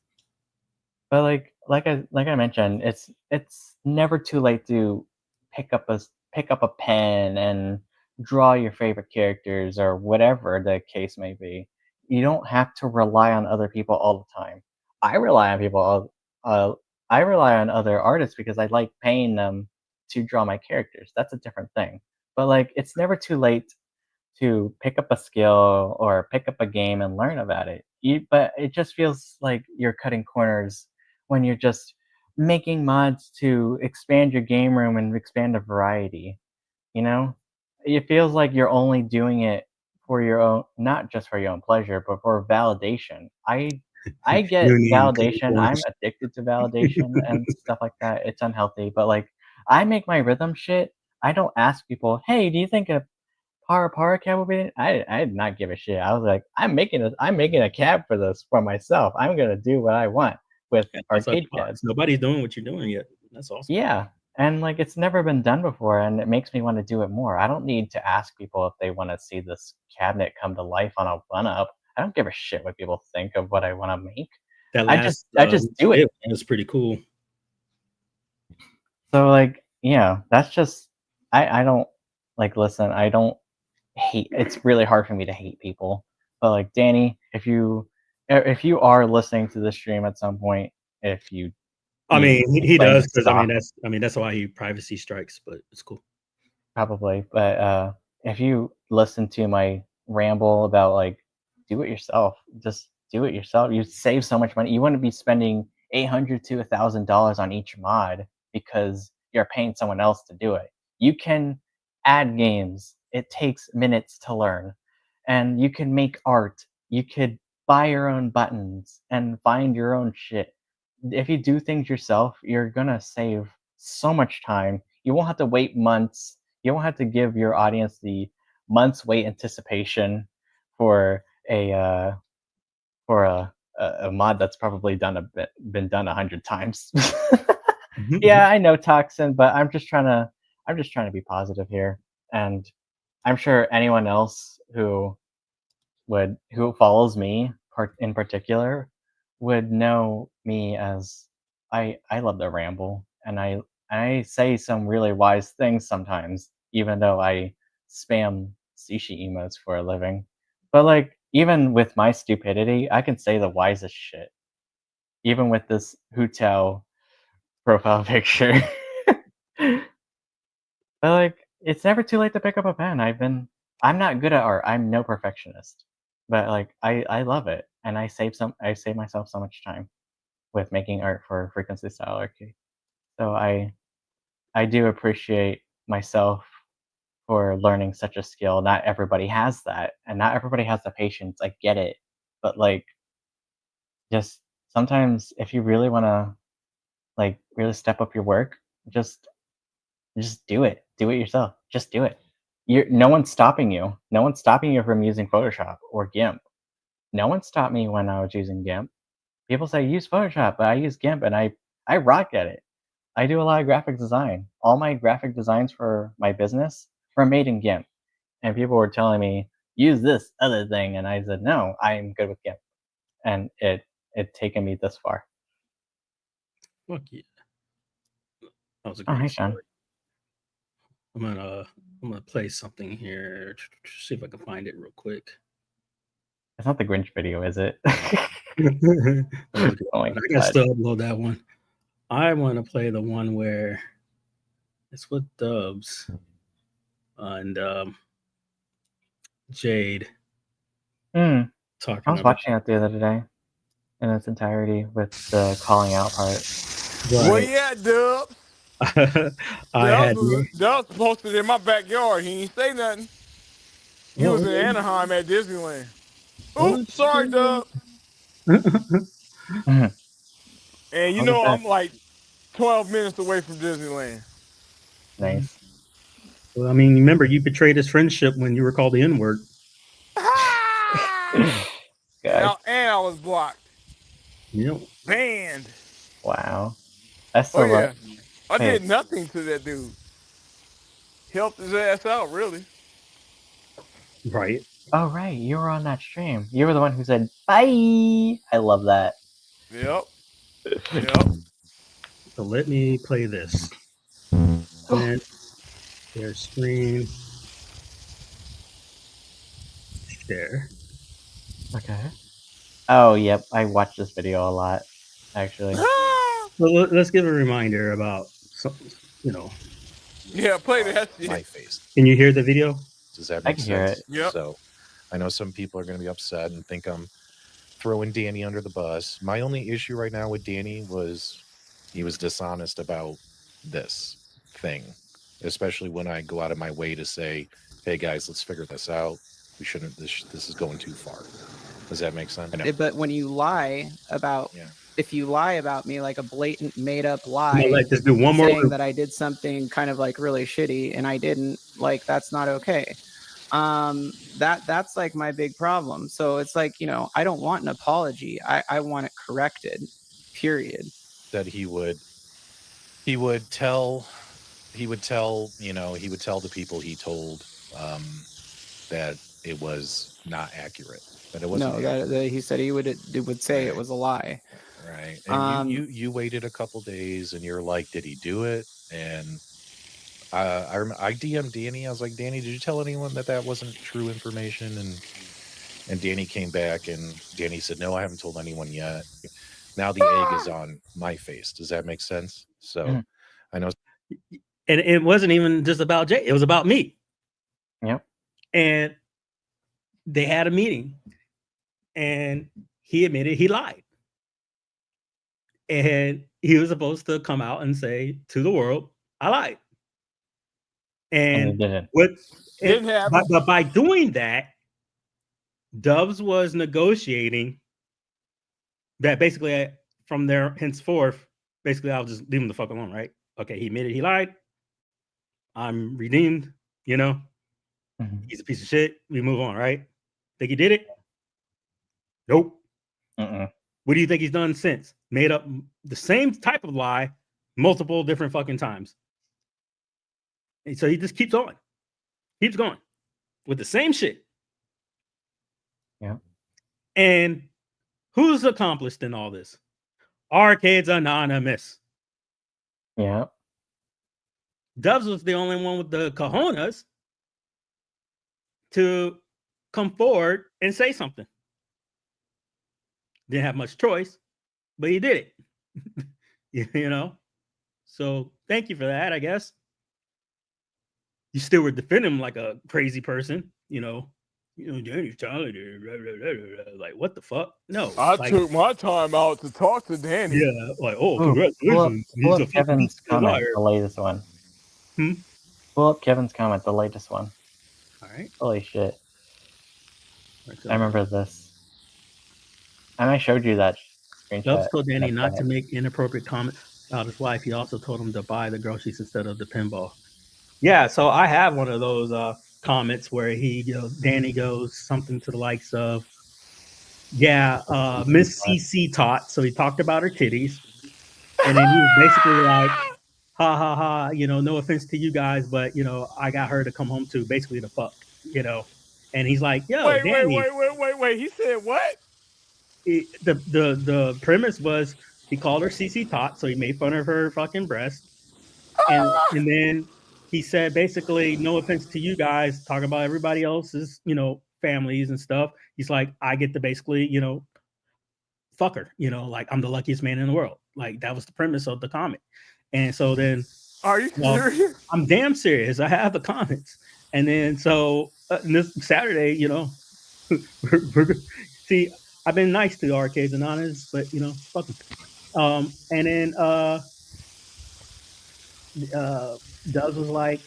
But like I mentioned, it's never too late to pick up a pen and draw your favorite characters or whatever the case may be. You don't have to rely on other people all the time. I rely on I rely on other artists because I like paying them to draw my characters. That's a different thing. But like it's never too late to pick up a skill or pick up a game and learn about it. But it just feels like you're cutting corners when you're just making mods to expand your game room and expand the variety. You know, it feels like you're only doing it for your own, not just for your own pleasure, but for validation. I get validation. I'm addicted to validation and stuff like that. It's unhealthy, but like I make my rhythm shit. I don't ask people, "Hey, do you think a Para cab would be?" I did not give a shit. I was like, I'm making a cab for this for myself. I'm gonna do what I want with arcade cabs. Nobody's doing what you're doing yet. That's awesome. Yeah, and like it's never been done before, and it makes me want to do it more. I don't need to ask people if they want to see this cabinet come to life on a 1-Up. I don't give a shit what people think of what I want to make. I just do it. It's pretty cool. So like, yeah, that's just I don't like listen. I don't hate. It's really hard for me to hate people. But like Danny, if you are listening to the stream at some point, if you I mean, he does because I mean that's why he privacy strikes, but it's cool. Probably, but if you listen to my ramble about like do it yourself, just do it yourself. You save so much money. You wouldn't be spending $800 to $1,000 on each mod because you're paying someone else to do it. You can add games. It takes minutes to learn, and you can make art. You could buy your own buttons and find your own shit. If you do things yourself, you're gonna save so much time. You won't have to wait months. You won't have to give your audience the months wait anticipation for a mod that's probably been done 100 times. Yeah, I know, Toxin, but I'm just trying to be positive here, and I'm sure anyone else who follows me in particular would know me as I love to ramble, and I say some really wise things sometimes, even though I spam sushi emotes for a living. But like even with my stupidity, I can say the wisest shit. Even with this Hutao profile picture. But like it's never too late to pick up a pen. I'm not good at art. I'm no perfectionist. But like I love it, and I save myself so much time with making art for frequency style arcade. So I do appreciate myself for learning such a skill. Not everybody has that, and not everybody has the patience. I get it, but like, just sometimes if you really want to like really step up your work, just do it. Do it yourself. Just do it. No one's stopping you. No one's stopping you from using Photoshop or GIMP. No one stopped me when I was using GIMP. People say use Photoshop, but I use GIMP and I rock at it. I do a lot of graphic design. All my graphic designs for my business were made in GIMP. And people were telling me, use this other thing. And I said, no, I'm good with GIMP. And it taken me this far. Fuck yeah. That was a Oh, great hey, story. Sean. I'm gonna play something here. See if I can find it real quick. It's not the Grinch video, is it? Oh, my I gotta still upload that one. I want to play the one where it's with Dubs and Jade I talking. was watching it the other day in its entirety with the calling out part. Where you at, Dubs? That was posted in my backyard. He ain't say nothing. He was in Anaheim at Disneyland. Oops, sorry, Dub. And you know I'm like 12 minutes away from Disneyland. Nice. Well, I mean, remember you betrayed his friendship when you were called the N-word. And I was blocked. Yep. Banned. Wow. That's so yeah. I did nothing to that dude. Helped his ass out, really. Right. Oh, right. You were on that stream. You were the one who said, bye. I love that. Yep. So let me play this. And their screen. Share. Okay. Oh, yep. I watched this video a lot, actually. Well, let's give a reminder about something, Yeah, play that shit. My face. Can you hear the video? Does that make sense? Hear it. Yep. So I know some people are going to be upset and think I'm throwing Danny under the bus. My only issue right now with Danny was he was dishonest about this thing, especially when I go out of my way to say, hey guys, let's figure this out. We shouldn't, this is going too far. Does that make sense? But when you lie about, if you lie about me, like a blatant made up lie, like just do one saying more that I did something kind of like really shitty and I didn't, like, that's not okay. That's like my big problem. So it's like, I don't want an apology. I want it corrected, period. That he would tell the people he told that it was not accurate. That it wasn't. No, that he said he would say it was a lie. Right. And you waited a couple days and you're like, did he do it? And I DM'd Danny. I was like, Danny, did you tell anyone that wasn't true information? And Danny came back and Danny said, no, I haven't told anyone yet. Now the egg is on my face. Does that make sense? So I know. And it wasn't even just about Jay. It was about me. Yep. And they had a meeting and he admitted he lied. And he was supposed to come out and say to the world, I lied. And didn't happen. But by doing that, Dubs was negotiating that basically from there henceforth, basically I'll just leave him the fuck alone, right? Okay, he admitted he lied. I'm redeemed, He's a piece of shit. We move on, right? Think he did it? Nope. What do you think he's done since? Made up the same type of lie multiple different fucking times. And so he just keeps going with the same shit. Yeah. And who's accomplished in all this? Arcade's Anonymous. Yeah. Dubs was the only one with the cojones to come forward and say something. Didn't have much choice, but he did it. So thank you for that, I guess. You still were defending him like a crazy person, Danny's talented. Like, what the fuck? No. I took my time out to talk to Danny. Yeah, like, congratulations. Pull up Kevin's comment, the latest one. Pull up Kevin's comment, the latest one. All right. Holy shit. I remember this. And I showed you that screenshot. Dubs told Danny not to make inappropriate comments about his wife. He also told him to buy the groceries instead of the pinball. Yeah, so I have one of those comments where Danny goes something to the likes of, Miss CC taught. So he talked about her titties. And then he was basically like, ha ha ha, no offense to you guys, but I got her to come home to, basically to fuck, And he's like, yo, wait, Danny. Wait. He said what? The premise was he called her CC tot, so he made fun of her fucking breast. And then he said basically, no offense to you guys, talk about everybody else's, families and stuff. He's like, I get to basically, fuck her, like I'm the luckiest man in the world. Like that was the premise of the comment. And so then, are you serious? I'm damn serious. I have the comments. And then so this Saturday, see, I've been nice to Arcades Anonymous, but fuck them. And then Dubs was like,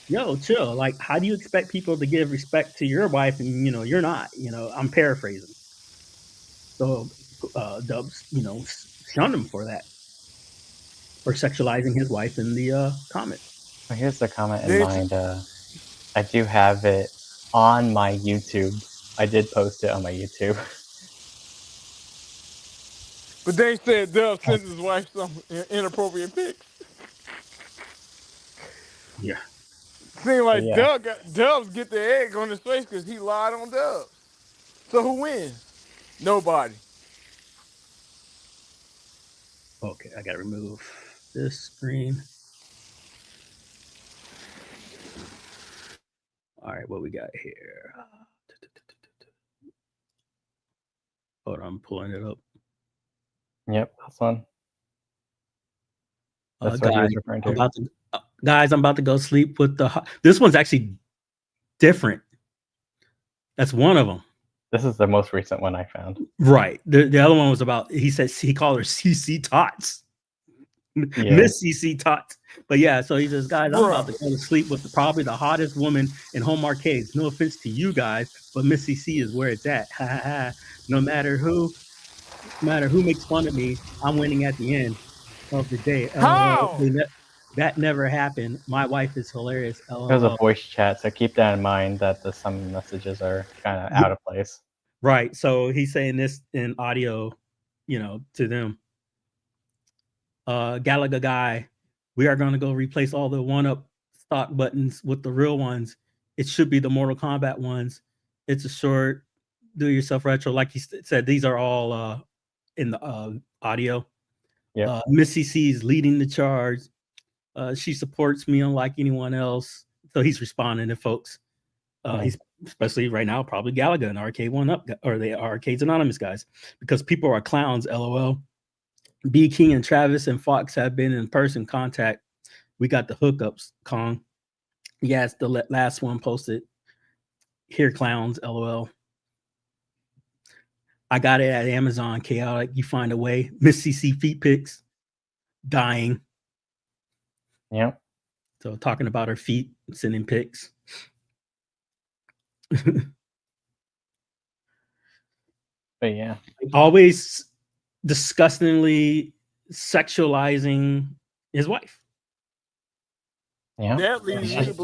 yo, chill. Like, how do you expect people to give respect to your wife and you're not? I'm paraphrasing. So Dubs, shunned him for that. For sexualizing his wife in the comment. Well, here's the comment in mind. I do have it on my YouTube. I did post it on my YouTube. But they said Dub sent his wife some inappropriate pics. Yeah. Seems like Dubs get the egg on his face because he lied on Dubs. So who wins? Nobody. Okay, I gotta remove this screen. All right, what we got here? Hold on, I'm pulling it up. Yep, that's one. That's what he was referring to. Guys, I'm about to go sleep with this one's actually different. That's one of them. This is the most recent one I found. Right. The other one was about, he said he called her CC Tots. Yeah. Miss CC Tots. But yeah, so he says, guys, I'm about to go to sleep with probably the hottest woman in home arcades. No offense to you guys, but Miss CC is where it's at. No matter who makes fun of me, I'm winning at the end of the day. How? That never happened. My wife is hilarious. It was a voice chat, so keep that in mind that some messages are kind of out of place. Right. So he's saying this in audio, to them. Galaga guy, we are going to go replace all the one-up stock buttons with the real ones. It should be the Mortal Kombat ones. It's a short, do-yourself retro. Like he said, these are all in the audio. Yeah. Miss CC is leading the charge. She supports me unlike anyone else. So he's responding to folks. He's especially right now, probably Galaga and Arcade One Up, or the Arcades Anonymous guys, because people are clowns, LOL. B King and Travis and Fox have been in person contact. We got the hookups, Kong. Yes, the last one posted. Here, clowns, LOL. I got it at Amazon, chaotic. You find a way. Miss CC feet pics. Dying. Yeah. So talking about her feet, sending pics. But yeah. Always disgustingly sexualizing his wife. Yeah.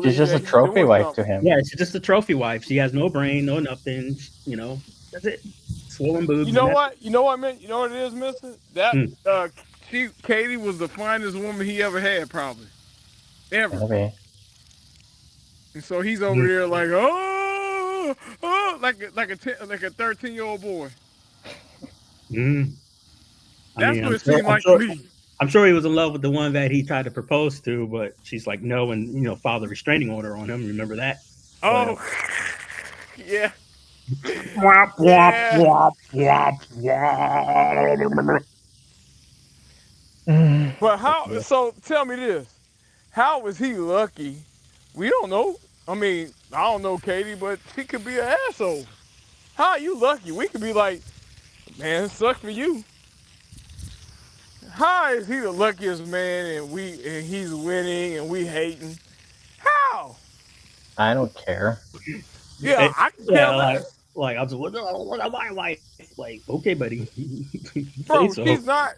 She's just a trophy wife to him. Yeah, she's just a trophy wife. She has no brain, no nothing. That's it. Swollen boobs. You know what? You know what, man? You know what it is, mister? That Katie was the finest woman he ever had, probably. Ever. Okay. And so he's over there like, like a 13-year-old boy. That's what it seemed like to me. I'm sure he was in love with the one that he tried to propose to, but she's like, no, and filed a restraining order on him. Remember that? Oh, yeah. Wop, wop, wop, wop. But how? So tell me this: how was he lucky? We don't know. I mean, I don't know Katie, but she could be an asshole. How are you lucky? We could be like, man, it sucks for you. How is he the luckiest man and he's winning and we hating? How? I don't care. Yeah, I can care less. Like I was like, what am I wife? Like, okay, buddy. Bro, so. she's not.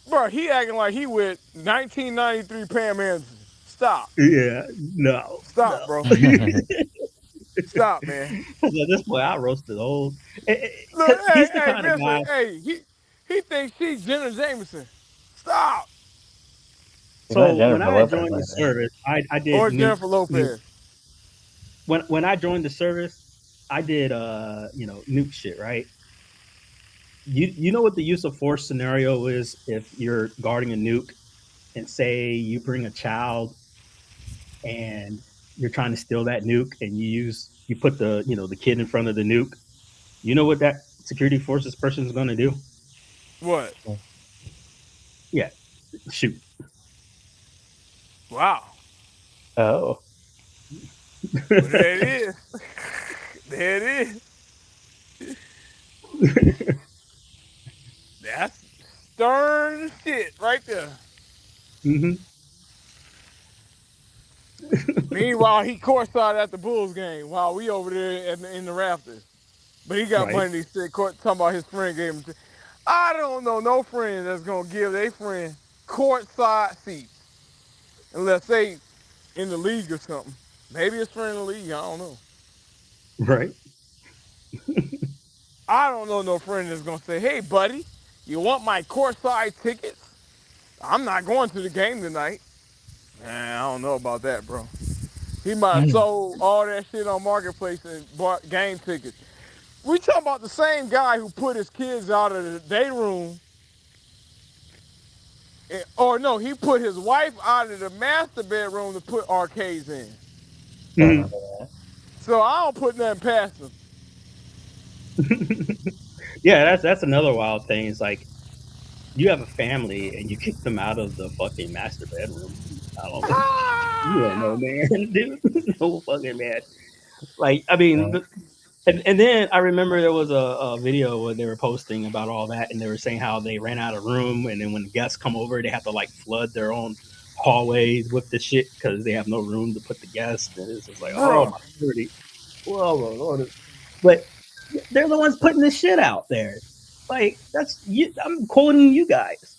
Bro, he acting like he with 1993 Pam Anderson. Stop. Yeah, no. Stop, bro. Stop, man. At this point, I roasted the whole. Look, He's the kind of guy. Hey, he thinks she's Jenna Jameson. Stop. So when I joined the service, I did. Or Jennifer Lopez. When I joined the service, I did nuke shit, right? You know what the use of force scenario is if you're guarding a nuke, and say you bring a child, and you're trying to steal that nuke, and you put the kid in front of the nuke. You know what that security forces person is going to do? What? Yeah, shoot. Wow. Oh. Well, there it is. There it is. That's stern shit right there. Mm-hmm. Meanwhile, he courtside at the Bulls game while we over there in the rafters. But he got money to sit court talking about his friend gave him. I don't know no friend that's gonna give their friend courtside seats unless they in the league or something. Maybe his friend in the league. I don't know. Right. I don't know no friend that's gonna say, "Hey, buddy, you want my courtside tickets? I'm not going to the game tonight." Man, I don't know about that, bro. He might have sold all that shit on Marketplace and bought game tickets. We talking about the same guy who put his kids out of the day room. Or no, he put his wife out of the master bedroom to put arcades in. Mm-hmm. So I don't put nothing past him. Yeah, that's another wild thing. It's like you have a family and you kick them out of the fucking master bedroom. I don't know. You don't know, man, dude. No fucking man. Like, I mean, and then I remember there was a video where they were posting about all that, and they were saying how they ran out of room, and then when guests come over, they have to like flood their own hallways with the shit because they have no room to put the guests. And it's just like, oh my goodness. Whoa, Lord. But they're the ones putting this shit out there. Like, that's you. I'm quoting you guys.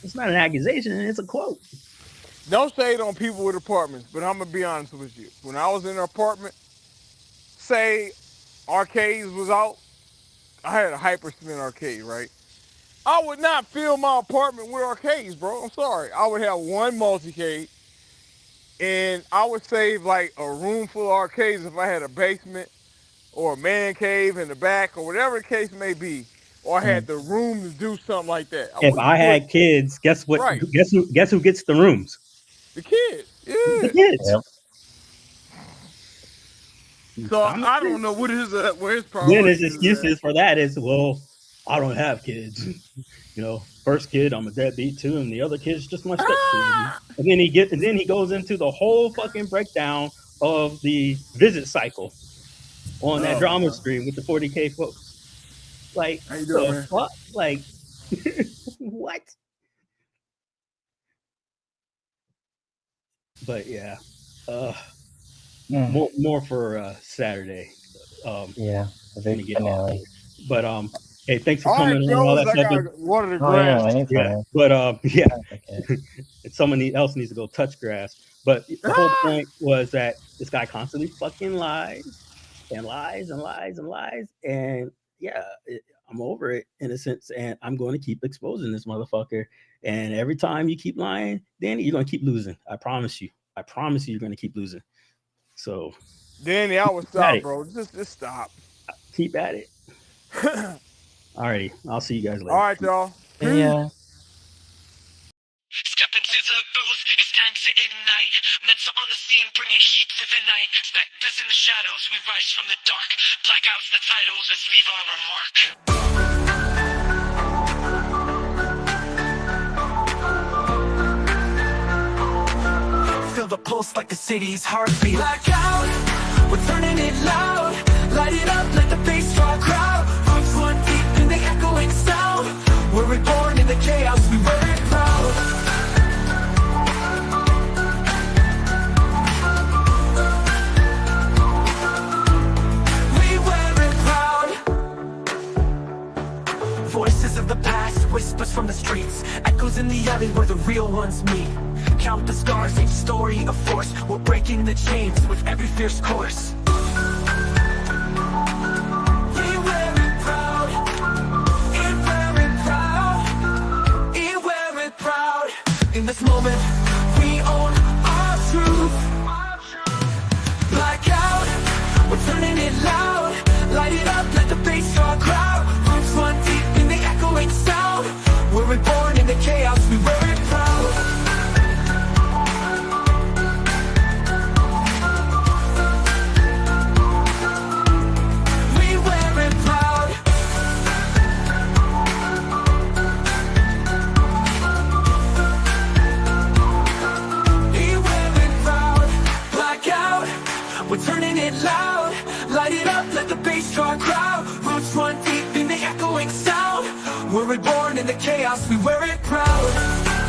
It's not an accusation, it's a quote. Don't shade on people with apartments, but I'm gonna be honest with you. When I was in an apartment, say arcades was out, I had a Hyperspin arcade, right? I would not fill my apartment with arcades, bro. I'm sorry. I would have one multicade, and I would save like a room full of arcades if I had a basement or a man cave in the back or whatever the case may be, or I had the room to do something like that. If I had kids, guess what? Right. Guess who gets the rooms? The kids. Yeah. The kids. Yep. So I don't know what where his problem. Then his excuses for that is, well, I don't have kids. You know, first kid, I'm a deadbeat too, and the other kid's just my stepkid. And then he goes into the whole fucking breakdown of the visit cycle on that drama stream with the 40K folks. Like, how you doing, man? Fuck? Like, what? But yeah, more for Saturday. Yeah, the big finale. But hey, thanks for coming on all that stuff. Water the grass. Yeah, but yeah, someone else needs to go touch grass. But the whole point was that this guy constantly fucking lies and lies and lies and lies, and yeah, I'm over it in a sense, and I'm going to keep exposing this motherfucker. And every time you keep lying, Danny, you're going to keep losing. I promise you. I promise you're going to keep losing. So, Danny, I would stop, bro. Just stop. Keep at it. Alrighty, I'll see you guys later. All right, y'all. Yeah. Step into the booth, it's time to ignite. Mental on the scene, bringing heat to the night. Specters in the shadows, we rise from the dark. Blackouts the titles, let's leave our mark. Feel the pulse like the city's heartbeat. Blackout, we're turning it loud. Light it up, let the bass draw crowd. Roots one deep in the echoing sound. We're reborn. in the chaos, we wear it proud. We wear it proud. Voices of the past, whispers from the streets, echoes in the alley where the real ones meet. Count the scars, each story a force. We're breaking the chains with every fierce course. We wear it proud. We wear it proud. We wear it proud. In this moment, we own our truth. Blackout, we're turning it loud. Light it up, let the bass draw a crowd. Roots run deep in the echoing sound. We're reborn in the chaos, we wear it proud. We're turning it loud. Light it up, let the bass draw a crowd. Roots run deep in the echoing sound. We're reborn in the chaos, we wear it proud.